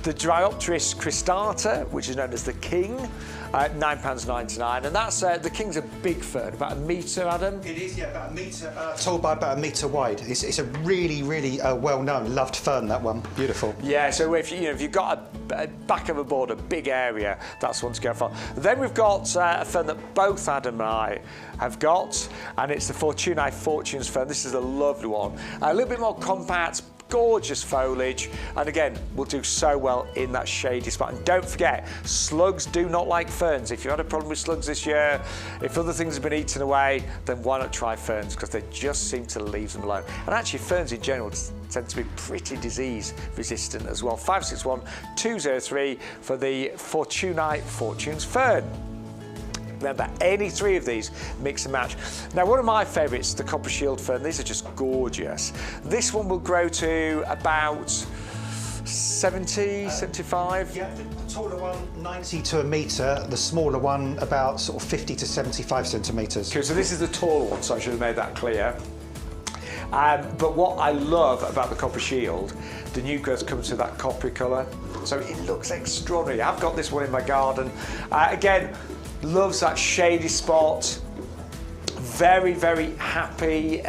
Speaker 1: the Dryopteris cristata, which is known as the King, £9.99, and that's the King's a big fern, about 1 metre, Adam.
Speaker 2: It is, yeah, about 1 metre tall by about 1 metre wide. It's a really, really well-known, loved fern. That one, beautiful.
Speaker 1: Yeah, so if you've got a back of a board, a big area, that's one to go for. Then we've got a fern that both Adam and I have got, and it's the Fortunae Fortunes fern. This is a lovely one, a little bit more compact. Gorgeous foliage, and again will do so well in that shady spot. And don't forget, slugs do not like ferns. If you had a problem with slugs this year, if other things have been eaten away, then why not try ferns, because they just seem to leave them alone. And actually ferns in general tend to be pretty disease resistant as well. 561203 for the Fortunae Fortunes fern. Remember, any 3 of these mix and match. Now, one of my favourites, the Copper Shield fern. These are just gorgeous. This one will grow to about 70, 75.
Speaker 2: Yeah, the taller one 90 to 1 metre, the smaller one about sort of 50 to 75 centimetres.
Speaker 1: Okay, so this is the taller one, so I should have made that clear. But what I love about the Copper Shield, the new growth comes to that coppery colour, so it looks extraordinary. I've got this one in my garden. Again, loves that shady spot, very, very happy,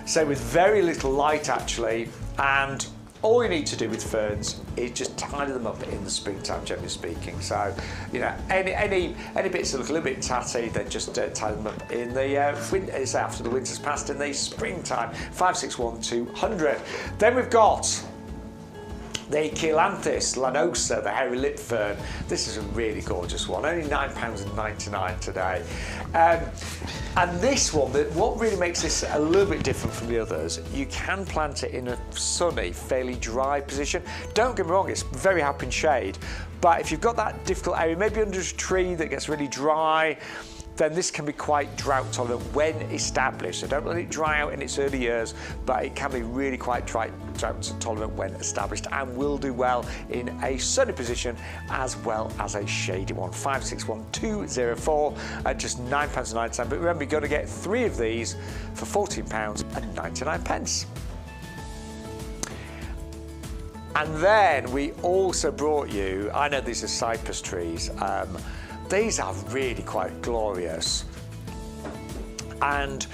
Speaker 1: so with very little light actually, and all you need to do with ferns is just tidy them up in the springtime, generally speaking. So, you know, any bits that look a little bit tatty, then just tidy them up in the winter, after the winter's passed, in the springtime. 561200. Then we've got the Cheilanthes lanosa, the hairy lip fern. This is a really gorgeous one, only £9.99 today. And this one, what really makes this a little bit different from the others, you can plant it in a sunny, fairly dry position. Don't get me wrong, it's very happy in shade, but if you've got that difficult area, maybe under a tree that gets really dry, then this can be quite drought tolerant when established. So don't let it dry out in its early years, but it can be really quite drought tolerant when established, and will do well in a sunny position as well as a shady one. 561204 at just £9.99. But remember, you've got to get 3 of these for £14.99. And then we also brought you, I know these are cypress trees, these are really quite glorious, and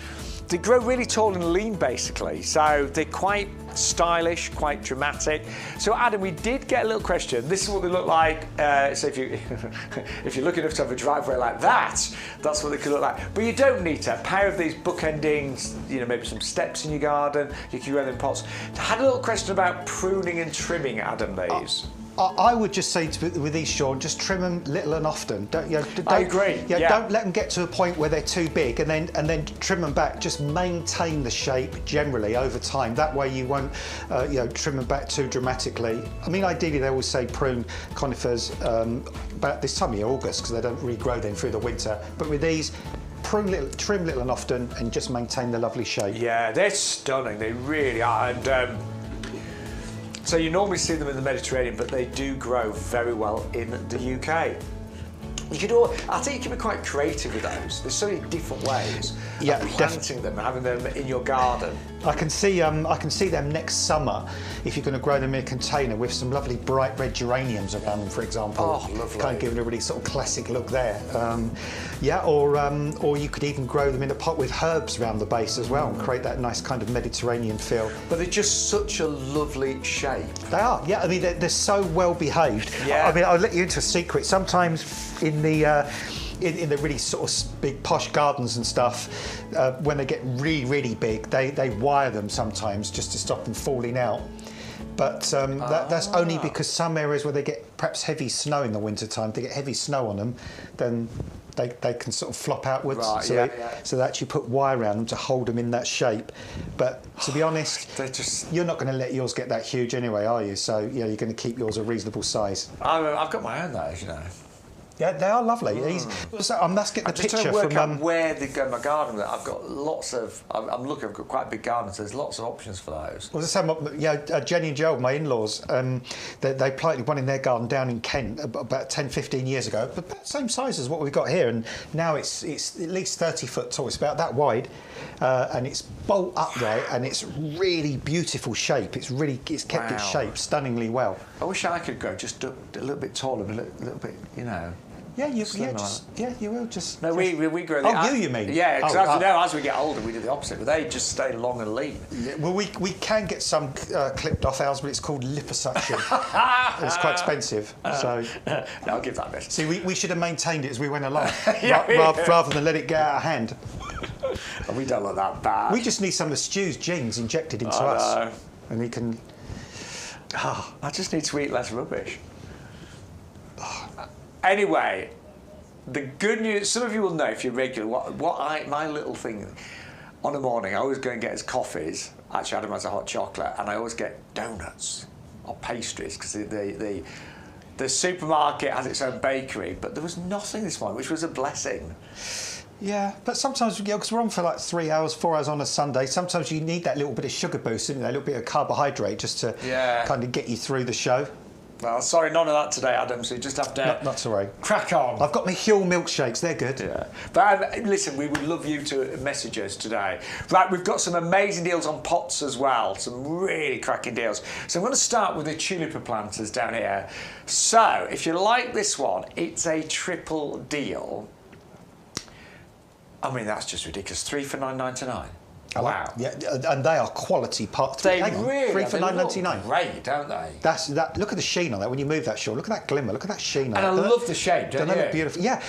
Speaker 1: they grow really tall and lean basically, so they're quite stylish, quite dramatic. So Adam, we did get a little question. This is what they look like. So if you're lucky enough to have a driveway like that, that's what they could look like. But you don't need to. A pair of these bookending, you know, maybe some steps in your garden. You can grow them in pots. I had a little question about pruning and trimming, Adam. These.
Speaker 2: I would just say with these, Shaun, just trim them little and often.
Speaker 1: I agree.
Speaker 2: Yeah, don't let them get to a point where they're too big, and then trim them back. Just maintain the shape generally over time. That way you won't, trim them back too dramatically. I mean, ideally they always say prune conifers about this time of year, August, because they don't really grow then through the winter. But with these, trim little and often, and just maintain the lovely shape.
Speaker 1: Yeah, they're stunning. They really are. And so you normally see them in the Mediterranean, but they do grow very well in the UK. I think you can be quite creative with those. There's so many different ways of planting them and having them in your garden.
Speaker 2: I can see them next summer if you're going to grow them in a container with some lovely bright red geraniums around them, for example.
Speaker 1: Oh, lovely.
Speaker 2: Kind of giving a really sort of classic look there. Or you could even grow them in a pot with herbs around the base as well and create that nice kind of Mediterranean feel.
Speaker 1: But they're just such a lovely shape.
Speaker 2: They are, yeah. I mean, they're so well behaved.
Speaker 1: Yeah.
Speaker 2: I mean, I'll let you into a secret. Sometimes in the really sort of big posh gardens and stuff, when they get really big, they wire them sometimes just to stop them falling out. But that's only because some areas where they get perhaps heavy snow in the wintertime, if they get heavy snow on them, then they can sort of flop outwards.
Speaker 1: Right,
Speaker 2: so they actually put wire around them to hold them in that shape. But to be honest, you're not going to let yours get that huge anyway, are you? So yeah, you're going to keep yours a reasonable size.
Speaker 1: I've got my own those, you know.
Speaker 2: Yeah, they are lovely. So I must get the picture
Speaker 1: from... I just don't work out
Speaker 2: from...
Speaker 1: where they go in my garden. I've got lots of... I'm looking, I've got quite a big garden, so there's lots of options for those.
Speaker 2: Well, Jenny and Joel, my in-laws, they planted one in their garden down in Kent about 10, 15 years ago, but about the same size as what we've got here, and now it's at least 30 foot tall. It's about that wide, and it's bolt upright, and it's really beautiful shape. It's kept its shape stunningly well.
Speaker 1: I wish I could go just a little bit taller, a little bit, you know...
Speaker 2: Yeah, you will just...
Speaker 1: No, we grow...
Speaker 2: you mean?
Speaker 1: Yeah, because as we get older, we do the opposite, but they just stay long and lean.
Speaker 2: Yeah, well, we can get some clipped off ours, but it's called liposuction. It's quite expensive, so...
Speaker 1: No, I'll give that a miss.
Speaker 2: See, we should have maintained it as we went along, rather than let it get out of hand.
Speaker 1: We don't look that bad.
Speaker 2: We just need some of Stu's genes injected into us. No. And we can...
Speaker 1: I just need to eat less rubbish. Anyway, the good news, some of you will know if you're regular, my little thing, on a morning I always go and get his coffees, actually Adam has a hot chocolate, and I always get donuts or pastries, because the supermarket has its own bakery, but there was nothing this morning, which was a blessing.
Speaker 2: Yeah, but sometimes, because we're on for like 3 hours, 4 hours on a Sunday, sometimes you need that little bit of sugar boost, a little bit of carbohydrate just to kind of get you through the show.
Speaker 1: Well, sorry, none of that today, Adam, so you just have to
Speaker 2: not to worry.
Speaker 1: Crack on.
Speaker 2: I've got my Huel milkshakes, they're good.
Speaker 1: Yeah. But listen, we would love you to message us today. Right, we've got some amazing deals on pots as well, some really cracking deals. So I'm going to start with the tulipa planters down here. So, if you like this one, it's a triple deal. I mean, that's just ridiculous. 3 for $9.99. Wow.
Speaker 2: Yeah, and they are quality pots.
Speaker 1: They really
Speaker 2: 3 for $9.99.
Speaker 1: Great, don't they?
Speaker 2: That. Look at the sheen on that when you move that short. Look at that glimmer. Look at that sheen on it.
Speaker 1: And I love the shape, don't you?
Speaker 2: They look beautiful. Yeah.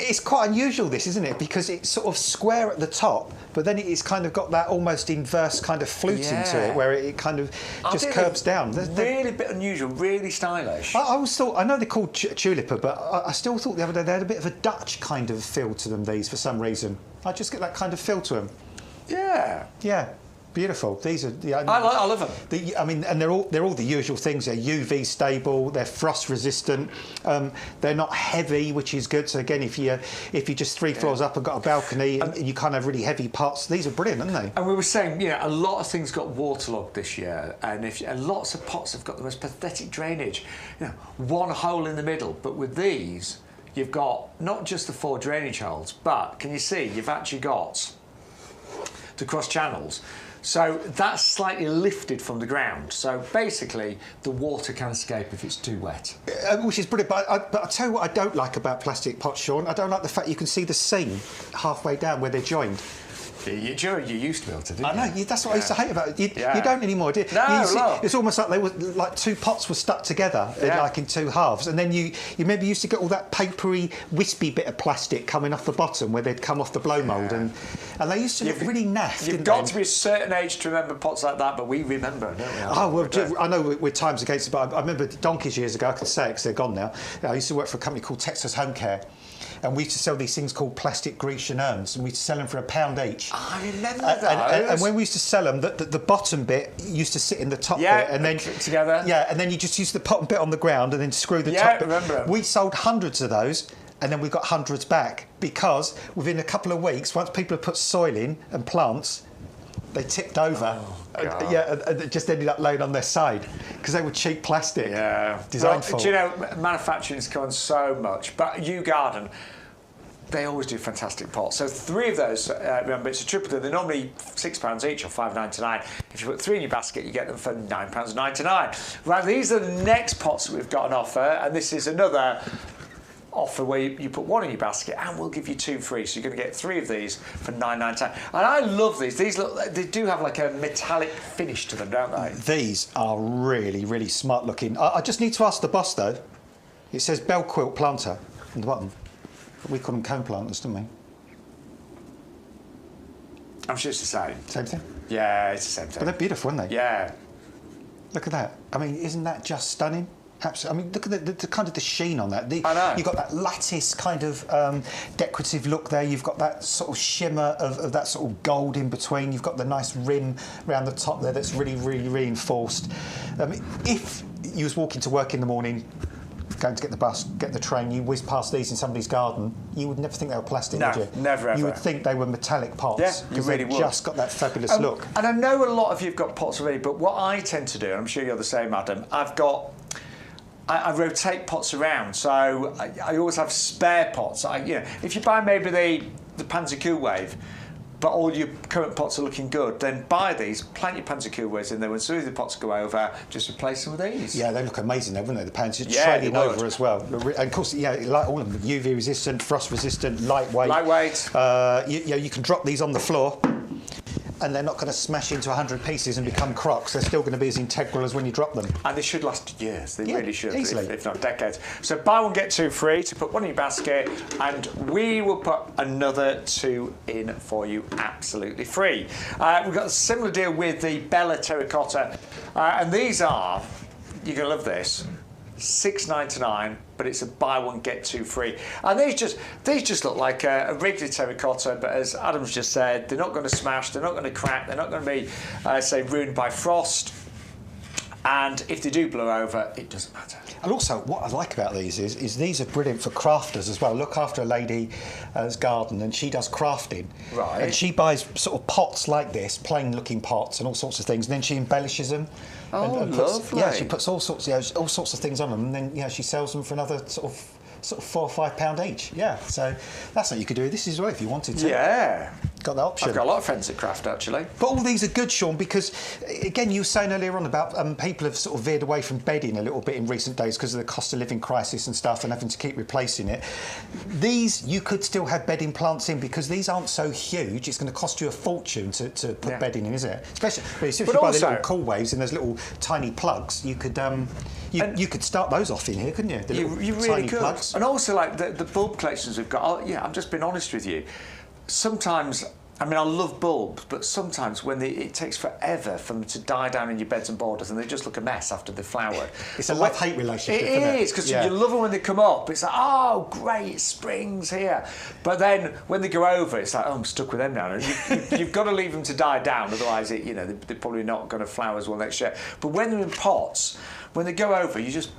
Speaker 2: It's quite unusual, this, isn't it? Because it's sort of square at the top, but then it's kind of got that almost inverse kind of fluting to it, where it kind of just curves down.
Speaker 1: Really a bit unusual, really stylish.
Speaker 2: I always thought, I know they're called tulipa, but I still thought the other day they had a bit of a Dutch kind of feel to them, these, for some reason. I just get that kind of feel to them.
Speaker 1: Yeah.
Speaker 2: Yeah. Beautiful. These are.
Speaker 1: I love them.
Speaker 2: I mean, and they're all the usual things. They're UV stable. They're frost resistant. They're not heavy, which is good. So again, if you just 3 floors up and got a balcony and you can't have really heavy pots, these are brilliant, aren't they?
Speaker 1: And we were saying, a lot of things got waterlogged this year, and lots of pots have got the most pathetic drainage. One hole in the middle, but with these, you've got not just the 4 drainage holes, but can you see you've actually got the cross channels. So that's slightly lifted from the ground. So basically, the water can escape if it's too wet.
Speaker 2: Which is brilliant. But I'll tell you what I don't like about plastic pots, Shaun. I don't like the fact you can see the seam halfway down where they're joined.
Speaker 1: You used to be able to, didn't you?
Speaker 2: I know, that's what I used to hate about it. You don't anymore, do you?
Speaker 1: No,
Speaker 2: it's almost like they were like 2 pots were stuck together, like in 2 halves. And then you maybe used to get all that papery, wispy bit of plastic coming off the bottom where they'd come off the blow mould. And they used to look really naff.
Speaker 1: You've got to be a certain age to remember pots like that, but we remember, don't we?
Speaker 2: I know we're times against it, but I remember donkeys years ago, I could say it because they're gone now. I used to work for a company called Texas Home Care. And we used to sell these things called plastic Grecian urns, and we used to sell them for £1 each.
Speaker 1: I remember those.
Speaker 2: And when we used to sell them, the bottom bit used to sit in the top bit, and then
Speaker 1: together.
Speaker 2: Yeah, and then you just use the bottom bit on the ground, and then screw the top bit.
Speaker 1: Remember.
Speaker 2: We sold hundreds of those, and then we've got hundreds back because within a couple of weeks, once people have put soil in and plants, they tipped over. And it just ended up laying on their side because they were cheap plastic.
Speaker 1: Yeah.
Speaker 2: Designed for.
Speaker 1: Do you know, manufacturing's gone so much, but YouGarden, they always do fantastic pots. So 3 of those, remember, it's a triple. They're normally £6 each or £5.99. If you put 3 in your basket, you get them for £9.99. Right, these are the next pots that we've got on offer, and this is another offer where you put 1 in your basket and we'll give you 2 free. So you're going to get 3 of these for £9.99. And I love these. These look, they do have like a metallic finish to them, don't they?
Speaker 2: These are really, really smart looking. I just need to ask the boss though. It says bell quilt planter on the bottom. We call them cone planters, don't we?
Speaker 1: I'm sure it's the same.
Speaker 2: Same thing?
Speaker 1: Yeah, it's the same thing.
Speaker 2: But they're beautiful, aren't they?
Speaker 1: Yeah.
Speaker 2: Look at that. I mean, isn't that just stunning? Absolutely. I mean, look at the kind of the sheen on that.
Speaker 1: I know.
Speaker 2: You've got that lattice kind of decorative look there. You've got that sort of shimmer of that sort of gold in between. You've got the nice rim around the top there that's really, really reinforced. If you was walking to work in the morning, going to get the bus, get the train, you whiz past these in somebody's garden, you would never think they were plastic,
Speaker 1: no,
Speaker 2: would you?
Speaker 1: Never ever.
Speaker 2: You would think they were metallic pots.
Speaker 1: Yeah, you really would.
Speaker 2: Just got that fabulous look.
Speaker 1: And I know a lot of you've got pots already, but what I tend to do, and I'm sure you're the same, Adam, I rotate pots around, so I always have spare pots. If you buy maybe the Panzer Wave, but all your current pots are looking good, then buy these, plant your Panzer Waves in there. When some of the pots go over, just replace them with these.
Speaker 2: Yeah, they look amazing, though, wouldn't they? The Panzer
Speaker 1: trailing
Speaker 2: over as well. And of course, yeah, like all of them, UV resistant, frost resistant, lightweight.
Speaker 1: Lightweight.
Speaker 2: You can drop these on the floor, and they're not going to smash into 100 pieces and become crocs. They're still going to be as integral as when you drop them.
Speaker 1: And they should last years. They really should,
Speaker 2: easily.
Speaker 1: if not decades. So buy 1, get 2 free to put 1 in your basket, and we will put another 2 in for you absolutely free. We've got a similar deal with the Bella Terracotta, and these are, you're going to love this, $6.99, but it's a buy 1 get 2 free. And these just look like a regular terracotta, but as Adam's just said, they're not going to smash, they're not going to crack, they're not going to be say ruined by frost. And if they do blow over, it doesn't matter.
Speaker 2: And also, what I like about these is these are brilliant for crafters as well. Look after a lady's garden, and she does crafting.
Speaker 1: Right.
Speaker 2: And she buys sort of pots like this, plain-looking pots, and all sorts of things. And then she embellishes them.
Speaker 1: Oh,
Speaker 2: and puts,
Speaker 1: lovely.
Speaker 2: Yeah, she puts all sorts of things on them, and then she sells them for another sort of £4 or £5 each. Yeah. So that's what you could do with this as well if you wanted to.
Speaker 1: Yeah.
Speaker 2: Got that option.
Speaker 1: I've got a lot of friends that craft, actually.
Speaker 2: But all these are good, Shaun, because, again, you were saying earlier on about people have sort of veered away from bedding a little bit in recent days because of the cost of living crisis and stuff and having to keep replacing it. These, you could still have bedding plants in because these aren't so huge. It's going to cost you a fortune to put bedding in, isn't it? Especially if you buy the little cool waves and those little tiny plugs, you could you could start those off in here, couldn't you? The
Speaker 1: You really
Speaker 2: tiny
Speaker 1: could.
Speaker 2: plugs.
Speaker 1: And also, like, the bulb collections we've got, I'm just being honest with you. Sometimes, I mean, I love bulbs, but sometimes when it takes forever for them to die down in your beds and borders, and they just look a mess after they've flowered.
Speaker 2: It's a love-hate relationship, isn't
Speaker 1: It is, because you love them when they come up. It's like, oh, great, spring's here. But then when they go over, it's like, oh, I'm stuck with them now. And you've got to leave them to die down, otherwise, they're probably not going to flower as well next year. But when they're in pots, when they go over, you just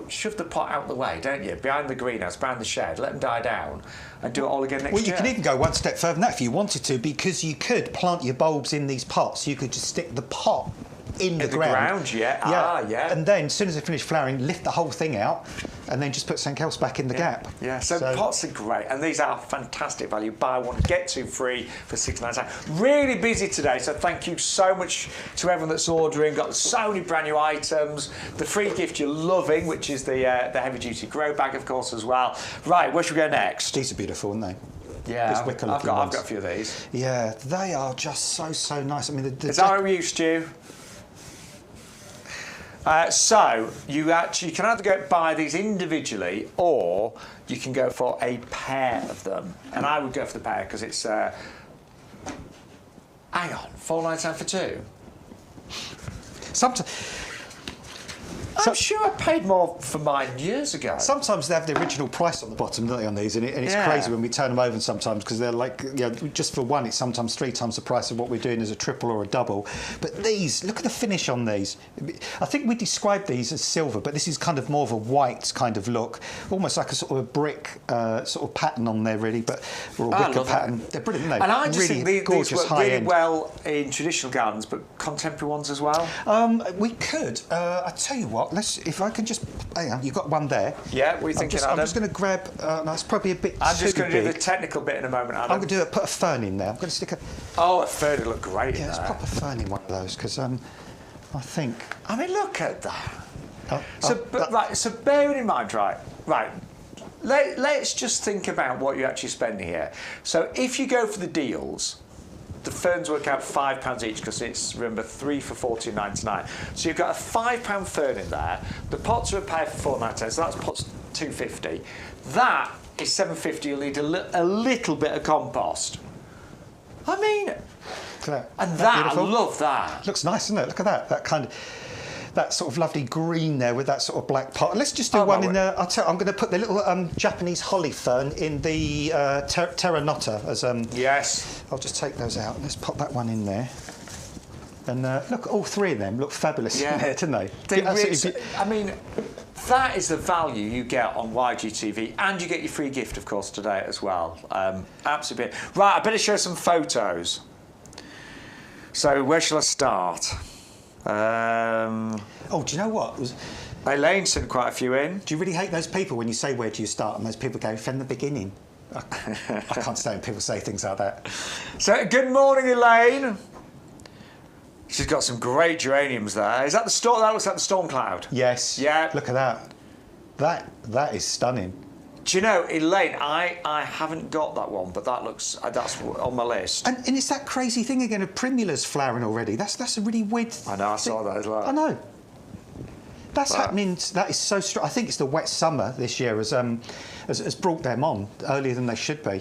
Speaker 1: shove the pot out the way, don't you? Behind the greenhouse, behind the shed, let them die down, and do it all again next year.
Speaker 2: Well, you can even go one step further than that if you wanted to, because you could plant your bulbs in these pots. You could just stick the pot in the ground.
Speaker 1: Yeah.
Speaker 2: And then, as soon as they finish flowering, lift the whole thing out, and then just put something else back in the gap.
Speaker 1: Yeah, so pots are great, and these are fantastic value. Buy 1, get 2 free for £6.99. Really busy today, so thank you so much to everyone that's ordering. Got so many brand new items. The free gift you're loving, which is the heavy-duty grow bag, of course, as well. Right, where should we go next?
Speaker 2: These are beautiful, aren't they?
Speaker 1: Yeah, I've got a few of these.
Speaker 2: Yeah, they are just so nice. I mean,
Speaker 1: is that what we used to? So you can either buy these individually, or you can go for a pair of them. And I would go for the pair because it's hang on, £4.99 for 2.
Speaker 2: Sometimes
Speaker 1: I'm sure I paid more for mine years ago.
Speaker 2: Sometimes they have the original price on the bottom, don't they, on these? And it's crazy when we turn them over sometimes because they're like, just for one, it's sometimes 3 times the price of what we're doing as a triple or a double. But these, look at the finish on these. I think we described these as silver, but this is kind of more of a white kind of look, almost like a sort of a brick sort of pattern on there, really. But or a wicker pattern. They're brilliant, aren't they?
Speaker 1: And I just think these work really
Speaker 2: end.
Speaker 1: well in traditional gardens, but contemporary ones as well.
Speaker 2: We could. I tell you what. If I can just, hang on, you've got one there.
Speaker 1: Yeah, what are you thinking, Adam?
Speaker 2: I'm just going to grab. No, it's probably a bit.
Speaker 1: I'm just going to do
Speaker 2: big.
Speaker 1: the technical bit in a moment, Adam.
Speaker 2: I'm going to put a fern in there. I'm going to stick a.
Speaker 1: Oh, a fern would look great.
Speaker 2: Yeah, let's pop a fern in one of those because I think.
Speaker 1: I mean, look at that. So bearing in mind, right. Let's just think about what you're actually spending here. So if you go for the deals, the ferns work out £5 each because it's, remember, 3 for £14.99. So you've got a £5 fern in there. The pots are a pair for £4.99, so that's pots £2.50. That is £7.50. You'll need a little bit of compost. I mean, I love that.
Speaker 2: Looks nice, doesn't it? Look at that. That sort of lovely green there with that sort of black pot. Let's just do one in there. I'm going to put the little Japanese holly fern in the terra nota as
Speaker 1: Yes.
Speaker 2: I'll just take those out. Let's pop that one in there. And look, all 3 of them look fabulous, didn't they?
Speaker 1: I mean, that is the value you get on YGTV, and you get your free gift, of course, today as well. Absolutely. Right, I better show some photos. So, where shall I start?
Speaker 2: Do you know what?
Speaker 1: Elaine sent quite a few in.
Speaker 2: Do you really hate those people when you say where do you start and those people go from the beginning? I can't stand when people say things like that.
Speaker 1: So, good morning, Elaine. She's got some great geraniums there. Is that the storm? That looks like the storm cloud.
Speaker 2: Yes.
Speaker 1: Yeah.
Speaker 2: Look at that. That is stunning.
Speaker 1: Do you know, Elaine, I haven't got that one, but that's on my list.
Speaker 2: And it's that crazy thing again of primulas flowering already. That's a really weird
Speaker 1: I know, I saw that as well.
Speaker 2: I know. That's happening. That is so strong. I think it's the wet summer this year has brought them on earlier than they should be.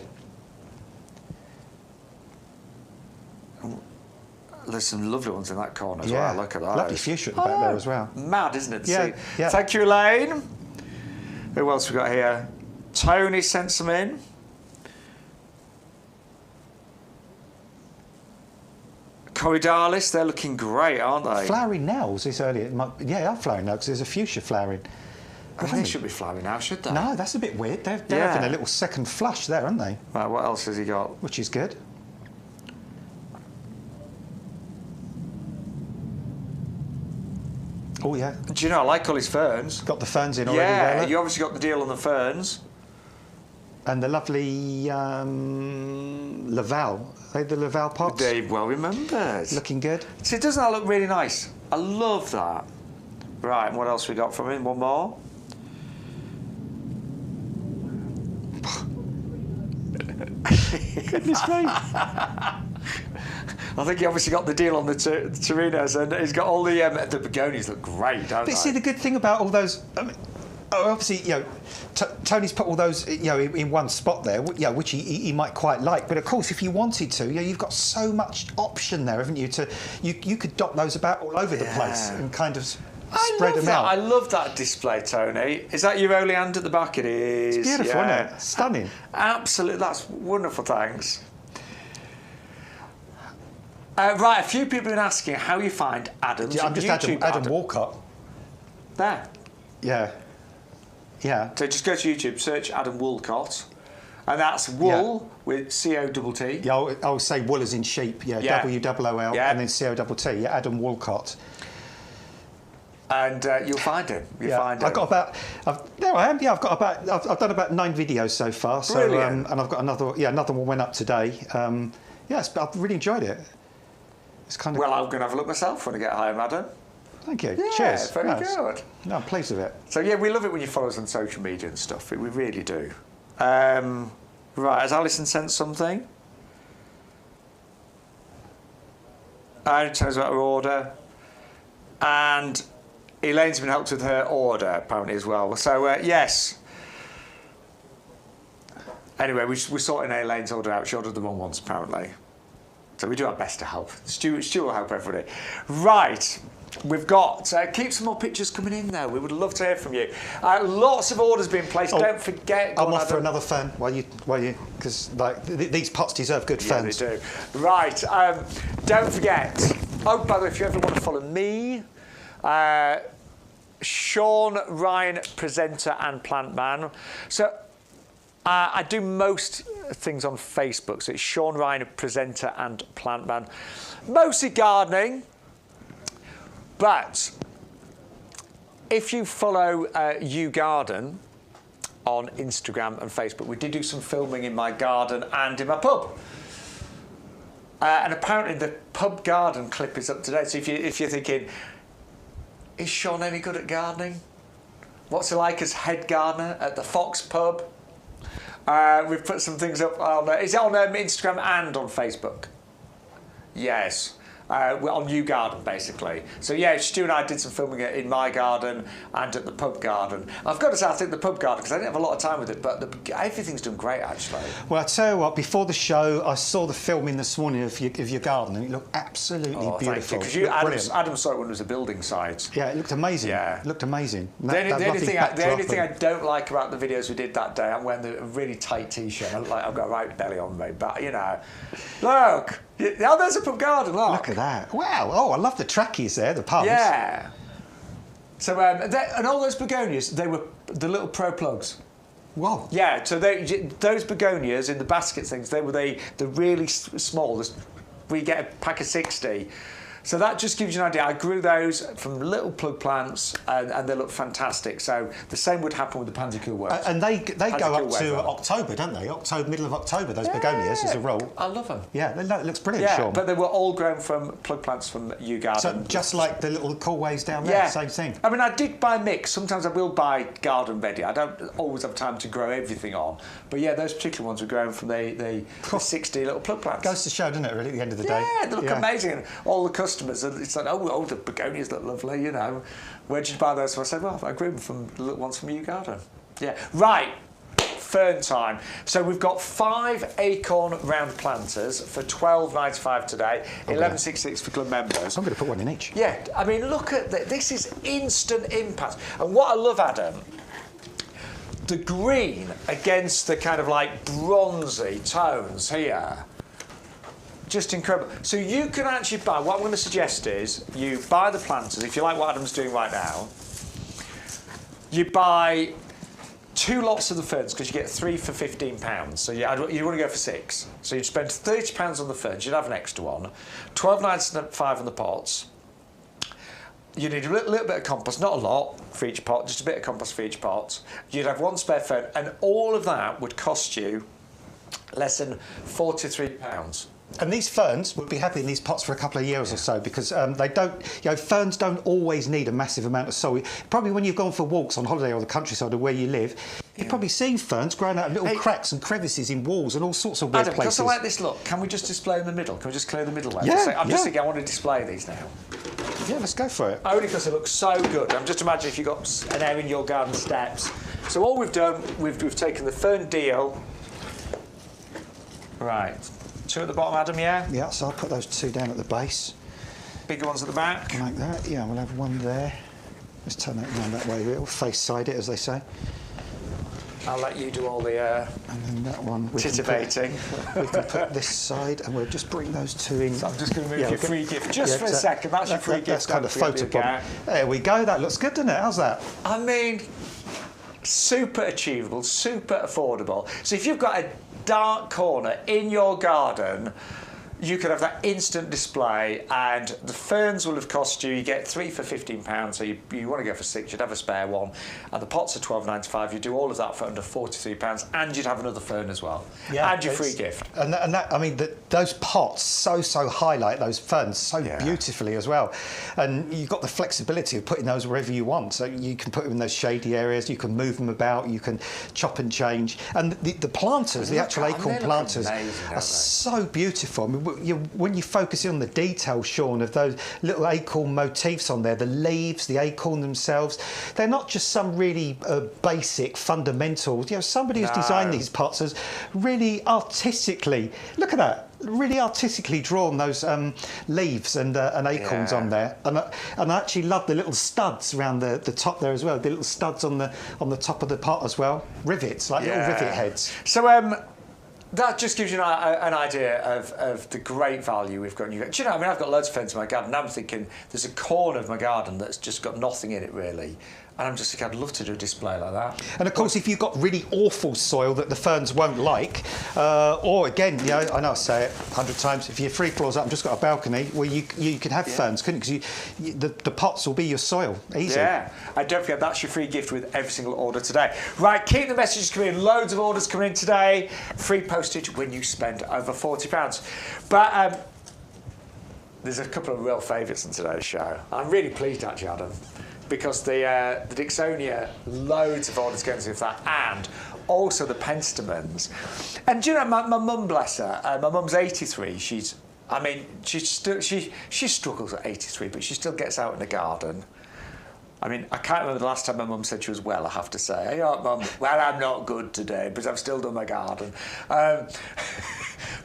Speaker 1: There's some lovely ones in that corner as well. Look at that.
Speaker 2: Lovely fuchsia at the back there as well.
Speaker 1: Mad, isn't it?
Speaker 2: Yeah.
Speaker 1: Thank you, Elaine. Who else we got here? Tony sent some in. Corydalis, they're looking great, aren't they?
Speaker 2: Flowering now, was this earlier? They are flowering now because there's a fuchsia flowering.
Speaker 1: I think they should be flowering now, should they?
Speaker 2: No, that's a bit weird. They're having a little second flush there, aren't they?
Speaker 1: Right, what else has he got?
Speaker 2: Which is good. Oh, yeah.
Speaker 1: Do you know, I like all his ferns.
Speaker 2: Got the ferns in already.
Speaker 1: Yeah, you obviously got the deal on the ferns.
Speaker 2: And the lovely Laval. Are they the Laval pots?
Speaker 1: Dave well remembered.
Speaker 2: Looking good.
Speaker 1: See, doesn't that look really nice? I love that. Right, and what else we got from him? One more.
Speaker 2: Goodness me.
Speaker 1: I think he obviously got the deal on the Torinos, and he's got all the begonias look great, don't they?
Speaker 2: But see, the good thing about all those, I mean, obviously, Tony's put all those, in one spot there, which he might quite like. But of course, if you wanted to, you've got so much option there, haven't you? You could dot those about all over the place and kind of spread them out.
Speaker 1: I love that display, Tony. Is that your oleander at the back? It is.
Speaker 2: It's beautiful, isn't it? Stunning.
Speaker 1: Absolutely, that's wonderful. Thanks. Right, a few people have been asking how you find Adam's
Speaker 2: I'm just
Speaker 1: YouTube.
Speaker 2: Adam Walcott.
Speaker 1: There.
Speaker 2: Yeah. Yeah.
Speaker 1: So just go to YouTube, search Adam Woolcott, and that's wool with C-O-T-T.
Speaker 2: Yeah, I'll say wool as in sheep. Yeah, W-O-O-L, and then C-O-T-T. Yeah, Adam Walcott.
Speaker 1: And you'll find him. Find him.
Speaker 2: I've got about. There I am. Yeah, I've done about 9 videos so far. So,
Speaker 1: brilliant.
Speaker 2: And I've got another one went up today. I've really enjoyed it. It's kind of.
Speaker 1: Well, I'm going to have a look myself when I get home, Adam.
Speaker 2: Thank you.
Speaker 1: Yeah,
Speaker 2: Cheers.
Speaker 1: very good.
Speaker 2: No, I'm pleased with it.
Speaker 1: So yeah, we love it when you follow us on social media and stuff. We really do. Right, has Alison sent something? It tells about her order, and Elaine's been helped with her order apparently as well. So yes. Anyway, we're sorting Elaine's order out. She ordered the wrong ones apparently. So we do our best to help. Stu will help everybody. Right. We've got, keep some more pictures coming in though. We would love to hear from you. Lots of orders being placed. Don't forget.
Speaker 2: I'm off for another fern while you, because like these pots deserve good ferns.
Speaker 1: Yeah, they do. Right. Don't forget. Oh, by the way, if you ever want to follow me, Shaun, Ryan, presenter and plant man. So I do most things on Facebook. So it's Shaun, Ryan, presenter and plant man. Mostly gardening. But if you follow YouGarden on Instagram and Facebook, we did do some filming in my garden and in my pub. And apparently the pub garden clip is up to date. So if you're thinking, is Shaun any good at gardening? What's he like as head gardener at the Fox pub? We've put some things up on, is it on Instagram and on Facebook? Yes. We're on YouGarden, basically. So, yeah, Stu and I did some filming in my garden and at the pub garden. I've got to say, I think the pub garden, because I didn't have a lot of time with it, but everything's done great, actually.
Speaker 2: Well, I tell you what, before the show, I saw the filming this morning of your garden, and it looked absolutely beautiful.
Speaker 1: Thank you, because Adam saw it when it was a building site.
Speaker 2: Yeah, it looked amazing. Yeah. It looked amazing.
Speaker 1: The only thing I don't like about the videos we did that day, I'm wearing a really tight T-shirt. I've got a right belly on me, but, you know, look. Oh, there's a pub garden, look.
Speaker 2: Look at that. Wow. Oh, I love the trackies there, the pumps.
Speaker 1: Yeah. So, and all those begonias, they were the little pro plugs.
Speaker 2: Whoa.
Speaker 1: Yeah, so those begonias in the basket things, they were the really small, where you get a pack of 60. So that just gives you an idea. I grew those from little plug plants, and they look fantastic. So the same would happen with the pansy cool works.
Speaker 2: And they go up to October, don't they? Middle of October, those begonias as a rule.
Speaker 1: I love them.
Speaker 2: Yeah, it looks brilliant, Shaun.
Speaker 1: But they were all grown from plug plants from YouGarden.
Speaker 2: So just like the little coolways down there, same thing.
Speaker 1: I mean, I did buy mix. Sometimes I will buy garden ready. I don't always have time to grow everything on. But yeah, those particular ones were grown from the 60 little plug plants.
Speaker 2: Goes to show, doesn't it, really, at the end of the day?
Speaker 1: Yeah, they look amazing. And all the customers, it's like, oh, the begonias look lovely, you know. Where did you buy those? So I said, well, I grew them from the little ones from YouGarden. Yeah, right. Fern time. So we've got 5 acorn round planters for $12.95 today, $11.66 for club members.
Speaker 2: I'm going to put one in each.
Speaker 1: Yeah, I mean, look at this. This is instant impact. And what I love, Adam, the green against the kind of like bronzy tones here. Just incredible. So you can actually buy, what I'm going to suggest is you buy the planters, if you like what Adam's doing right now, you buy 2 lots of the ferns because you get 3 for £15. So you want to go for 6. So you'd spend £30 on the ferns, you'd have an extra one, $12.95 on the pots. You need a little bit of compost, not a lot for each pot, just a bit of compost for each pot. You'd have 1 spare fern, and all of that would cost you less than £43.
Speaker 2: And these ferns would be happy in these pots for a couple of years or so, because they don't, ferns don't always need a massive amount of soil. Probably when you've gone for walks on holiday or the countryside or where you live, you've probably seen ferns growing out of little cracks and crevices in walls and all sorts of weird places.
Speaker 1: Because I like this look, can we just display in the middle? Can we just clear the middle?
Speaker 2: Yeah,
Speaker 1: I'm just thinking I want to display these now.
Speaker 2: Yeah, let's go for it.
Speaker 1: Only because they look so good. I'm just imagining if you've got an area in your garden steps. So all we've done, we've taken the fern deal. Right. 2 at the bottom, Adam, yeah?
Speaker 2: Yeah, so I'll put those 2 down at the base.
Speaker 1: Bigger ones at the back?
Speaker 2: Like that, yeah, we'll have 1 there. Let's turn that round that way, we'll face side it, as they say.
Speaker 1: I'll let you do all the
Speaker 2: and then that one
Speaker 1: titivating.
Speaker 2: We can put this side, and we'll just bring those 2 in.
Speaker 1: So I'm just going to move your free gift just for a second. That's your free gift.
Speaker 2: That's kind of photo bomb. There we go, that looks good, doesn't it? How's that?
Speaker 1: I mean, super achievable, super affordable. So if you've got a dark corner in your garden, you could have that instant display, and the ferns will have cost you get 3 for £15, so you want to go for 6, you'd have a spare one, and the pots are $12.95. You do all of that for under £43, and you'd have another fern as well, and your free gift.
Speaker 2: And that, I mean, those pots so highlight those ferns so beautifully as well, and you've got the flexibility of putting those wherever you want. So you can put them in those shady areas, you can move them about, you can chop and change, and the planters, the actual acorn planters, are so beautiful. I mean, when you focus in on the detail, Shaun, of those little acorn motifs on there, the leaves, the acorn themselves, they're not just some really basic fundamentals. Somebody who's designed these pots has really artistically, look at that. really artistically drawn those leaves and acorns on there, and I actually love the little studs around the top there as well. The little studs on the top of the pot as well, rivets, like little rivet heads.
Speaker 1: So that just gives you an idea of the great value we've got in YouGarden. Do you know, I mean, I've got loads of fence in my garden, and I'm thinking there's a corner of my garden that's just got nothing in it really. And I'm just thinking, I'd love to do a display like that. And
Speaker 2: of course, if you've got really awful soil that the ferns won't like, or again, you know, I know I say it 100 times, if you're 3 floors up and just got a balcony, well, you could have ferns, couldn't you? Because the pots will be your soil, easy.
Speaker 1: Yeah, and don't forget, that's your free gift with every single order today. Right, keep the messages coming in. Loads of orders coming in today. Free postage when you spend over £40. But there's a couple of real favourites in today's show. I'm really pleased, actually, Adam, because the Dixonia, loads of orders going to that, and also the Penstemons. And do you know, my mum, bless her, my mum's 83. She struggles at 83, but she still gets out in the garden. I mean, I can't remember the last time my mum said she was well, I have to say. Hey, oh, Mum, well, I'm not good today, but I've still done my garden.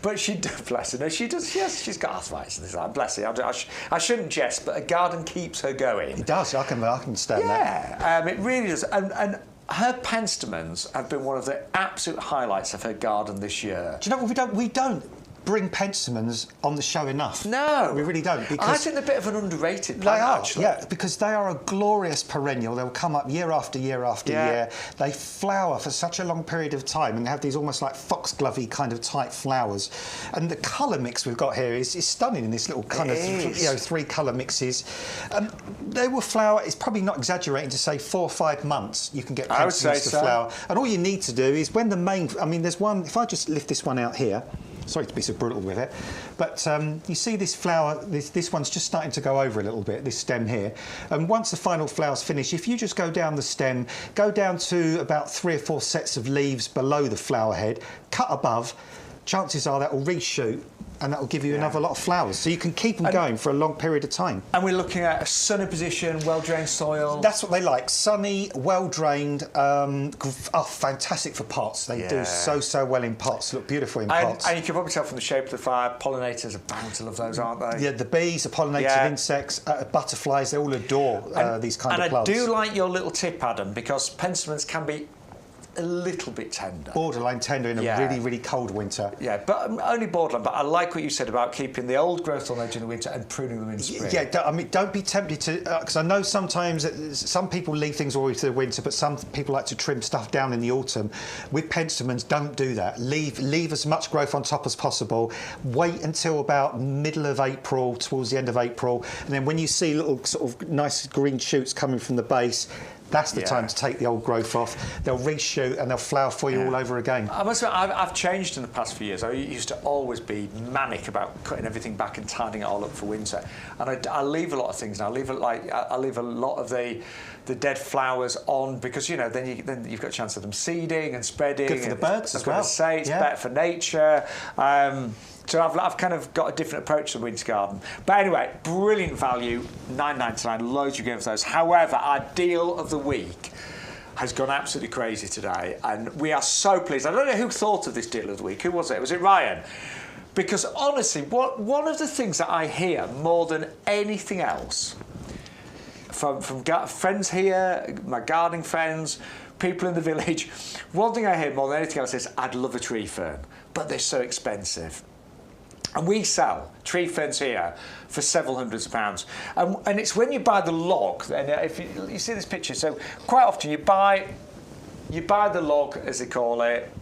Speaker 1: But she, bless her, no, she does, yes, she's got arthritis and things like that, bless her. I shouldn't jest, but a garden keeps her going.
Speaker 2: It does, I can stand that.
Speaker 1: Yeah, it really does. And her Penstemons have been one of the absolute highlights of her garden this year.
Speaker 2: Do you know what, we don't bring Penstemons on the show enough.
Speaker 1: No.
Speaker 2: We really don't. Because
Speaker 1: I think they're a bit of an underrated plant, actually.
Speaker 2: Yeah, because they are a glorious perennial. They'll come up year after year after year. They flower for such a long period of time and have these almost like foxglovey kind of type flowers. And the colour mix we've got here is stunning in this little kind of 3 colour mixes. They will flower, it's probably not exaggerating to say 4 or 5 months you can get Penstemons to flower. And all you need to do is when the main, I mean, there's one, if I just lift this one out here, sorry to be so brutal with it, but you see this flower, this one's just starting to go over a little bit, this stem here. And once the final flower's finished, if you just go down the stem, go down to about 3 or 4 sets of leaves below the flower head, cut above, chances are that will reshoot and that will give you another lot of flowers. So you can keep them going for a long period of time.
Speaker 1: And we're looking at a sunny position, well-drained soil.
Speaker 2: That's what they like. Sunny, well-drained, fantastic for pots. They do so well in pots, look beautiful in pots.
Speaker 1: And you can probably tell from the shape of the flower, pollinators are bound to love those, aren't they?
Speaker 2: Yeah, the bees, the pollinators, insects, butterflies, they all adore these kind of plants.
Speaker 1: And I do like your little tip, Adam, because Penstemons can be a little bit tender.
Speaker 2: Borderline tender in a really, really cold winter.
Speaker 1: Yeah, but only borderline. But I like what you said about keeping the old growth on edge in the winter and pruning them in spring.
Speaker 2: Yeah, I mean, don't be tempted to, because I know sometimes some people leave things all the way to the winter, but some people like to trim stuff down in the autumn. With Penstemons, don't do that. Leave as much growth on top as possible. Wait until about middle of April, towards the end of April, and then when you see little sort of nice green shoots coming from the base, that's the time to take the old growth off. They'll reshoot and they'll flower for you all over again.
Speaker 1: I must admit, I've changed in the past few years. I used to always be manic about cutting everything back and tidying it all up for winter. And I leave a lot of things now. I leave a lot of the dead flowers on because, you know, then you've got a chance of them seeding and spreading.
Speaker 2: Good for the birds as well. I was
Speaker 1: going to say, it's better for nature. So I've kind of got a different approach to the winter garden. But anyway, brilliant value, $9.99, loads you give those. However, our deal of the week has gone absolutely crazy today, and we are so pleased. I don't know who thought of this deal of the week. Who was it? Was it Ryan? Because honestly, one of the things that I hear more than anything else from friends here, my gardening friends, people in the village, one thing I hear more than anything else is, I'd love a tree fern, but they're so expensive. And we sell tree ferns here for several hundreds of pounds. And it's when you buy the log, and if you see this picture, so quite often you buy the log, as they call it,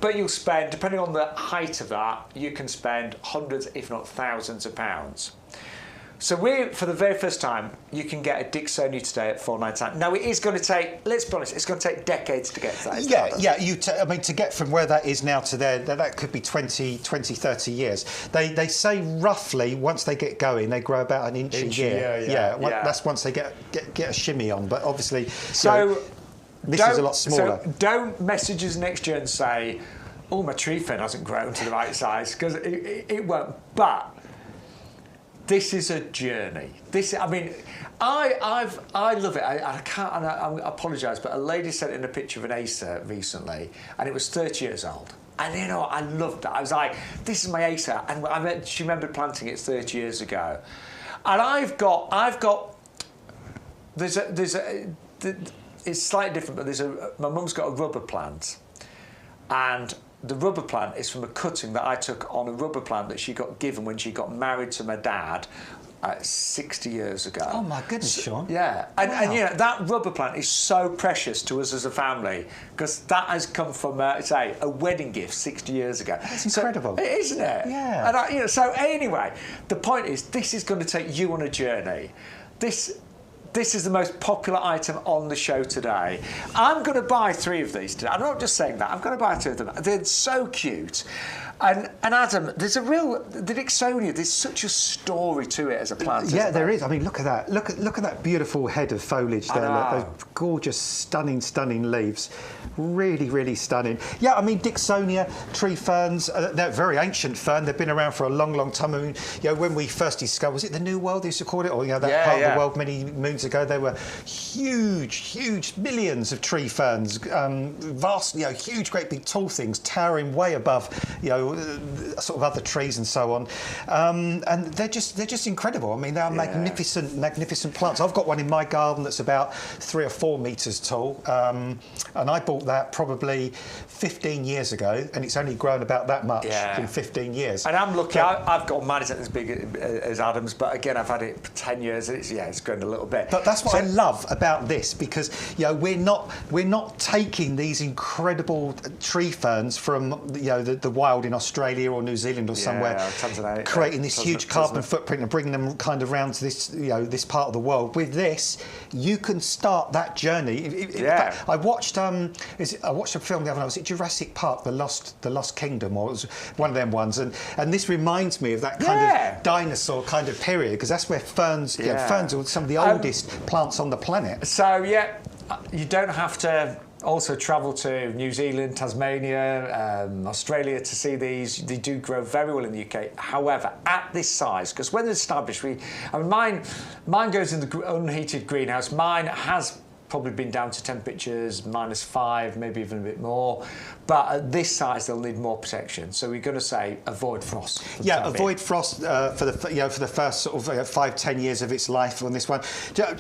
Speaker 1: but you'll spend, depending on the height of that, you can spend hundreds, if not thousands of pounds. So for the very first time, you can get a Dixonia today at $4.99. Now, it is going to take, let's be honest, it's going to take decades to get to that.
Speaker 2: I mean, to get from where that is now to there, that could be 20, 30 years. They say roughly, once they get going, they grow about an inch a year. That's once they get a shimmy on, but obviously... this is a lot smaller.
Speaker 1: So don't message us next year and say, oh, my tree fern hasn't grown to the right size, because it won't. But... this is a journey. I love it. I can't. I apologise, but a lady sent in a picture of an Acer recently, and it was 30 years old. And you know, I loved that. I was like, this is my acre. And she remembered planting it 30 years ago. And it's slightly different, but my mum's got a rubber plant. And the rubber plant is from a cutting that I took on a rubber plant that she got given when she got married to my dad 60 years ago.
Speaker 2: Oh my goodness, Shaun.
Speaker 1: Yeah, and you know, that rubber plant is so precious to us as a family because that has come from, say, a wedding gift 60 years ago.
Speaker 2: That's incredible.
Speaker 1: Isn't it?
Speaker 2: Yeah.
Speaker 1: And you know, so anyway, the point is, this is going to take you on a journey. This is the most popular item on the show today. I'm going to buy 3 of these today. I'm not just saying that. I'm going to buy 2 of them. They're so cute. And Adam, there's the Dicksonia, there's such a story to it as a plant.
Speaker 2: Yeah, there is. I mean, look at that. Look at that beautiful head of foliage there. Look, those gorgeous, stunning leaves. Really, really stunning. Yeah, I mean, Dicksonia, tree ferns, they're a very ancient fern. They've been around for a long time. I mean, you know, when we first discovered, was it the New World they used to call it? Or, you know, that part of the world many moons ago, there were huge millions of tree ferns, vast, you know, huge, great big tall things towering way above, you know, sort of other trees and so on, and they're just incredible. I mean, they are magnificent plants. I've got one in my garden that's about 3 or 4 metres tall, and I bought that probably 15 years ago, and it's only grown about that much in 15 years.
Speaker 1: And I'm lucky. I've got mine isn't as big as Adam's, but again, I've had it for 10 years, and it's grown a little bit.
Speaker 2: But that's what I love about this, because you know we're not taking these incredible tree ferns from the wild in Australia or New Zealand or somewhere,
Speaker 1: Tanzania,
Speaker 2: creating this huge carbon footprint and bringing them kind of round to this this part of the world. With this, you can start that journey. In fact, I watched a film the other night. Was it Jurassic Park, the Lost Kingdom, or it was one of them ones? And this reminds me of that kind of dinosaur kind of period, because that's where ferns ferns are some of the oldest plants on the planet.
Speaker 1: So you don't have to also travel to New Zealand, Tasmania, Australia to see these. They do grow very well in the UK. However, at this size, because when they're established, mine goes in the unheated greenhouse. Mine has probably been down to temperatures -5, maybe even a bit more. But at this size, they'll need more protection. So we're going to say avoid frost.
Speaker 2: Avoid frost for the first sort of 5-10 years of its life on this one.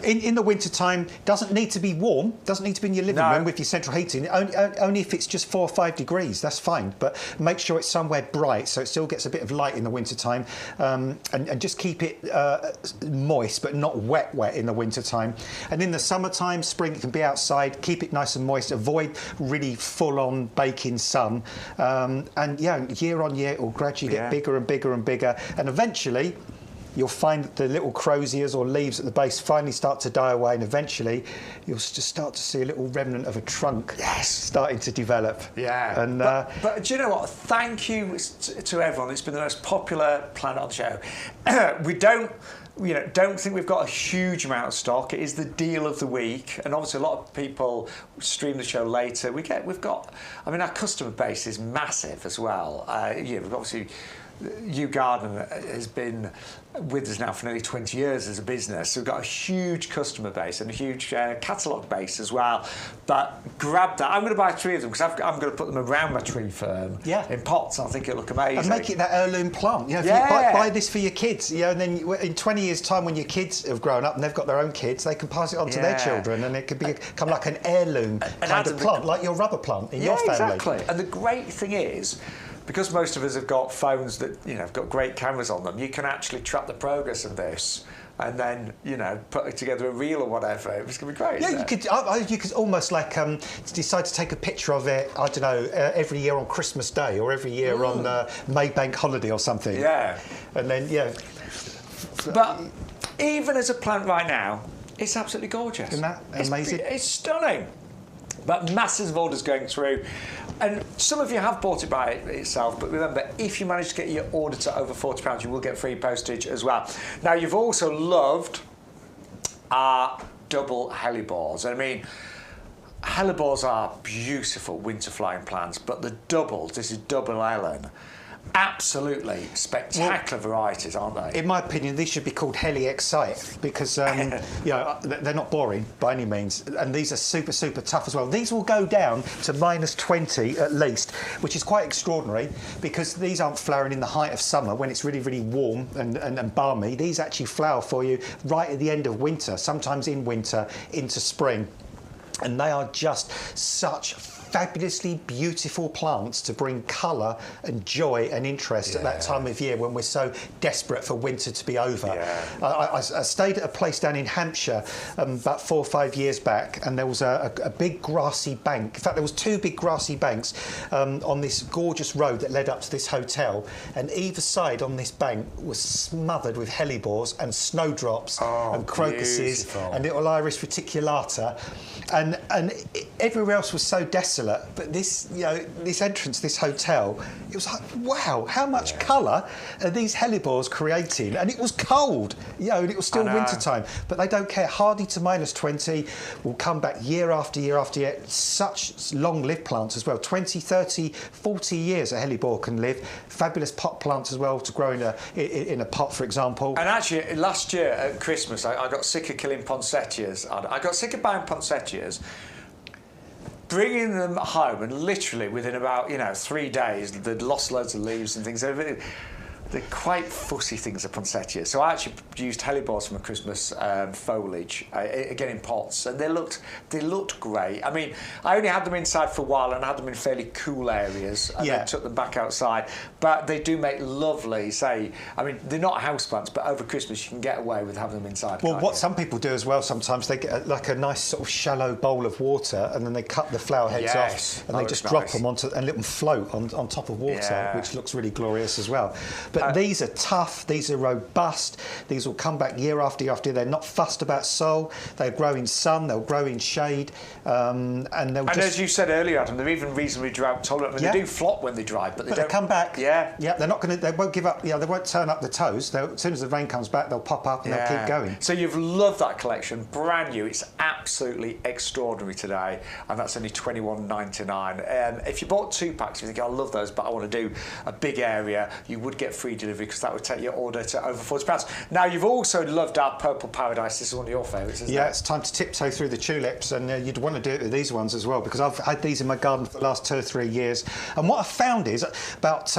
Speaker 2: In the winter time, doesn't need to be warm. Doesn't need to be in your living room with your central heating. Only if it's just 4 or 5 degrees. That's fine. But make sure it's somewhere bright so it still gets a bit of light in the winter time, and just keep it moist but not wet in the winter time. And in the summertime, spring, it can be outside. Keep it nice and moist. Avoid really full-on baking sun, and year on year it will gradually get bigger and bigger and bigger, and eventually you'll find that the little croziers or leaves at the base finally start to die away, and eventually you'll just start to see a little remnant of a trunk starting to develop. And
Speaker 1: but do you know what? Thank you to everyone. It's been the most popular plant on the show. We don't think we've got a huge amount of stock. It is the deal of the week, and obviously a lot of people stream the show later. Our customer base is massive as well. We've obviously YouGarden has been with us now for nearly 20 years as a business, so we've got a huge customer base and a huge catalogue base as well. But grab that. I'm going to buy 3 of them because I'm going to put them around my tree fern in pots. I think it'll look amazing.
Speaker 2: And make it that heirloom plant. If you buy this for your kids, and then in 20 years' time, when your kids have grown up and they've got their own kids, they can pass it on to their children, and it could become like an heirloom kind of plant, like your rubber plant in your family.
Speaker 1: Exactly. And the great thing is, because most of us have got phones that have got great cameras on them, you can actually track the progress of this, and then put together a reel or whatever. It's going to be great.
Speaker 2: Yeah, you could almost like decide to take a picture of it. I don't know, every year on Christmas Day or every year on Maybank holiday or something.
Speaker 1: Yeah,
Speaker 2: and then
Speaker 1: But even as a plant right now, it's absolutely gorgeous.
Speaker 2: Isn't that amazing?
Speaker 1: It's stunning. But masses of orders going through. And some of you have bought it by itself, but remember, if you manage to get your order to over £40, you will get free postage as well. Now, you've also loved our double hellebores. I mean, hellebores are beautiful winter flying plants, but the doubles, this is double Ellen, absolutely spectacular varieties, aren't they?
Speaker 2: In my opinion, these should be called Heli Excite because you know, they're not boring by any means, and these are super, super tough as well. These will go down to -20 at least, which is quite extraordinary because these aren't flowering in the height of summer when it's really, really warm and balmy. These actually flower for you right at the end of winter, sometimes in winter into spring, and they are just such fabulously beautiful plants to bring colour and joy and interest at that time of year when we're so desperate for winter to be over. I stayed at a place down in Hampshire about 4 or 5 years back, and there was a big grassy bank. In fact, there was 2 big grassy banks on this gorgeous road that led up to this hotel, and either side on this bank was smothered with hellebores and snowdrops and crocuses and little iris reticulata, and everywhere else was so desolate. But this, you know, this entrance, this hotel, it was like, wow, how much colour are these hellebores creating? And it was cold, you know, and it was still winter time. But they don't care. Hardy to -20, will come back year after year after year. Such long-lived plants as well. 20, 30, 40 years a hellebore can live. Fabulous pot plants as well to grow in a pot, for example.
Speaker 1: And actually, last year at Christmas, I got sick of killing poinsettias. I got sick of buying poinsettias, bringing them home, and literally within about 3 days they'd lost loads of leaves and things. They're quite fussy things, the poinsettias. So I actually used hellebores from a Christmas foliage, again in pots, and they looked great. I mean, I only had them inside for a while, and I had them in fairly cool areas, and then took them back outside. But they do make lovely, I mean, they're not houseplants, but over Christmas you can get away with having them inside.
Speaker 2: Well, what some people do as well, sometimes they get like a nice sort of shallow bowl of water, and then they cut the flower heads off, and they just drop them onto and let them float on top of water, which looks really glorious as well. But these are tough, these are robust, these will come back year after year after year. They're not fussed about soil, they'll grow in sun, they'll grow in shade, and they'll just...
Speaker 1: And as you said earlier, Adam, they're even reasonably drought tolerant. I mean, they do flop when they dry, but they don't...
Speaker 2: They come back.
Speaker 1: Yeah.
Speaker 2: They're not going to... They won't give up, they won't turn up the toes. As soon as the rain comes back, they'll pop up and they'll keep going.
Speaker 1: So you've loved that collection, brand new. It's absolutely extraordinary today, and that's only $21.99. If you bought 2 packs, you think, I love those, but I want to do a big area, you would get free delivery, because that would take your order to over £40. Now, you've also loved our Purple Paradise. This is one of your favourites, isn't it?
Speaker 2: Yeah, it's time to tiptoe through the tulips, and you'd want to do it with these ones as well, because I've had these in my garden for the last 2 or 3 years. And what I found is about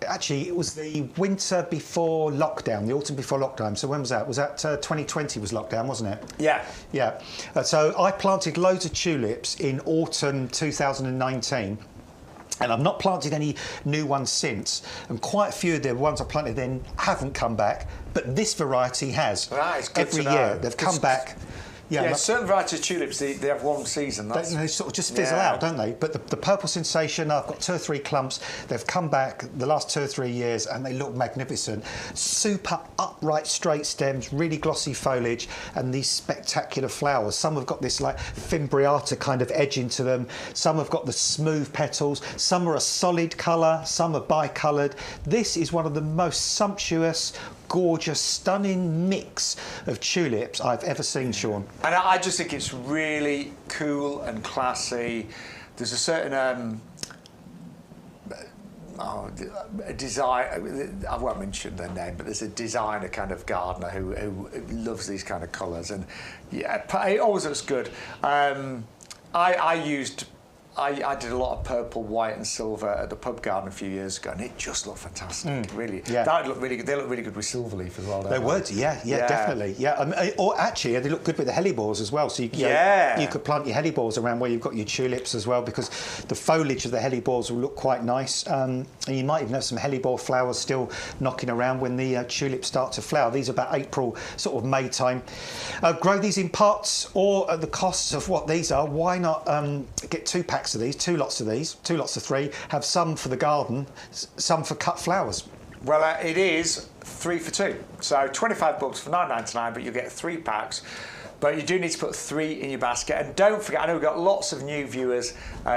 Speaker 2: actually, it was the winter before lockdown, the autumn before lockdown. So when was that? Was that 2020 was lockdown, wasn't it?
Speaker 1: Yeah.
Speaker 2: Yeah. So I planted loads of tulips in autumn 2019. And I've not planted any new ones since, and quite a few of the ones I planted then haven't come back, but this variety has.
Speaker 1: Right, it's good
Speaker 2: Every
Speaker 1: to know.
Speaker 2: year they've come back.
Speaker 1: Yeah, certain varieties of tulips, they have one season.
Speaker 2: They sort of just fizzle out, don't they? But the Purple Sensation, I've got 2 or 3 clumps. They've come back the last 2 or 3 years, and they look magnificent. Super upright, straight stems, really glossy foliage, and these spectacular flowers. Some have got this like fimbriata kind of edge into them. Some have got the smooth petals. Some are a solid colour. Some are bicoloured. This is one of the most sumptuous, gorgeous, stunning mix of tulips I've ever seen, Shaun.
Speaker 1: And I just think it's really cool and classy. There's a certain a design, I won't mention their name, but there's a designer kind of gardener who loves these kind of colours, and it always looks good. I did a lot of purple, white and silver at the pub garden a few years ago, and it just looked fantastic, really.
Speaker 2: Yeah.
Speaker 1: That looked really good. They look really good with silver leaf as well, don't
Speaker 2: they? Would, yeah, definitely. Yeah, or actually, they look good with the hellebores as well. So you could plant your hellebores around where you've got your tulips as well, because the foliage of the hellebores will look quite nice. And you might even have some hellebore flowers still knocking around when the tulips start to flower. These are about April, sort of May time. Grow these in pots, or at the costs of what these are, why not get 2 packs of these, 2 lots of these, 2 lots of 3, have some for the garden, some for cut flowers.
Speaker 1: Well, it is 3 for 2. So 25 bulbs for $9.99, but you get 3 packs. But you do need to put 3 in your basket. And don't forget, I know we've got lots of new viewers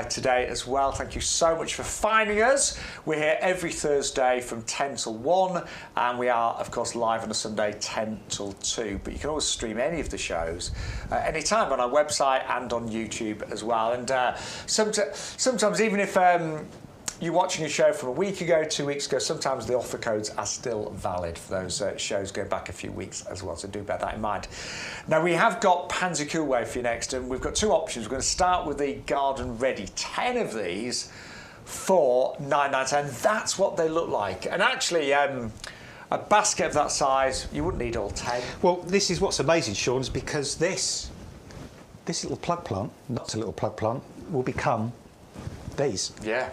Speaker 1: today as well. Thank you so much for finding us. We're here every Thursday from 10 till 1. And we are, of course, live on a Sunday, 10 till 2. But you can always stream any of the shows anytime on our website and on YouTube as well. And sometimes even if you're watching a show from a week ago, 2 weeks ago, sometimes the offer codes are still valid for those shows going back a few weeks as well, so do bear that in mind. Now, we have got Pansy Cool Wave for you next, and we've got two options. We're going to start with the Garden Ready. 10 of these for $9.99. That's what they look like. And actually, a basket of that size, you wouldn't need all 10.
Speaker 2: Well, this is what's amazing, Shaun, is because this little plug plant, not a little plug plant, will become these.
Speaker 1: Yeah.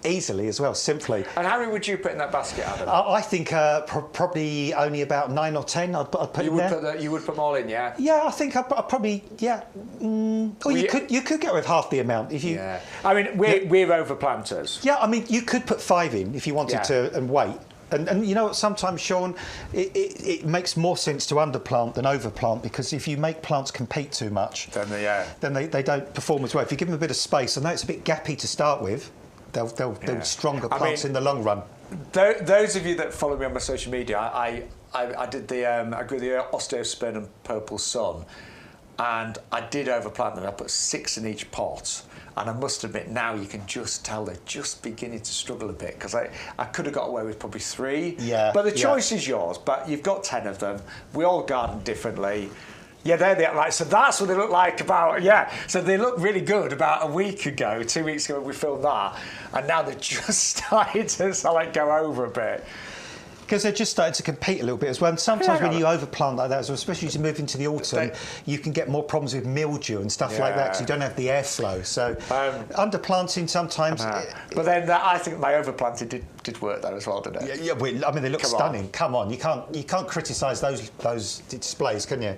Speaker 2: Easily as well, simply.
Speaker 1: And how many would you put in that basket, Adam?
Speaker 2: I think probably only about 9 or 10 I'd put in there.
Speaker 1: You would put them all in, yeah?
Speaker 2: Yeah, I think I'd probably, yeah. Or you could get with half the amount if you...
Speaker 1: Yeah. I mean, we're overplanters.
Speaker 2: Yeah, I mean, you could put 5 in if you wanted to and wait. And you know what, sometimes, Shaun, it makes more sense to underplant than overplant, because if you make plants compete too much, then they don't perform as well. If you give them a bit of space, I know it's a bit gappy to start with, they'll be stronger plants in the long run.
Speaker 1: Those of you that follow me on my social media, I did I grew the osteosperm and purple sun, and I did overplant them. I put 6 in each pot. And I must admit, now you can just tell they're just beginning to struggle a bit, because I could have got away with probably 3.
Speaker 2: Yeah.
Speaker 1: But the choice is yours. But you've got 10 of them. We all garden differently. Yeah, they're right. So that's what they look like So they look really good about a week ago, 2 weeks ago when we filmed that, and now they're just starting to go over a bit.
Speaker 2: Because they're just starting to compete a little bit as well. And sometimes when you overplant like that, especially as you move into the autumn, you can get more problems with mildew and stuff like that, because you don't have the airflow. So underplanting sometimes...
Speaker 1: But then I think my overplanting did work there as well, didn't it?
Speaker 2: Yeah, I mean, they look stunning. Come on, you can't criticise those displays, can you?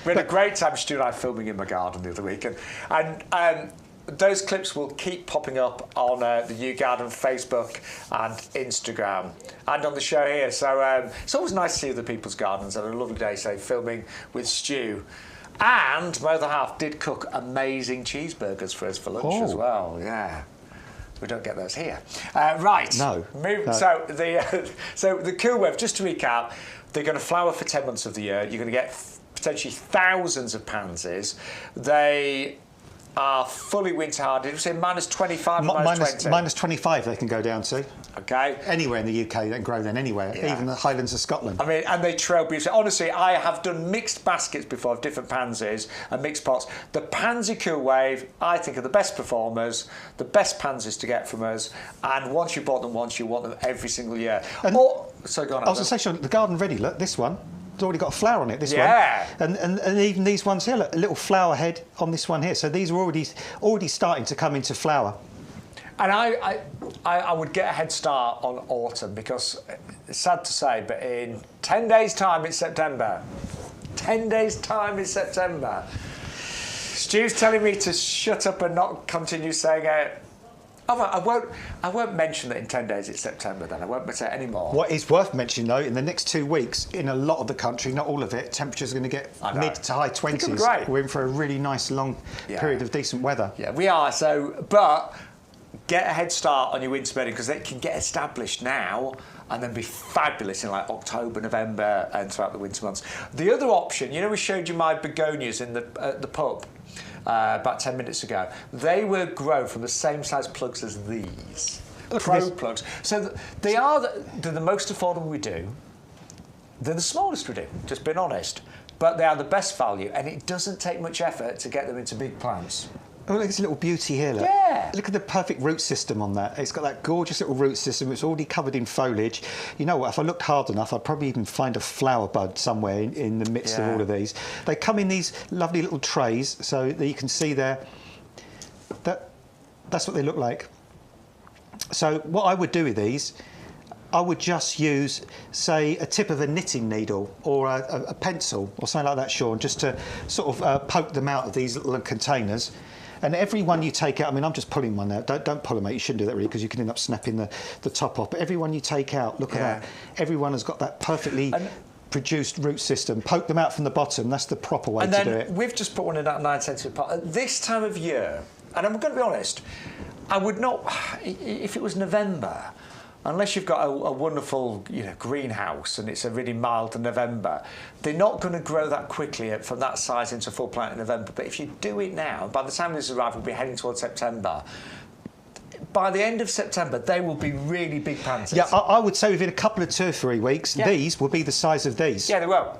Speaker 1: We had a great time, Stu and I, filming in my garden the other week. And those clips will keep popping up on the YouGarden Facebook and Instagram and on the show here. So it's always nice to see other people's gardens, and a lovely day, say, filming with Stu. And my other half did cook amazing cheeseburgers for us for lunch as well. Yeah. We don't get those here. Right.
Speaker 2: No.
Speaker 1: So the Cool Wave, just to recap, they're going to flower for 10 months of the year. You're going to get potentially thousands of pansies. They are fully winter hard. Did you say minus 25 or minus 20?
Speaker 2: Minus 25 they can go down to.
Speaker 1: Okay.
Speaker 2: Anywhere in the UK, they can grow then anywhere, even the Highlands of Scotland.
Speaker 1: I mean, and they trail beautifully. Honestly, I have done mixed baskets before of different pansies and mixed pots. The Pansy Cool Wave, I think, are the best performers, the best pansies to get from us. And once you bought them once, you want them every single year. So go on.
Speaker 2: I was going to say, Shaun, the Garden Ready, look, this one. It's already got a flower on it, this one. And even these ones here, look, a little flower head on this one here. So these are already starting to come into flower.
Speaker 1: And I would get a head start on autumn, because it's sad to say, but in 10 days' time it's September. 10 days' time is September. Stu's telling me to shut up and not continue saying it. Oh, I won't mention that in 10 days it's September then. I won't say it anymore.
Speaker 2: What is worth mentioning, though, in the next 2 weeks, in a lot of the country, not all of it, temperatures are going to get mid to high 20s.
Speaker 1: Great.
Speaker 2: We're in for a really nice long period of decent weather.
Speaker 1: Yeah, we are. But get a head start on your winter bedding, because it can get established now and then be fabulous in like October, November and throughout the winter months. The other option, we showed you my begonias in the pub about 10 minutes ago. They were grown from the same size plugs as these. Pro plugs. So they're the most affordable we do. They're the smallest we do, just being honest. But they are the best value, and it doesn't take much effort to get them into big plants.
Speaker 2: Oh, look, there's a little beauty here, look.
Speaker 1: Yeah.
Speaker 2: Look at the perfect root system on that. It's got that gorgeous little root system. It's already covered in foliage. You know what, if I looked hard enough, I'd probably even find a flower bud somewhere in the midst of all of these. They come in these lovely little trays, so that you can see there. That's what they look like. So what I would do with these, I would just use, say, a tip of a knitting needle or a pencil or something like that, Shaun, just to sort of poke them out of these little containers. And every one you take out, I mean, I'm just pulling one out. Don't pull them out. You shouldn't do that, really, because you can end up snapping the top off. But every one you take out, look at that. Everyone has got that perfectly produced root system. Poke them out from the bottom. That's the proper way to do it. And then
Speaker 1: we've just put one in that 9 centimetre pot. At this time of year, and I'm going to be honest, I would not, if it was November, unless you've got a wonderful greenhouse and it's a really mild November, they're not going to grow that quickly from that size into full plant in November. But if you do it now, by the time this arrives, we'll be heading towards September, by the end of September, they will be really big pansies.
Speaker 2: Yeah, I would say within a couple of 2 or 3 weeks, these will be the size of these.
Speaker 1: Yeah, they will.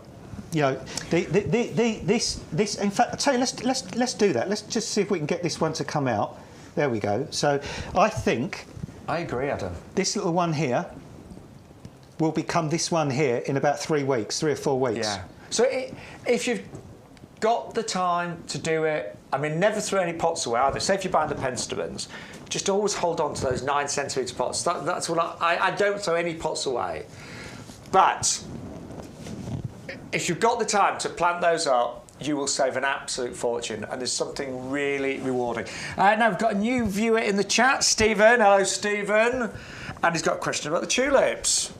Speaker 2: You know, this. In fact, I tell you, let's do that. Let's just see if we can get this one to come out. There we go. So, I think.
Speaker 1: I agree, Adam.
Speaker 2: This little one here will become this one here in about 3 weeks, 3 or 4 weeks.
Speaker 1: Yeah. So if you've got the time to do it, I mean, never throw any pots away either. Say if you're buying the Penstemans, just always hold on to those 9 centimetre pots. That's what I don't throw any pots away. But if you've got the time to plant those up, you will save an absolute fortune, and there's something really rewarding. Now we've got a new viewer in the chat, Stephen. Hello, Stephen. And he's got a question about the tulips.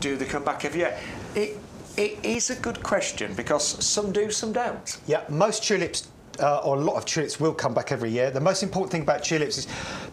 Speaker 1: Do they come back every year? It is a good question because some do, some don't.
Speaker 2: Yeah, most tulips, or a lot of tulips, will come back every year. The most important thing about tulips is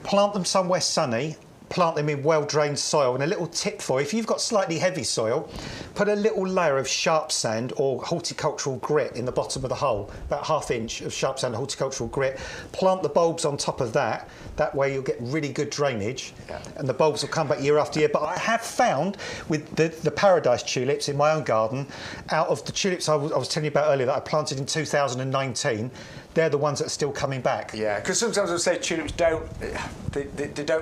Speaker 2: plant them somewhere sunny, plant them in well-drained soil. And a little tip for you, if you've got slightly heavy soil, put a little layer of sharp sand or horticultural grit in the bottom of the hole, about ½ inch of sharp sand horticultural grit. Plant the bulbs on top of that. That way you'll get really good drainage, and the bulbs will come back year after year. But I have found with the paradise tulips in my own garden, out of the tulips I was telling you about earlier that I planted in 2019, they're the ones that are still coming back.
Speaker 1: Yeah, because sometimes I'll say tulips don't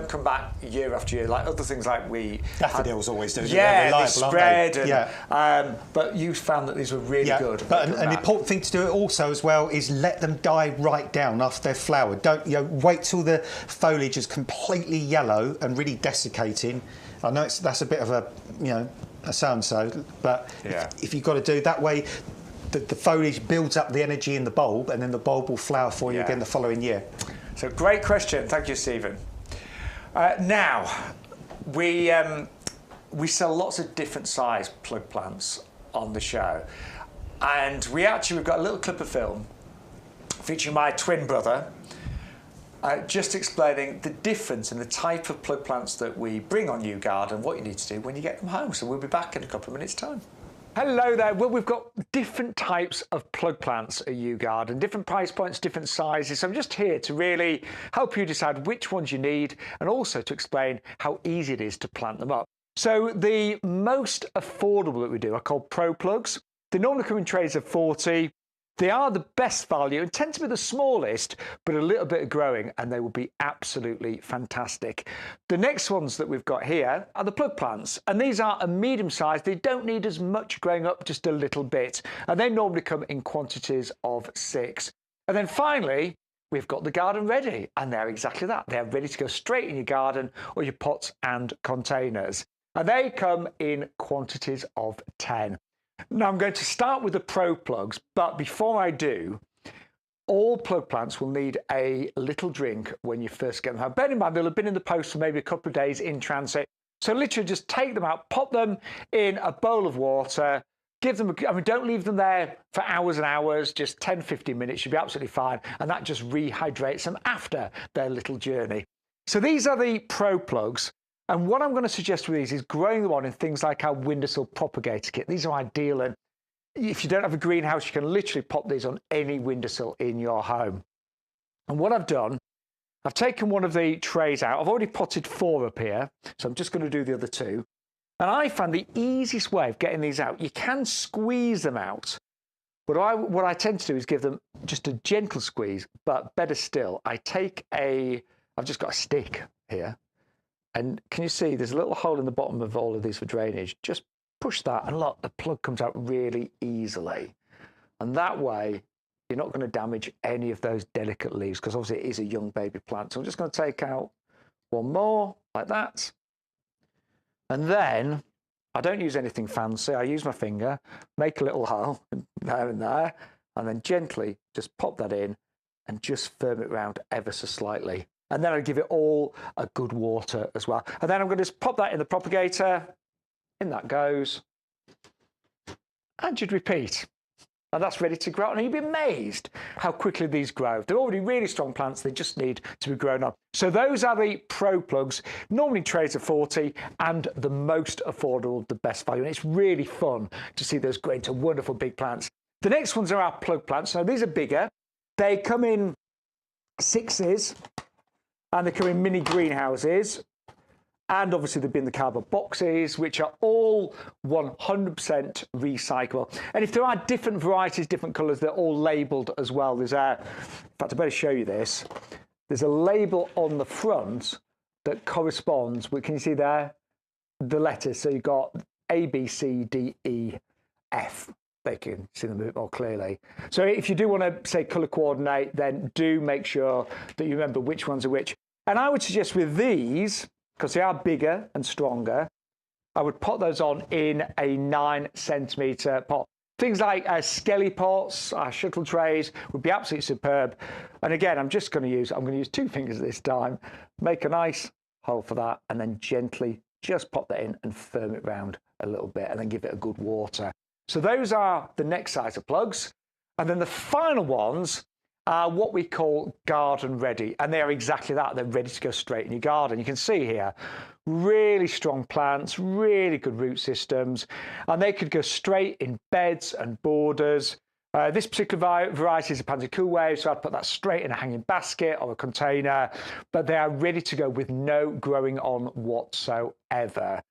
Speaker 1: come back year after year, like other things like we...
Speaker 2: Daffodils always do.
Speaker 1: Yeah,
Speaker 2: they
Speaker 1: spread. But you found that these were really good.
Speaker 2: But an important thing to do also as well is let them die right down after they've flowered. Don't wait till the foliage is completely yellow and really desiccating. I know that's a bit of a so-and-so, but if you've got to do that way, the foliage builds up the energy in the bulb, and then the bulb will flower for you again the following year.
Speaker 1: So great question, thank you, Stephen. Now, we sell lots of different size plug plants on the show, and we've got a little clip of film featuring my twin brother, just explaining the difference in the type of plug plants that we bring on YouGarden, what you need to do when you get them home. So we'll be back in a couple of minutes' time. Hello there. Well, we've got different types of plug plants at YouGarden, different price points, different sizes. So I'm just here to really help you decide which ones you need, and also to explain how easy it is to plant them up. So the most affordable that we do are called Pro Plugs. They normally come in trays of 40. They are the best value and tend to be the smallest, but a little bit of growing, and they will be absolutely fantastic. The next ones that we've got here are the plug plants, and these are a medium size. They don't need as much growing up, just a little bit, and they normally come in quantities of 6. And then finally, we've got the garden ready, and they're exactly that. They're ready to go straight in your garden or your pots and containers, and they come in quantities of 10. Now I'm going to start with the Pro Plugs, but before I do, all plug plants will need a little drink when you first get them home. Bear in mind, they'll have been in the post for maybe a couple of days in transit. So literally just take them out, pop them in a bowl of water, give them, don't leave them there for hours and hours, just 10, 15 minutes, you'll be absolutely fine. And that just rehydrates them after their little journey. So these are the Pro Plugs. And what I'm going to suggest with these is growing them on in things like our windowsill propagator kit. These are ideal, and if you don't have a greenhouse, you can literally pop these on any windowsill in your home. And what I've done, I've taken one of the trays out. I've already potted 4 up here, so I'm just going to do the other 2. And I found the easiest way of getting these out, you can squeeze them out. But what I tend to do is give them just a gentle squeeze, but better still, I've just got a stick here. And can you see there's a little hole in the bottom of all of these for drainage? Just push that, and look, the plug comes out really easily. And that way, you're not going to damage any of those delicate leaves, because obviously it is a young baby plant. So I'm just going to take out one more, like that. And then, I don't use anything fancy. I use my finger, make a little hole there and there, and then gently just pop that in and just firm it round ever so slightly. And then I'll give it all a good water as well. And then I'm going to just pop that in the propagator. In that goes. And you'd repeat. And that's ready to grow. And you'd be amazed how quickly these grow. They're already really strong plants. They just need to be grown up. So those are the Pro Plugs, normally trays of 40, and the most affordable, the best value. And it's really fun to see those grow into wonderful big plants. The next ones are our plug plants. So these are bigger. They come in 6s. And they come in mini greenhouses. And obviously they've been the cardboard boxes, which are all 100% recyclable. And if there are different varieties, different colours, they're all labelled as well. There's in fact, I better show you this. There's a label on the front that corresponds with, can you see there? The letters. So you've got A, B, C, D, E, F. They can see them a bit more clearly. So if you do want to, say, colour coordinate, then do make sure that you remember which ones are which. And I would suggest with these, because they are bigger and stronger, I would pot those on in a 9-centimetre pot. Things like skelly pots, shuttle trays would be absolutely superb. And again, I'm going to use 2 fingers this time, make a nice hole for that, and then gently just pop that in and firm it round a little bit, and then give it a good water. So those are the next size of plugs. And then the final ones are what we call garden ready. And they are exactly that. They're ready to go straight in your garden. You can see here, really strong plants, really good root systems, and they could go straight in beds and borders. This particular variety is a Pansy Cool Wave, so I'd put that straight in a hanging basket or a container, but they are ready to go with no growing on whatsoever.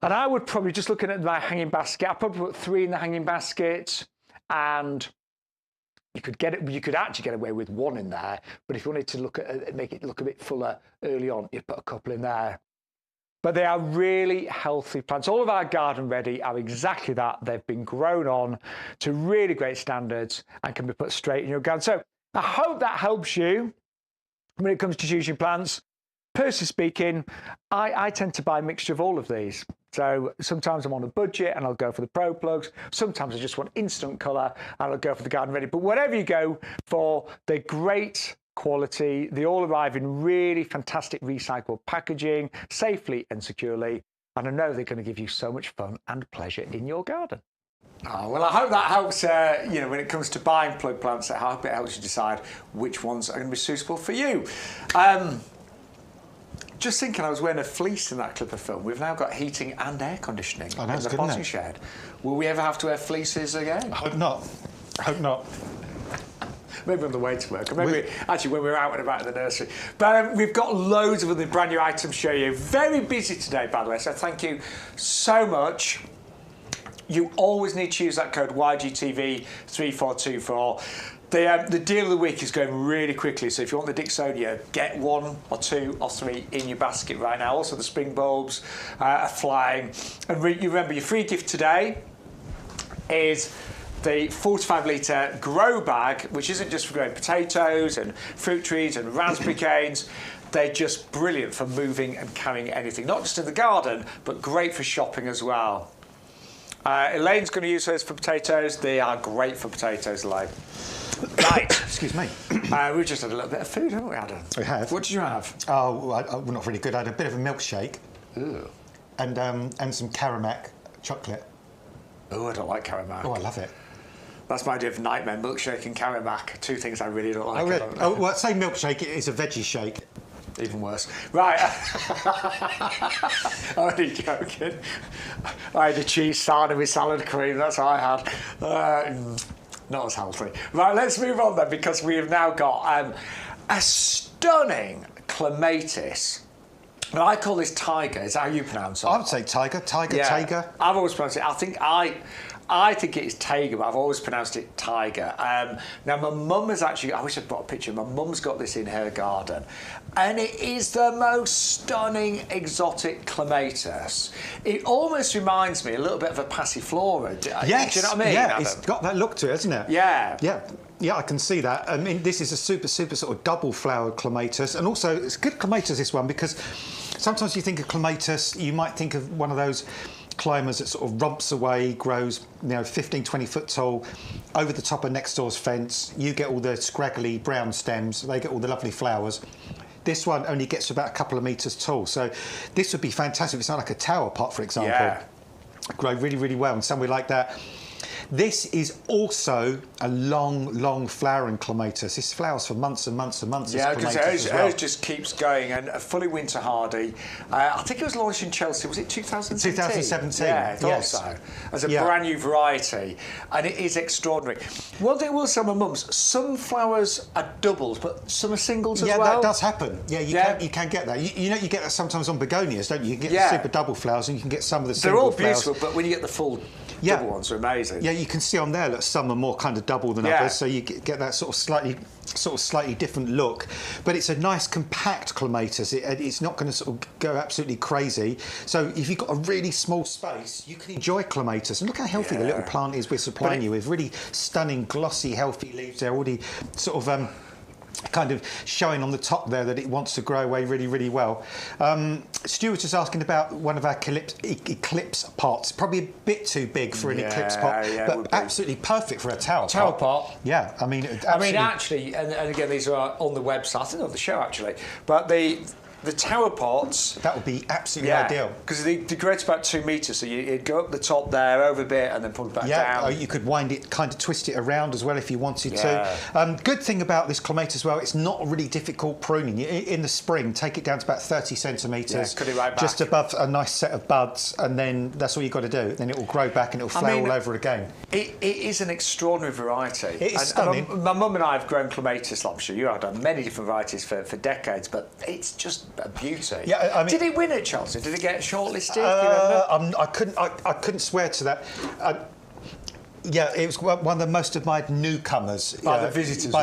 Speaker 1: And I would probably, just looking at my hanging basket, I'd probably put 3 in the hanging basket, and you could actually get away with 1 in there, but if you wanted to make it look a bit fuller early on, you'd put a couple in there. But they are really healthy plants. All of our garden ready are exactly that. They've been grown on to really great standards and can be put straight in your garden. So I hope that helps you when it comes to choosing plants. Personally speaking, I tend to buy a mixture of all of these. So sometimes I'm on a budget and I'll go for the Pro Plugs. Sometimes I just want instant colour and I'll go for the Garden Ready. But whatever you go for, they're great quality. They all arrive in really fantastic recycled packaging, safely and securely. And I know they're going to give you so much fun and pleasure in your garden. Oh, well, I hope that helps, when it comes to buying plug plants, I hope it helps you decide which ones are going to be suitable for you. Just thinking, I was wearing a fleece in that clip of film. We've now got heating and air conditioning in the potting shed. Will we ever have to wear fleeces again?
Speaker 2: I hope not. I hope not.
Speaker 1: Maybe on the way to work, or maybe actually when we're out and about in the nursery. But we've got loads of other brand new items to show you. Very busy today, by the way, so thank you so much. You always need to use that code YGTV3424. The deal of the week is going really quickly, so if you want the Dixonia, get 1 or 2 or 3 in your basket right now. Also, the spring bulbs are flying. And you remember, your free gift today is the 45-litre grow bag, which isn't just for growing potatoes and fruit trees and raspberry canes. They're just brilliant for moving and carrying anything, not just in the garden, but great for shopping as well. Elaine's going to use those for potatoes. They are great for potatoes, Elaine. Right.
Speaker 2: Excuse me.
Speaker 1: We've just had a little bit of food, haven't we, Adam?
Speaker 2: We have.
Speaker 1: What did you have?
Speaker 2: Oh, well, not really good. I had a bit of a milkshake.
Speaker 1: Ooh.
Speaker 2: And some Caramac chocolate.
Speaker 1: Oh, I don't like Caramac.
Speaker 2: Oh, I love it.
Speaker 1: That's my idea of nightmare, milkshake and Caramac. 2 things I really don't like.
Speaker 2: Oh, really? Well, say milkshake, it's a veggie shake.
Speaker 1: Even worse. Right. I'm only joking. I had a cheese sarnie with salad cream, that's what I had. Not as healthy. Right, let's move on then, because we have now got a stunning clematis. Now, I call this tiger. Is that how you pronounce it?
Speaker 2: I would say tiger. Tiger.
Speaker 1: I've always pronounced it. I think it is Tiger, but I've always pronounced it Tiger. Now, my mum has actually, I wish I'd brought a picture, my mum's got this in her garden, and it is the most stunning exotic clematis. It almost reminds me a little bit of a passiflora.
Speaker 2: Yes.
Speaker 1: Do you know what I mean,
Speaker 2: yeah,
Speaker 1: Adam?
Speaker 2: It's got that look to it, hasn't it?
Speaker 1: Yeah.
Speaker 2: Yeah. Yeah, I can see that. I mean, this is a super sort of double-flowered clematis, and also it's good clematis, this one, because sometimes you think of clematis, you might think of one of those climbers that sort of romps away, grows 15, 20 foot tall, over the top of next door's fence. You get all the scraggly brown stems, they get all the lovely flowers. This one only gets about a couple of metres tall, so this would be fantastic. It's not like a tower pot, for example.
Speaker 1: Yeah.
Speaker 2: Grow really, really well, and somewhere like that. This is also a long flowering clematis. This flowers for months and months and months.
Speaker 1: Yeah, because ours just keeps going, and a fully winter hardy. I think it was launched in Chelsea. Was it 2017?
Speaker 2: 2017.
Speaker 1: Yeah, I thought so. As a brand new variety, and it is extraordinary. One thing I will say, my mum's, some flowers are doubles, but some are singles as well.
Speaker 2: Yeah, that does happen. Yeah, you can get that. You know, you get that sometimes on begonias, don't you? You get the super double flowers, and you can get some of the single flowers.
Speaker 1: They're all beautiful, but when you get the full double ones, are amazing.
Speaker 2: Yeah, you can see on there that some are more kind of double than others, so you get that sort of slightly different look. But it's a nice compact clematis. It's not going to sort of go absolutely crazy. So if you've got a really small space, you can enjoy clematis. And look how healthy the little plant is we're supplying you with. Really stunning, glossy, healthy leaves. They're already sort of kind of showing on the top there that it wants to grow away really well. Stu was just asking about one of our eclipse pots. Probably a bit too big for an eclipse pot, but absolutely perfect for a tower pot. Yeah, I mean,
Speaker 1: actually, and again, these are on the website, I think on the show actually, but the tower pots...
Speaker 2: That would be absolutely ideal.
Speaker 1: Because they grow to about 2 metres, so you'd go up the top there, over a bit, and then pull it back down.
Speaker 2: Yeah, you could wind it, kind of twist it around as well if you wanted to. Good thing about this clematis as well, it's not really difficult pruning. In the spring, take it down to about 30 centimetres.
Speaker 1: Cut it right back.
Speaker 2: Just above a nice set of buds, and then that's all you've got to do. Then it will grow back and it will flower all over again.
Speaker 1: It is an extraordinary variety.
Speaker 2: It is stunning.
Speaker 1: My mum and I have grown clematis, I'm sure you have done many different varieties for decades, but it's just a beauty.
Speaker 2: Yeah, I mean,
Speaker 1: did it win at Chelsea? Did it get shortlisted? Do you remember?
Speaker 2: I couldn't swear to that. Yeah, it was one of the most admired newcomers
Speaker 1: by the visitors.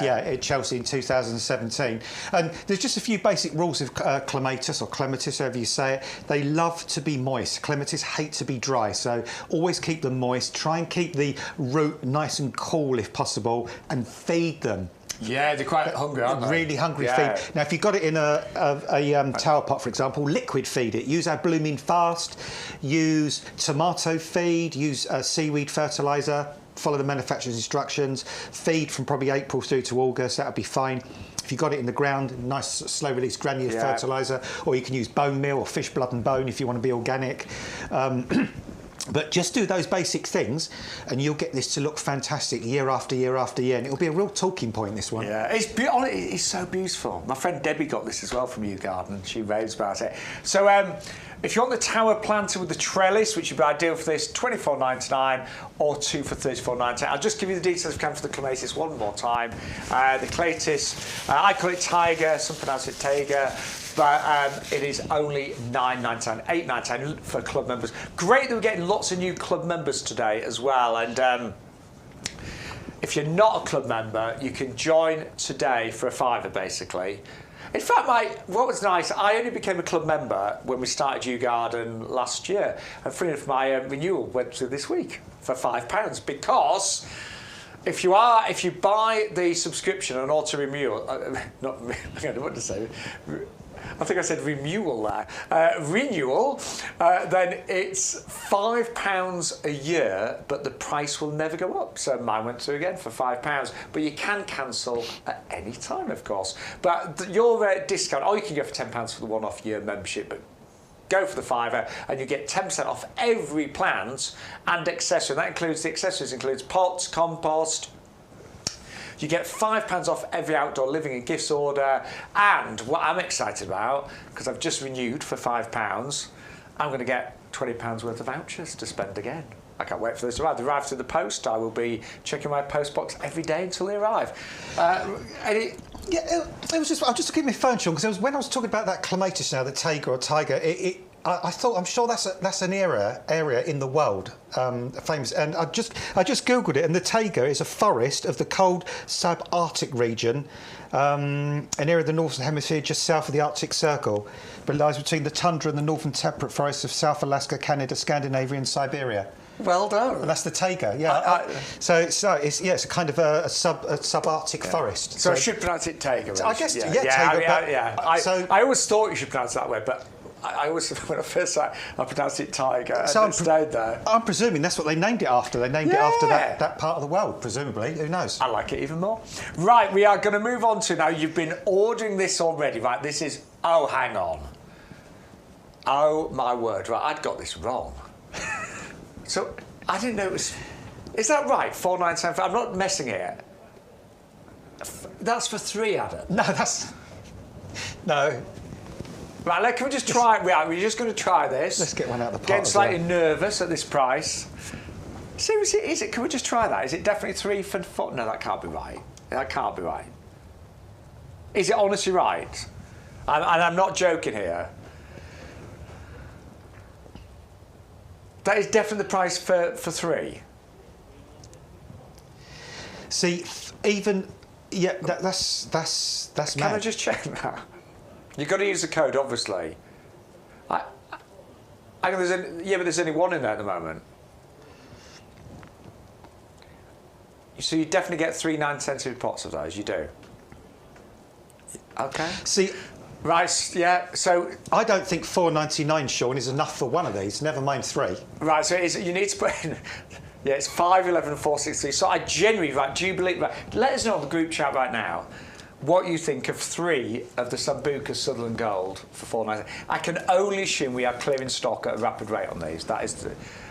Speaker 2: At Chelsea in 2017. And there's just a few basic rules of clematis or clematis, however you say it. They love to be moist. Clematis hate to be dry, so always keep them moist. Try and keep the root nice and cool if possible, and feed them.
Speaker 1: Yeah, they're quite hungry, aren't they?
Speaker 2: Really hungry feed. Now, if you've got it in a tower pot, for example, liquid feed it. Use our Blooming Fast, use tomato feed, use seaweed fertiliser, follow the manufacturer's instructions, feed from probably April through to August, that would be fine. If you've got it in the ground, nice slow-release granular fertiliser, or you can use bone meal or fish blood and bone if you want to be organic. But just do those basic things and you'll get this to look fantastic year after year after year, and it'll be a real talking point, this one.
Speaker 1: Yeah, it's so beautiful. My friend Debbie got this as well from YouGarden. She raves about it. So if you want the tower planter with the trellis, which would be ideal for this, $24.99 or 2 for $34.98. I'll just give you the details if I can for the clematis one more time. The clematis, I call it tiger, some pronounce it tiger. But it is only $9.99, $8.99 for club members. Great that we're getting lots of new club members today as well. And if you're not a club member, you can join today for a £5, basically. In fact, what was nice, I only became a club member when we started YouGarden last year. And funny enough, my renewal went through this week for £5 because... If you buy the subscription on auto renewal, I don't know what to say. I think I said renewal there. Renewal, then it's £5 a year, but the price will never go up. So mine went through again for £5, but you can cancel at any time, of course. But your discount, you can go for £10 for the one-off year membership, but go for the £5 and you get 10% off every plant and accessory. That includes the accessories, includes pots, compost. You get £5 off every outdoor living and gifts order. And what I'm excited about, because I've just renewed for £5, I'm going to get £20 worth of vouchers to spend again. I can't wait for those to arrive. They arrive through the post. I will be checking my post box every day until they arrive.
Speaker 2: It was just. I'll just give me a phone, Sean, because when I was talking about that clematis now, the tiger, I thought, I'm sure that's an area in the world famous, and I just googled it, and the taiga is a forest of the cold subarctic region, an area of the northern hemisphere just south of the Arctic Circle, but lies between the tundra and the northern temperate forests of South Alaska, Canada, Scandinavia, and Siberia.
Speaker 1: Well done.
Speaker 2: And that's the taiga, yeah. It's a kind of a subarctic forest.
Speaker 1: So I should pronounce it taiga.
Speaker 2: I guess, taiga.
Speaker 1: I always thought you should pronounce it that way, but I always, when I first saw it, I pronounced it tiger, and it stayed there.
Speaker 2: I'm presuming that's what they named it after. They named it after that part of the world, presumably. Who knows?
Speaker 1: I like it even more. Right, we are going to move on to now. You've been ordering this already, right? This is, hang on. Oh, my word, right, I'd got this wrong. So, I didn't know it was Is that right? 4,975. I'm not messing here. That's for 3, Adam.
Speaker 2: No, that's... No.
Speaker 1: Right, can we just try it? We're just going to try this.
Speaker 2: Let's get one out of the park.
Speaker 1: Getting slightly nervous at this price. Seriously, is it? Can we just try that? Is it definitely 3 for 4? No, that can't be right. That can't be right. Is it honestly right? And I'm not joking here. That is definitely the price for 3.
Speaker 2: See, even... Yeah, that's mad.
Speaker 1: Can I just check that? You've got to use the code, obviously. But there's only one in there at the moment. So you definitely get 3 9cm pots of those. You do. Okay.
Speaker 2: See,
Speaker 1: right. Yeah. So
Speaker 2: I don't think $4.99, Shaun, is enough for one of these. Never mind 3.
Speaker 1: Right. So you need to put in. Yeah, it's 5, 11, and 463. So I genuinely, right, do you believe, right, let us know on the group chat right now what you think of 3 of the Sambuca Sutherland Gold for $4.99. I can only assume we are clearing stock at a rapid rate on these. That is,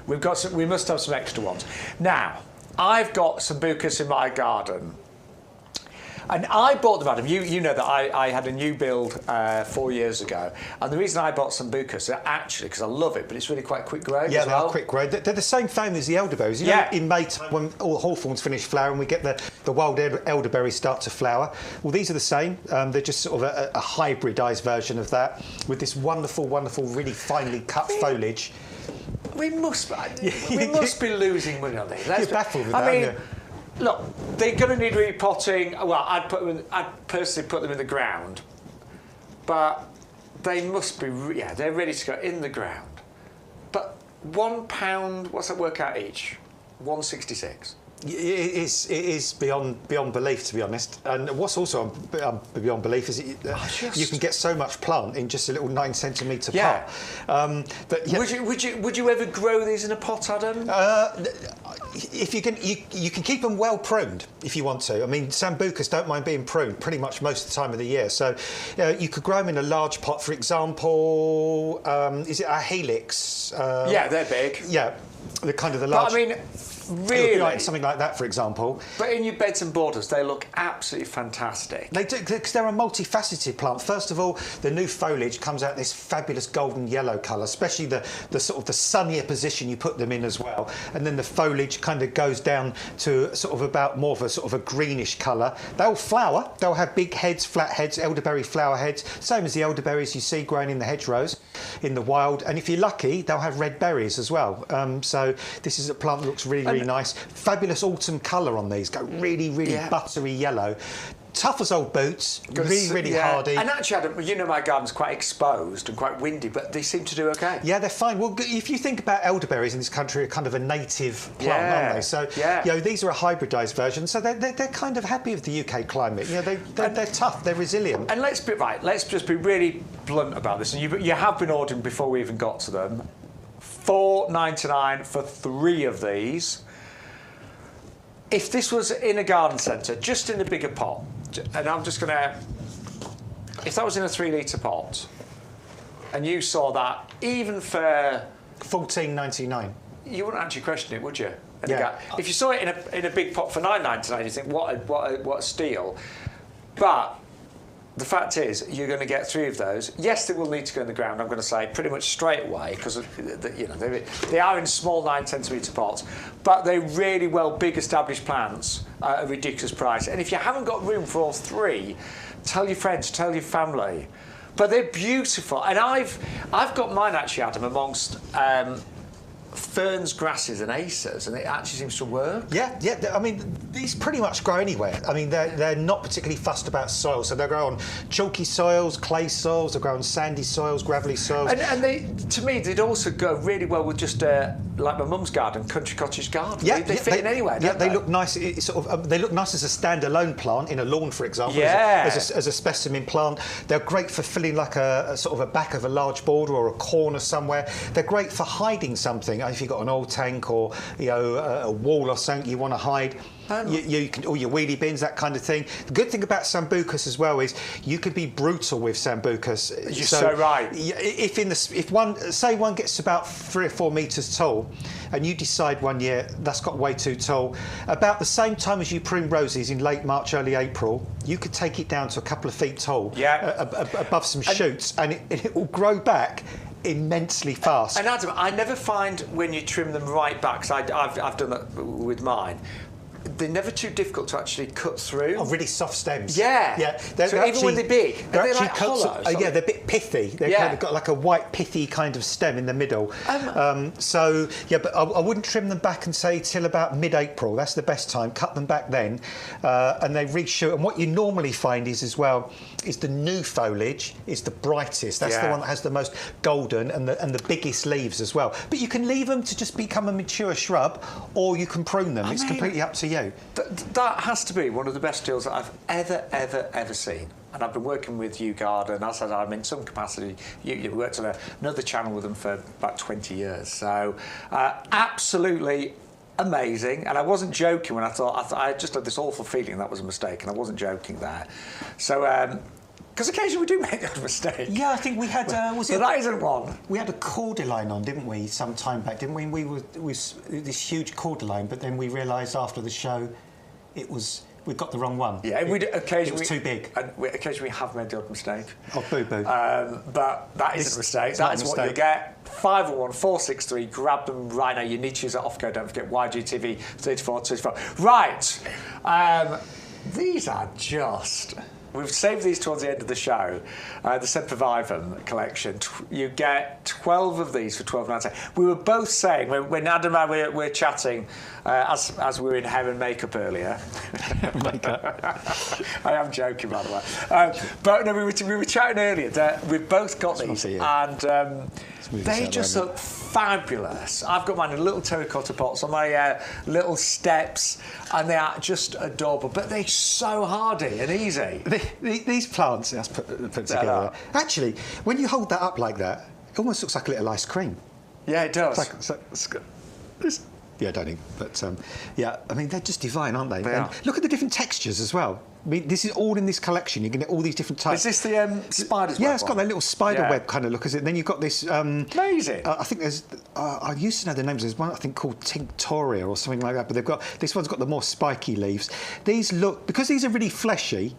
Speaker 1: we must have some extra ones. Now, I've got Sambucas in my garden. And I bought them, Adam. You know that I had a new build 4 years ago, and the reason I bought Sambucas actually because I love it, but it's really quite quick growing.
Speaker 2: Yeah,
Speaker 1: as well.
Speaker 2: They're quick growing. They're the same family as the elderberries. You know, in May time when all the hawthorns finish flowering, we get the wild elderberries start to flower. Well, these are the same. They're just sort of a hybridised version of that with this wonderful, wonderful, really finely cut foliage.
Speaker 1: We must be losing money on these.
Speaker 2: You're baffled with that, aren't you?
Speaker 1: Look, they're going to need repotting. Well, I'd personally put them in the ground, but they must be. Yeah, they're ready to go in the ground. But £1, what's that work out each? 166.
Speaker 2: It is beyond belief, to be honest. And what's also beyond belief is you can get so much plant in just a little 9cm pot. But
Speaker 1: would you ever grow these in a pot, Adam?
Speaker 2: If you can keep them well pruned if you want to. I mean, Sambucas don't mind being pruned pretty much most of the time of the year. So you could grow them in a large pot, for example. Is it a helix?
Speaker 1: Yeah, they're big.
Speaker 2: Yeah, the kind of the large.
Speaker 1: But I mean. Really?
Speaker 2: Like something like that, for example.
Speaker 1: But in your beds and borders, they look absolutely fantastic.
Speaker 2: They do, because they're a multifaceted plant. First of all, the new foliage comes out this fabulous golden yellow colour, especially the sort of the sunnier position you put them in as well. And then the foliage kind of goes down to sort of about more of a sort of a greenish colour. They'll flower. They'll have big heads, flat heads, elderberry flower heads, same as the elderberries you see growing in the hedgerows in the wild. And if you're lucky, they'll have red berries as well. So this is a plant that looks really nice. Fabulous autumn colour on these. Go really buttery yellow. Tough as old boots, really hardy.
Speaker 1: And actually, Adam, you know my garden's quite exposed and quite windy, but they seem to do okay.
Speaker 2: Yeah, they're fine. Well, if you think about elderberries in this country, are kind of a native plant, aren't they? So, you know, these are a hybridised version, so they're kind of happy with the UK climate. You know, they're tough, they're resilient.
Speaker 1: And let's just be really blunt about this. And you have been ordering before we even got to them. $4.99 for 3 of these. If this was in a garden centre, just in a bigger pot, and I'm just going to... If that was in a 3-litre pot, and you saw that, even for...
Speaker 2: $14.99.
Speaker 1: You wouldn't actually question it, would you? If you saw it in a big pot for $9.99, you think, what a steal. But the fact is, you're going to get 3 of those. Yes, they will need to go in the ground, I'm going to say, pretty much straight away, because you know they are in small 9cm pots, but they're really big established plants at a ridiculous price. And if you haven't got room for all 3, tell your friends, tell your family. But they're beautiful, and I've got mine actually, Adam, amongst ferns, grasses and acers, and it actually seems to work.
Speaker 2: Yeah. I mean, these pretty much grow anywhere. I mean, they're not particularly fussed about soil, so they grow on chalky soils, clay soils, they grow on sandy soils, gravelly soils.
Speaker 1: And they, to me, they'd also go really well with just like my mum's garden, country cottage garden.
Speaker 2: Yeah,
Speaker 1: they fit in anywhere.
Speaker 2: Yeah,
Speaker 1: don't they
Speaker 2: look nice. It's sort of they look nice as a standalone plant in a lawn, for example.
Speaker 1: Yeah.
Speaker 2: As a specimen plant, they're great for filling like a sort of a back of a large border or a corner somewhere. They're great for hiding something. If you've got an old tank or a wall or something you want to hide. You can, all your wheelie bins, that kind of thing. The good thing about Sambucus as well is you can be brutal with Sambucus.
Speaker 1: You're so right.
Speaker 2: If one gets about 3 or 4 metres tall, and you decide one year that's got way too tall, about the same time as you prune roses in late March, early April, you could take it down to a couple of feet tall, above some shoots, and it will grow back immensely fast.
Speaker 1: And Adam, I never find when you trim them right back, because I've done that with mine, they're never too difficult to actually cut through.
Speaker 2: Oh, really soft stems.
Speaker 1: Yeah. So even when they're big, they're like hollow.
Speaker 2: They're a bit pithy. They've kind of got like a white pithy kind of stem in the middle. But I wouldn't trim them back and say till about mid-April. That's the best time. Cut them back then, and they reshoot. And what you normally find is the new foliage is the brightest. That's the one that has the most golden and the biggest leaves as well. But you can leave them to just become a mature shrub, or you can prune them. It's completely up to you.
Speaker 1: That has to be one of the best deals that I've ever seen. And I've been working with YouGarden. As I said, I'm in some capacity. You worked on another channel with them for about 20 years. So absolutely amazing. And I wasn't joking when I thought I just had this awful feeling that was a mistake, and I wasn't joking there. So. Because occasionally we do make that mistake.
Speaker 2: Yeah, I think we had.
Speaker 1: That isn't one.
Speaker 2: We had a cordyline on, didn't we, some time back? Didn't we? We were this huge cordyline, but then we realised after the show, we got the wrong one.
Speaker 1: Yeah, occasionally
Speaker 2: it was too big.
Speaker 1: And occasionally we have made the odd mistake.
Speaker 2: Oh, boo boo.
Speaker 1: But that isn't a mistake. That's what you get. 501 463. Grab them right now. You need to use that off code. Don't forget YGTV 3424. Right. These are just. We've saved these towards the end of the show. The Sempervivum collection. You get 12 of these for £12.99. We were both saying, when Adam and I were chatting, as we were in hair and makeup earlier. I am joking, by the way. But no, we were chatting earlier that we've both got these, and they just look fabulous. I've got mine in little terracotta pots on my little steps, and they are just adorable. But they're so hardy and easy.
Speaker 2: These plants, let's put together. Actually, when you hold that up like that, it almost looks like a little ice cream.
Speaker 1: Yeah, it does.
Speaker 2: I don't think, but I mean, they're just divine, aren't they?
Speaker 1: They are.
Speaker 2: Look at the different textures as well. I mean, this is all in this collection. You can get all these different types.
Speaker 1: Is this the spider's web?
Speaker 2: Yeah, it's got that little spider web kind of look, is it? And then you've got this.
Speaker 1: Amazing.
Speaker 2: I think there's. I used to know the names. There's one I think called Tinctoria or something like that. But they've got this one's got the more spiky leaves. These look because these are really fleshy.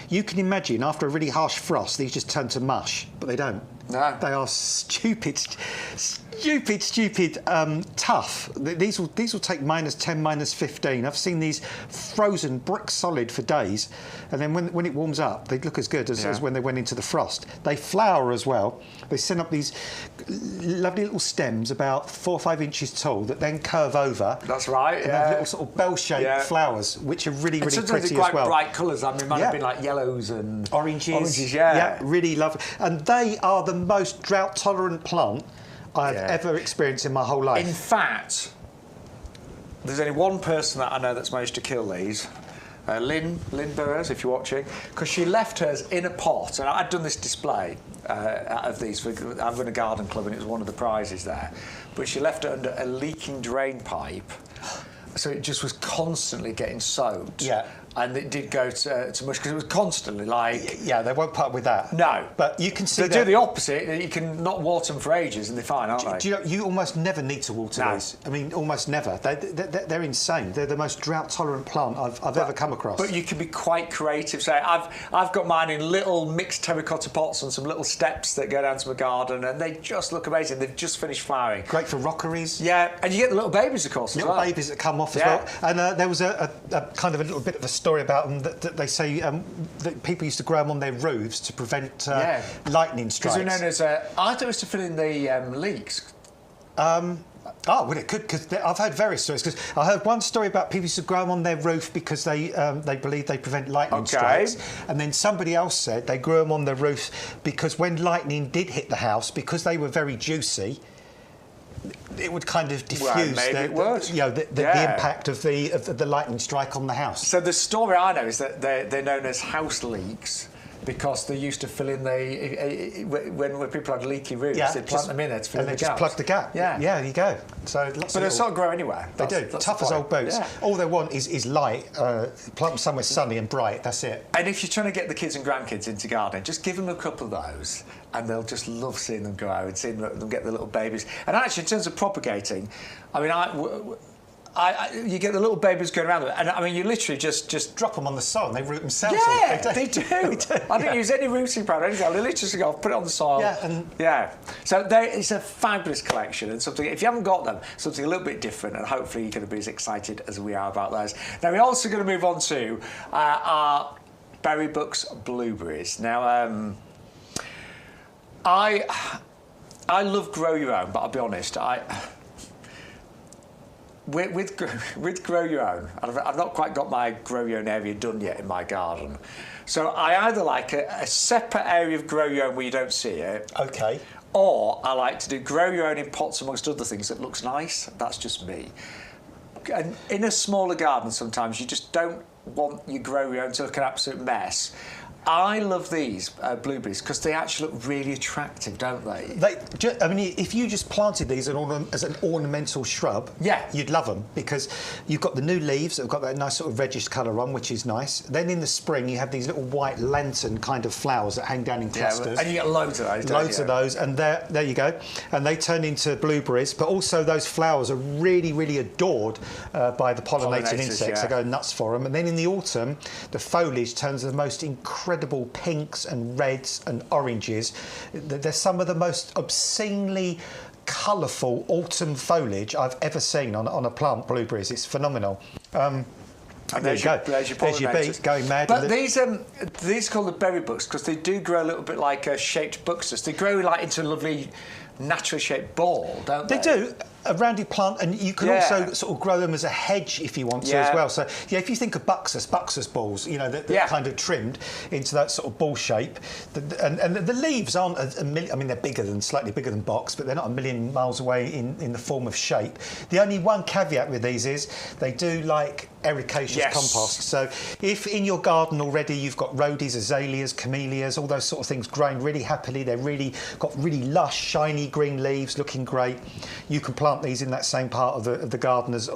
Speaker 2: You can imagine after a really harsh frost, these just turn to mush, but they don't.
Speaker 1: No.
Speaker 2: They are stupid, tough. These will take -10, -15. I've seen these frozen brick solid for days, and then when it warms up, they look as good as when they went into the frost. They flower as well. They send up these lovely little stems about 4 or 5 inches tall that then curve over.
Speaker 1: That's right.
Speaker 2: And have little sort of bell-shaped flowers, which are really pretty as well.
Speaker 1: Sometimes quite bright colours. I mean, might have been like yellows and
Speaker 2: oranges.
Speaker 1: Yeah,
Speaker 2: really lovely. And they are the most drought-tolerant plant I've ever experienced in my whole life.
Speaker 1: In fact, there's only one person that I know that's managed to kill these. Lynn Burrows, if you're watching, because she left hers in a pot, and I'd done this display of these. I run a garden club, and it was one of the prizes there. But she left it under a leaking drain pipe, so it just was constantly getting soaked.
Speaker 2: Yeah.
Speaker 1: And it did go to mush because it was constantly like...
Speaker 2: Yeah, they won't put up with that.
Speaker 1: No.
Speaker 2: But you can see
Speaker 1: they do the opposite. You can not water them for ages and they're fine, aren't they?
Speaker 2: Do you know, you almost never need to water these. I mean, almost never. They're insane. They're the most drought-tolerant plant I've ever come across.
Speaker 1: But you can be quite creative. So I've got mine in little mixed terracotta pots on some little steps that go down to my garden, and they just look amazing. They've just finished flowering.
Speaker 2: Great for rockeries.
Speaker 1: Yeah, and you get the little babies, of course, as well.
Speaker 2: Little babies that come off as well. And there was a kind of a little bit of a story about them that they say that people used to grow them on their roofs to prevent lightning strikes.
Speaker 1: Because they're known as... I thought it was to fill in the leaks.
Speaker 2: Oh, well, it could, because I've heard various stories. Because I heard one story about people used to grow them on their roof because they believe they prevent lightning strikes. And then somebody else said they grew them on their roof because when lightning did hit the house, because they were very juicy, it would kind of diffuse the impact of the lightning strike on the house.
Speaker 1: So the story I know is that they're known as house leeks because they used to fill in when people had leaky roofs, they'd plant them in there to fill in the gaps.
Speaker 2: And they just plug the gap. Yeah, there you go. So
Speaker 1: but they sort of grow anywhere.
Speaker 2: They do. Tough as old boots. Yeah. All they want is light. Plant them somewhere sunny and bright. That's it.
Speaker 1: And if you're trying to get the kids and grandkids into gardening, just give them a couple of those, and they'll just love seeing them grow and seeing them get the little babies. And actually, in terms of propagating, I mean, you get the little babies going around them, and I mean, you literally just
Speaker 2: drop them on the soil and they root themselves.
Speaker 1: Yeah, they do. I didn't use any rooting powder, anything. I literally just go, put it on the soil. Yeah, So it's a fabulous collection, and something, if you haven't got them, something a little bit different, and hopefully you're going to be as excited as we are about those. Now, we're also going to move on to our Berry Bucks blueberries. Now, I love grow your own, but I'll be honest, With grow your own, I've not quite got my grow your own area done yet in my garden. So I either like a separate area of grow your own where you don't see it.
Speaker 2: Okay.
Speaker 1: Or I like to do grow your own in pots amongst other things that looks nice. That's just me. And in a smaller garden, sometimes you just don't want your grow your own to look an absolute mess. I love these blueberries because they actually look really attractive, don't they?
Speaker 2: I mean, if you just planted these as an ornamental shrub, you'd love them, because you've got the new leaves that have got that nice sort of reddish colour on, which is nice. Then in the spring, you have these little white lantern kind of flowers that hang down in clusters.
Speaker 1: And you get loads of those, don't you?
Speaker 2: Loads of those, and there you go. And they turn into blueberries, but also those flowers are really, really adored by the pollinating insects. They go nuts for them. And then in the autumn, the foliage turns the most incredible pinks and reds and oranges. They're some of the most obscenely colourful autumn foliage I've ever seen on a plant, blueberries. It's phenomenal. And there you go. There's your bee going mad.
Speaker 1: But these are called the berry bucks because they do grow a little bit like shaped buxus. They grow like into a lovely naturally shaped ball, don't they?
Speaker 2: They do. A rounded plant, and you can also sort of grow them as a hedge if you want to as well. So, if you think of buxus balls, you know, they're kind of trimmed into that sort of ball shape. And the leaves aren't a million, I mean, they're slightly bigger than box, but they're not a million miles away in the form of shape. The only one caveat with these is they do like ericaceous compost. So if in your garden already you've got rhodies, azaleas, camellias, all those sort of things growing really happily, they're got really lush, shiny green leaves, looking great, you can plant these in that same part of the garden as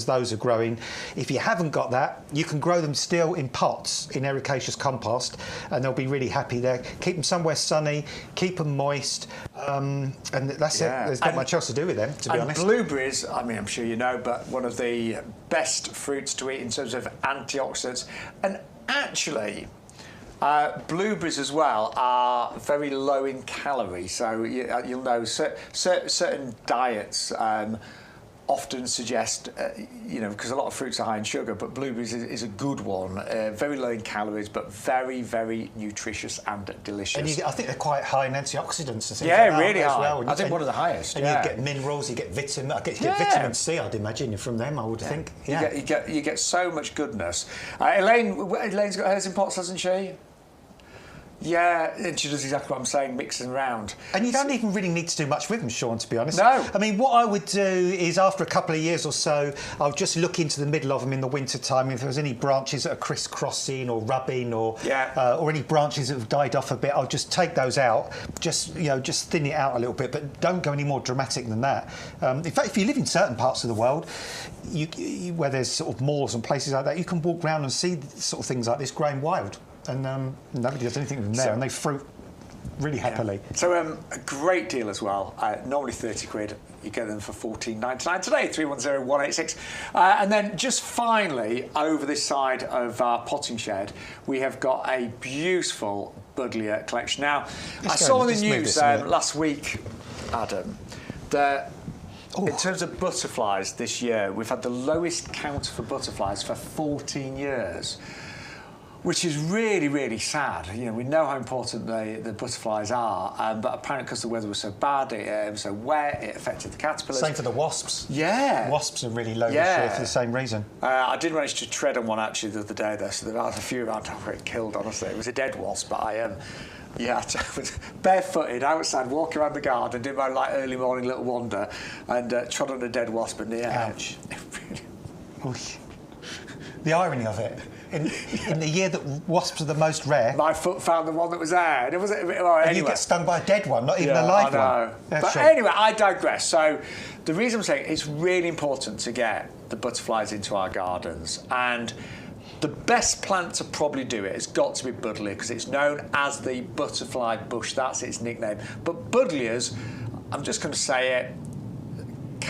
Speaker 2: those are growing. If you haven't got that, you can grow them still in pots in ericaceous compost, and they'll be really happy there. Keep them somewhere sunny, keep them moist, and that's it. There's not much else to do with them, to be honest.
Speaker 1: Blueberries, I mean, I'm sure you know, but one of the best fruits to eat in terms of antioxidants, and actually blueberries as well are very low in calories, so you'll know certain diets often suggest, because a lot of fruits are high in sugar, but blueberries is a good one. Very low in calories, but very, very nutritious and delicious.
Speaker 2: And I think they're quite high in antioxidants and things
Speaker 1: really high.
Speaker 2: Well.
Speaker 1: I think one of the highest.
Speaker 2: And you get minerals, you get vitamin. You get vitamin C, I'd imagine, from them. I would think. Yeah.
Speaker 1: You get so much goodness. Elaine's got hers in pots, hasn't she? Yeah, and she does exactly what I'm saying, mixing around.
Speaker 2: And you don't even really need to do much with them, Shaun, to be honest.
Speaker 1: No.
Speaker 2: I mean, what I would do is after a couple of years or so, I'll just look into the middle of them in the winter time. If there's any branches that are crisscrossing or rubbing or any branches that have died off a bit, I'll just take those out, just thin it out a little bit, but don't go any more dramatic than that. In fact, if you live in certain parts of the world, where there's sort of moors and places like that, you can walk around and see sort of things like this growing wild. And nobody does anything with them there, and they fruit really happily.
Speaker 1: So a great deal as well. Normally 30 quid. You get them for $14.99 today, 310-186. And then just finally, over this side of our potting shed, we have got a beautiful Buddleia collection. Now, I saw in the news last week, Adam, that in terms of butterflies this year, we've had the lowest count for butterflies for 14 years. Which is really, really sad. We know how important the butterflies are, but apparently because the weather was so bad, it was so wet, it affected the caterpillars.
Speaker 2: Same for the wasps.
Speaker 1: Yeah.
Speaker 2: Wasps are really low this year for the same reason.
Speaker 1: I did manage to tread on one actually the other day, though, so there are a few around where it killed, honestly. It was a dead wasp, but I was barefooted outside, walking around the garden, doing my early morning little wander, and trod on a dead wasp in the air.
Speaker 2: Ouch. The irony of it. in the year that wasps are the most rare.
Speaker 1: My foot found the one that was there. And it wasn't. Well,
Speaker 2: and
Speaker 1: anyway.
Speaker 2: you get stung by a dead one, not even a live one.
Speaker 1: But anyway, I digress. So the reason I'm saying it's really important to get the butterflies into our gardens, and the best plant to probably do it has got to be buddleia, because it's known as the butterfly bush. That's its nickname. But buddleias, I'm just going to say it, they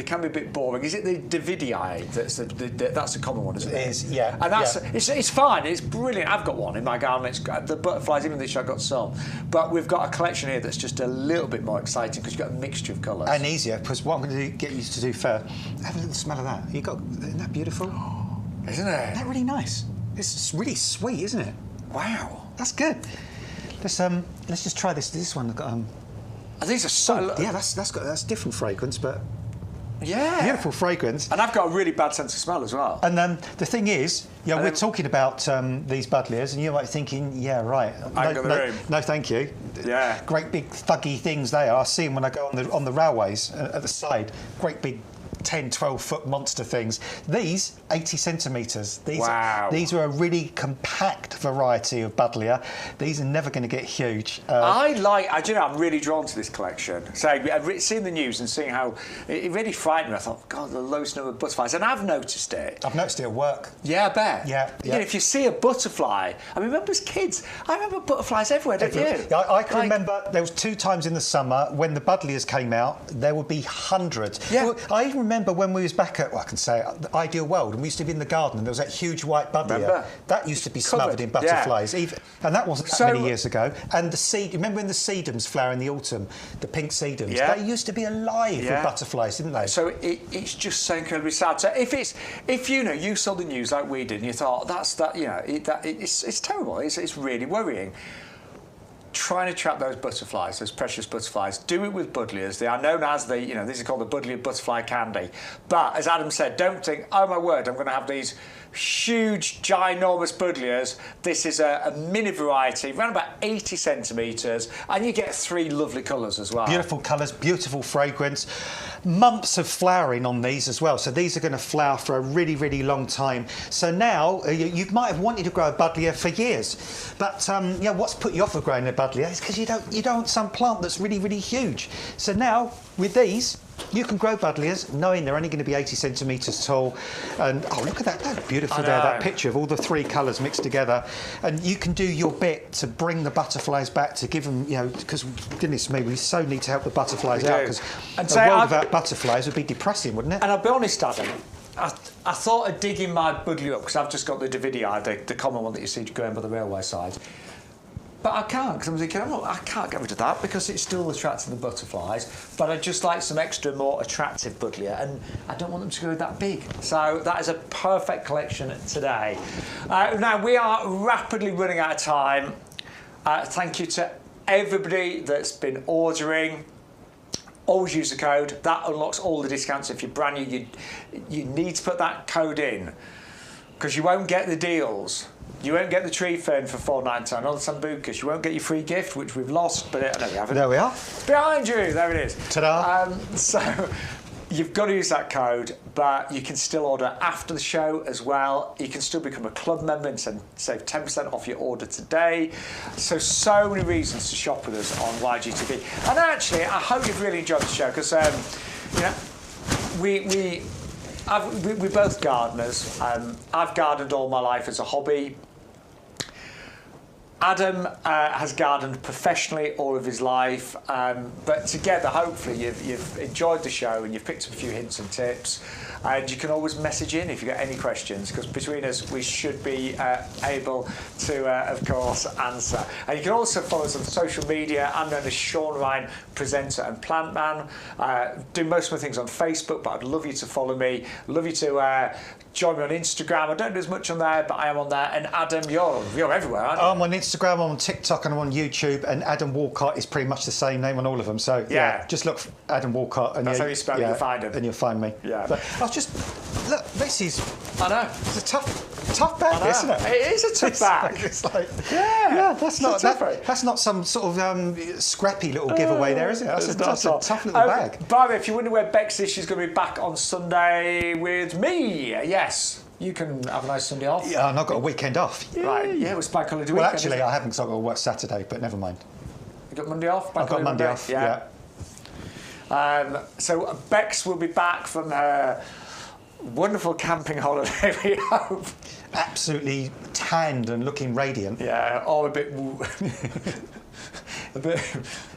Speaker 1: can be a bit boring. Is it the Davidii? That's a common one, isn't it?
Speaker 2: It is, yeah.
Speaker 1: And it's fine. It's brilliant. I've got one in my garden. It's got the butterflies. Even this year I've got some, but we've got a collection here that's just a little bit more exciting because you've got a mixture of colours
Speaker 2: and easier. Because what I'm going to get you to do first, have a little smell of that. Isn't that beautiful?
Speaker 1: Isn't it?
Speaker 2: Isn't that really nice? It's really sweet, isn't it?
Speaker 1: Wow,
Speaker 2: that's good. Let's just try this. This one got
Speaker 1: these are so.
Speaker 2: Yeah, that's different fragrance, but.
Speaker 1: Yeah.
Speaker 2: Beautiful fragrance.
Speaker 1: And I've got a really bad sense of smell as well.
Speaker 2: And the thing is, we're talking about these buddleias, and you might be thinking, yeah, right.
Speaker 1: I ain't got the room.
Speaker 2: No, thank you.
Speaker 1: Yeah.
Speaker 2: Great big thuggy things they are. I see them when I go on the railways at the side. Great big 10, 12-foot monster things. These, 80 centimetres.
Speaker 1: Wow.
Speaker 2: These are a really compact variety of buddleia. These are never going to get huge.
Speaker 1: I'm really drawn to this collection. So I've seen the news and seeing how it really frightened me. I thought, God, the lowest number of butterflies. And I've noticed it.
Speaker 2: I've noticed it at work.
Speaker 1: Yeah, I bet.
Speaker 2: Yeah.
Speaker 1: If you see a butterfly, I remember as kids, I remember butterflies everywhere, don't you?
Speaker 2: I can remember there was 2 times in the summer when the buddleias came out, there would be hundreds.
Speaker 1: Yeah.
Speaker 2: Well, I even remember when we was back at, I can say, the Ideal World, and we used to be in the garden, and there was that huge white buddleia. That used to be smothered in butterflies. Yeah. And that wasn't that many years ago. And remember when the sedums flower in the autumn, the pink sedums? Yeah. They used to be alive with butterflies, didn't they?
Speaker 1: So it's just so incredibly sad. So if you saw the news like we did, and you thought, it's terrible, it's really worrying. Trying to trap those butterflies, those precious butterflies. Do it with buddleias. They are known as these are called the buddleia butterfly candy. But as Adam said, don't think, oh my word, I'm going to have these huge, ginormous buddleias. This is a mini variety, around about 80 centimetres, and you get 3 lovely colours as well.
Speaker 2: Beautiful colours, beautiful fragrance. Months of flowering on these as well. So these are going to flower for a really, really long time. So now, you might have wanted to grow a buddleia for years. But what's put you off of growing a buddleia is because you don't want some plant that's really, really huge. So now, with these, you can grow buddleias knowing they're only going to be 80 centimetres tall. And, look at that. That's beautiful there, that picture of all the 3 colours mixed together. And you can do your bit to bring the butterflies back, to give them, because, goodness me, we so need to help the butterflies out, because a world without butterflies would be depressing, wouldn't it?
Speaker 1: And I'll be honest, Adam, I thought of digging my buddleia up, because I've just got the Davidii, the common one that you see going by the railway side. But I can't, because I'm thinking, I can't get rid of that because it's still attracting the butterflies. But I'd just like some extra, more attractive buddleia, and I don't want them to go that big. So that is a perfect collection today. Now, we are rapidly running out of time. Thank you to everybody that's been ordering. Always use the code. That unlocks all the discounts. If you're brand new, you need to put that code in, because you won't get the deals. You won't get the tree fern for $4.99 on the Sambucas. You won't get your free gift, which we've lost, but no, we haven't.
Speaker 2: There we are.
Speaker 1: Behind you, there it is.
Speaker 2: Ta-da.
Speaker 1: So you've got to use that code, but you can still order after the show as well. You can still become a club member and save 10% off your order today. So many reasons to shop with us on YGTV. And actually, I hope you've really enjoyed the show, because we're both gardeners. I've gardened all my life as a hobby. Adam has gardened professionally all of his life, but together, hopefully, you've enjoyed the show and you've picked up a few hints and tips. And you can always message in if you've got any questions, because between us, we should be able to, of course, answer. And you can also follow us on social media. I'm known as Shaun Ryan, presenter and plant man. Do most of my things on Facebook, but I'd love you to follow me. Love you to join me on Instagram. I don't do as much on there, but I am on there. And Adam, you're everywhere, aren't you?
Speaker 2: I'm on Instagram, I'm on TikTok, and I'm on YouTube. And Adam Walcott is pretty much the same name on all of them. So yeah, just look for Adam Walcott, and
Speaker 1: that's how you spell it. You'll find him,
Speaker 2: and you'll find me.
Speaker 1: Yeah.
Speaker 2: But look. This is.
Speaker 1: I know.
Speaker 2: It's a tough bag, isn't it?
Speaker 1: It is a tough bag.
Speaker 2: It's like
Speaker 1: that's
Speaker 2: not some sort of scrappy little giveaway there, is it? That's a tough little bag.
Speaker 1: By the way, if you wonder where Bex is, she's going to be back on Sunday with me. Yes. You can have a nice Sunday off.
Speaker 2: Yeah, and I've got a weekend off.
Speaker 1: Yay. Right, yeah, it was bank holiday weekend.
Speaker 2: Well, actually, I haven't because I've got to work Saturday, but never mind.
Speaker 1: You got Monday off?
Speaker 2: I've got Monday off, yeah.
Speaker 1: So Bex will be back from her wonderful camping holiday, we hope. Absolutely
Speaker 2: Tanned and looking radiant.
Speaker 1: Yeah, or a bit... a bit...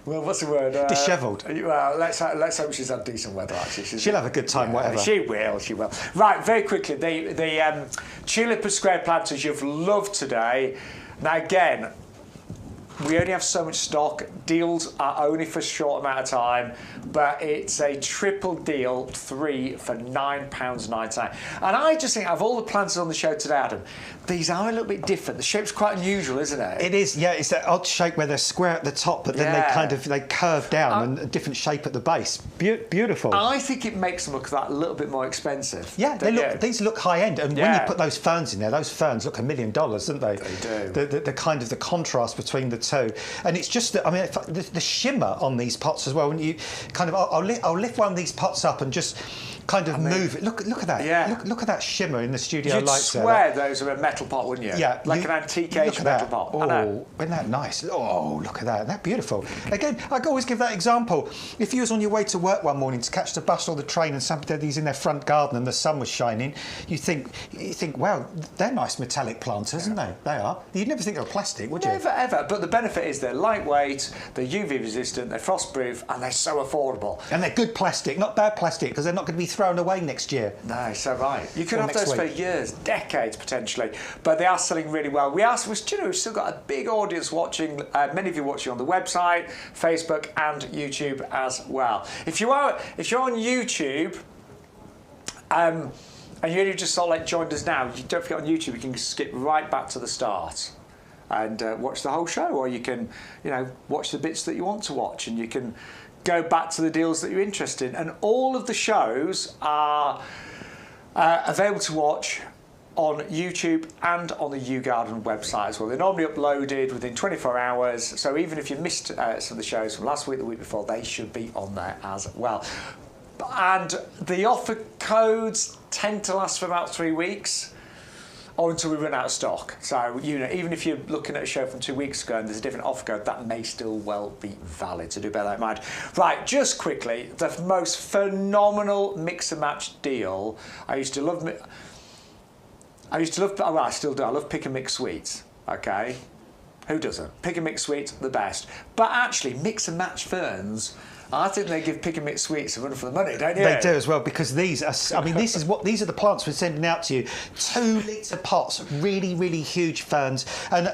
Speaker 1: Well, what's the word?
Speaker 2: Dishevelled.
Speaker 1: Well, let's hope she's had decent weather, actually.
Speaker 2: She'll have a good time, whatever.
Speaker 1: She will. Right, very quickly, the tulip and square planters you've loved today. Now, again, we only have so much stock. Deals are only for a short amount of time, but it's a triple deal, 3 for £9.99. And I just think, of all the planters on the show today, Adam, these are a little bit different. The shape's quite unusual, isn't it?
Speaker 2: It is, yeah. It's that odd shape where they're square at the top, but then they curve down and a different shape at the base. Beautiful.
Speaker 1: I think it makes them look that a little bit more expensive.
Speaker 2: Yeah, these look high end, and when you put those ferns in there, those ferns look $1 million, don't they?
Speaker 1: They do.
Speaker 2: The kind of the contrast between the two, and it's just that, I mean, the shimmer on these pots as well. When you kind of, I'll lift one of these pots up and just kind of move it. Look at that. Yeah. Look at that shimmer in the studio lights there.
Speaker 1: You'd swear those are a metal pot, wouldn't you?
Speaker 2: Yeah.
Speaker 1: Like an antique age metal pot.
Speaker 2: Oh, isn't that nice? Oh, look at that. Isn't that beautiful? Again, I always give that example. If you was on your way to work one morning to catch the bus or the train and somebody's in their front garden and the sun was shining, you think, wow, they're nice metallic planters, aren't they? They are. You'd never think they were plastic, would you?
Speaker 1: Never, ever. But the benefit is they're lightweight, they're UV resistant, they're frost proof, and they're so affordable.
Speaker 2: And they're good plastic, not bad plastic, because they're not going to be thrown away next year.
Speaker 1: No, so right. You could have those for years, decades potentially, but they are selling really well. We've still got a big audience watching. Many of you watching on the website, Facebook, and YouTube as well. If you're on YouTube, and you only just sort of joined us now, you don't forget on YouTube you can skip right back to the start and watch the whole show, or you can, watch the bits that you want to watch, and you can go back to the deals that you're interested in. And all of the shows are available to watch on YouTube and on the YouGarden website as well. They're normally uploaded within 24 hours, so even if you missed some of the shows from last week, the week before, they should be on there as well. And the offer codes tend to last for about 3 weeks, or until we run out of stock. So, even if you're looking at a show from 2 weeks ago and there's a different offer code, that may still well be valid, so do bear that in mind. Right, just quickly, the most phenomenal mix and match deal. I still do, I love pick and mix sweets, okay? Who doesn't? Pick and mix sweets, the best. But actually, mix and match ferns, I think they give pick and mix sweets a run for the money, don't you?
Speaker 2: They do as well, because these are, these are the plants we're sending out to you. 2 litre pots, really, really huge ferns. And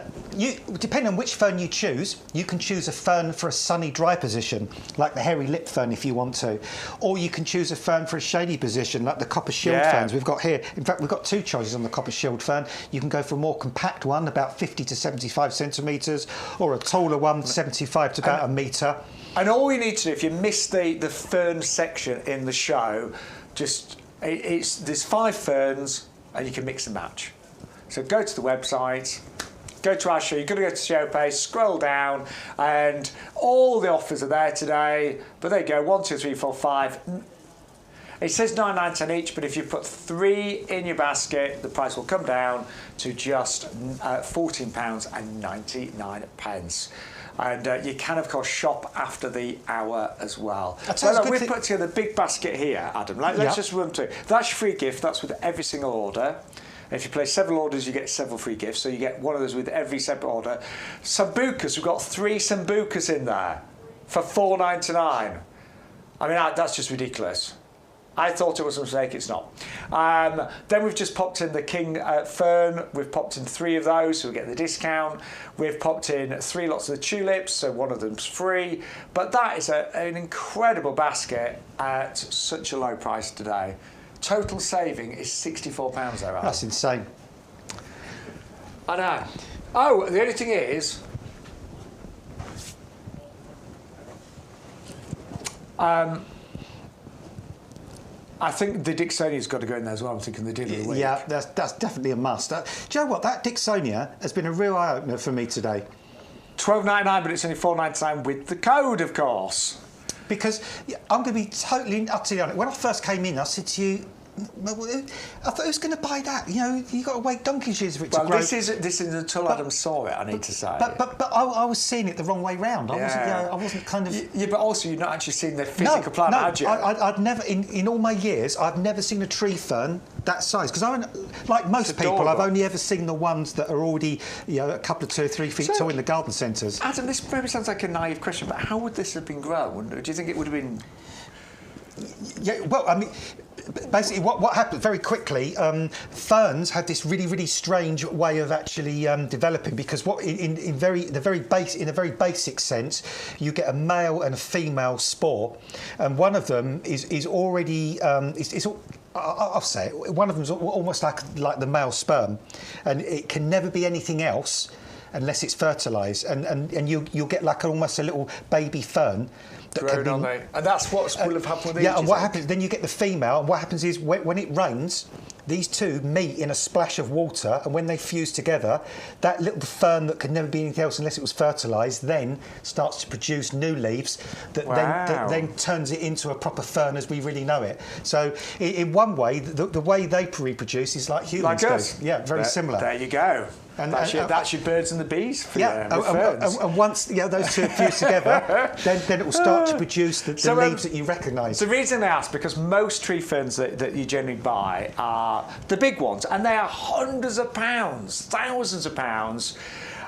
Speaker 2: depending on which fern you choose, you can choose a fern for a sunny, dry position, like the hairy lip fern if you want to. Or you can choose a fern for a shady position, like the copper shield ferns we've got here. In fact, we've got 2 choices on the copper shield fern. You can go for a more compact one, about 50 to 75 centimetres, or a taller one, 75 to about a metre.
Speaker 1: And all you need to do, if you missed the fern section in the show, there's 5 ferns and you can mix and match. So go to the website, go to our show, you've got to go to the show page, scroll down, and all the offers are there today. But there you go, 1, 2, 3, 4, 5. It says £9.99 each, but if you put 3 in your basket, the price will come down to just £14.99. And you can, of course, shop after the hour as well. We've put together a big basket here, Adam. Let's just run through. That's your free gift. That's with every single order. If you place several orders, you get several free gifts. So you get one of those with every separate order. Sambucas. We've got 3 sambucas in there for £4.99. I mean, that's just ridiculous. I thought it was a mistake, it's not. Then we've just popped in the king fern. We've popped in 3 of those, so we get the discount. We've popped in 3 lots of the tulips, so one of them's free. But that is an incredible basket at such a low price today. Total saving is £64 there, Alan.
Speaker 2: That's insane.
Speaker 1: I know. Oh, the only thing is, I think the Dicksonia's got to go in there as well. I'm thinking the deal of the week.
Speaker 2: Yeah, that's definitely a must. Do you know what? That Dicksonia has been a real eye-opener for me today.
Speaker 1: £12.99, but it's only £4.99 with the code, of course.
Speaker 2: Because I'm going to be totally utterly honest. When I first came in, I said to you, I thought, who's going to buy that? You know, you've got to wait donkey's years for it to grow.
Speaker 1: This is until Adam saw it, I need to say.
Speaker 2: But I was seeing it the wrong way round. I wasn't kind of...
Speaker 1: Yeah, but also you've not actually seen the physical plant, had you?
Speaker 2: I'd never, in all my years, I've never seen a tree fern that size. Because like most people, I've only ever seen the ones that are already, you know, a couple of 2 or 3 feet tall in the garden centres.
Speaker 1: Adam, this maybe sounds like a naive question, but how would this have been grown? Do you think it would have been...
Speaker 2: Yeah, well, I mean, basically, what happened very quickly? Ferns had this really strange way of actually developing, because in a very basic sense, you get a male and a female spore, and one of them is already I'll say it, one of them's almost like the male sperm, and it can never be anything else unless it's fertilised, and you'll get like almost a little baby fern.
Speaker 1: And that's what will have happened with these.
Speaker 2: Yeah, and what happens, then you get the female, and what happens is when it rains, these two meet in a splash of water, and when they fuse together, that little fern that could never be anything else unless it was fertilised then starts to produce new leaves that then turns it into a proper fern as we really know it. So in one way, the way they reproduce is like humans do. Yeah, very similar.
Speaker 1: There you go. And that's your birds and the bees for ferns.
Speaker 2: And once those two fuse together, then it will start to produce the leaves that you recognise.
Speaker 1: The reason I ask, because most tree ferns that you generally buy are the big ones, and they are hundreds of pounds, thousands of pounds.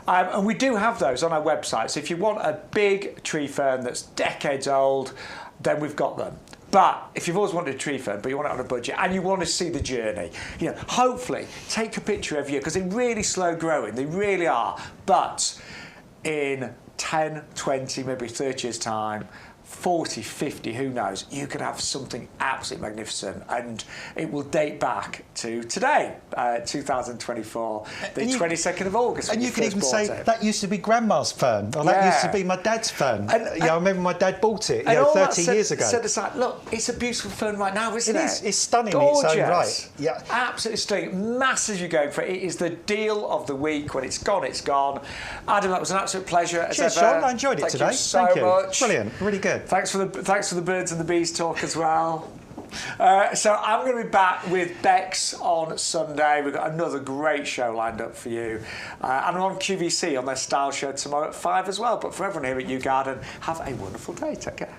Speaker 1: And we do have those on our website. So if you want a big tree fern that's decades old, then we've got them. But if you've always wanted a tree fern, but you want it on a budget and you want to see the journey, you know, hopefully take a picture every year, because they're really slow growing. They really are. But in 10, 20, maybe 30 years' time, 40, 50, who knows, you could have something absolutely magnificent, and it will date back to today, 2024, the 22nd of August.
Speaker 2: And you can even say, that used to be Grandma's fern, or that used to be my dad's fern. I remember my dad bought it 30 years ago.
Speaker 1: Set aside, look, it's a beautiful fern right now, isn't it?
Speaker 2: It is. It's stunning
Speaker 1: Gorgeous.
Speaker 2: In its own right. Yeah.
Speaker 1: Absolutely stunning. Massive you're going for it. It is the deal of the week. When it's gone, it's gone. Adam, that was an absolute pleasure.
Speaker 2: Cheers, Shaun. I enjoyed it today.
Speaker 1: Thank you so much.
Speaker 2: Brilliant. Really good.
Speaker 1: Thanks for the birds and the bees talk as well. So I'm going to be back with Bex on Sunday. We've got another great show lined up for you. And I'm on QVC on their style show tomorrow at 5 as well. But for everyone here at YouGarden, have a wonderful day. Take care.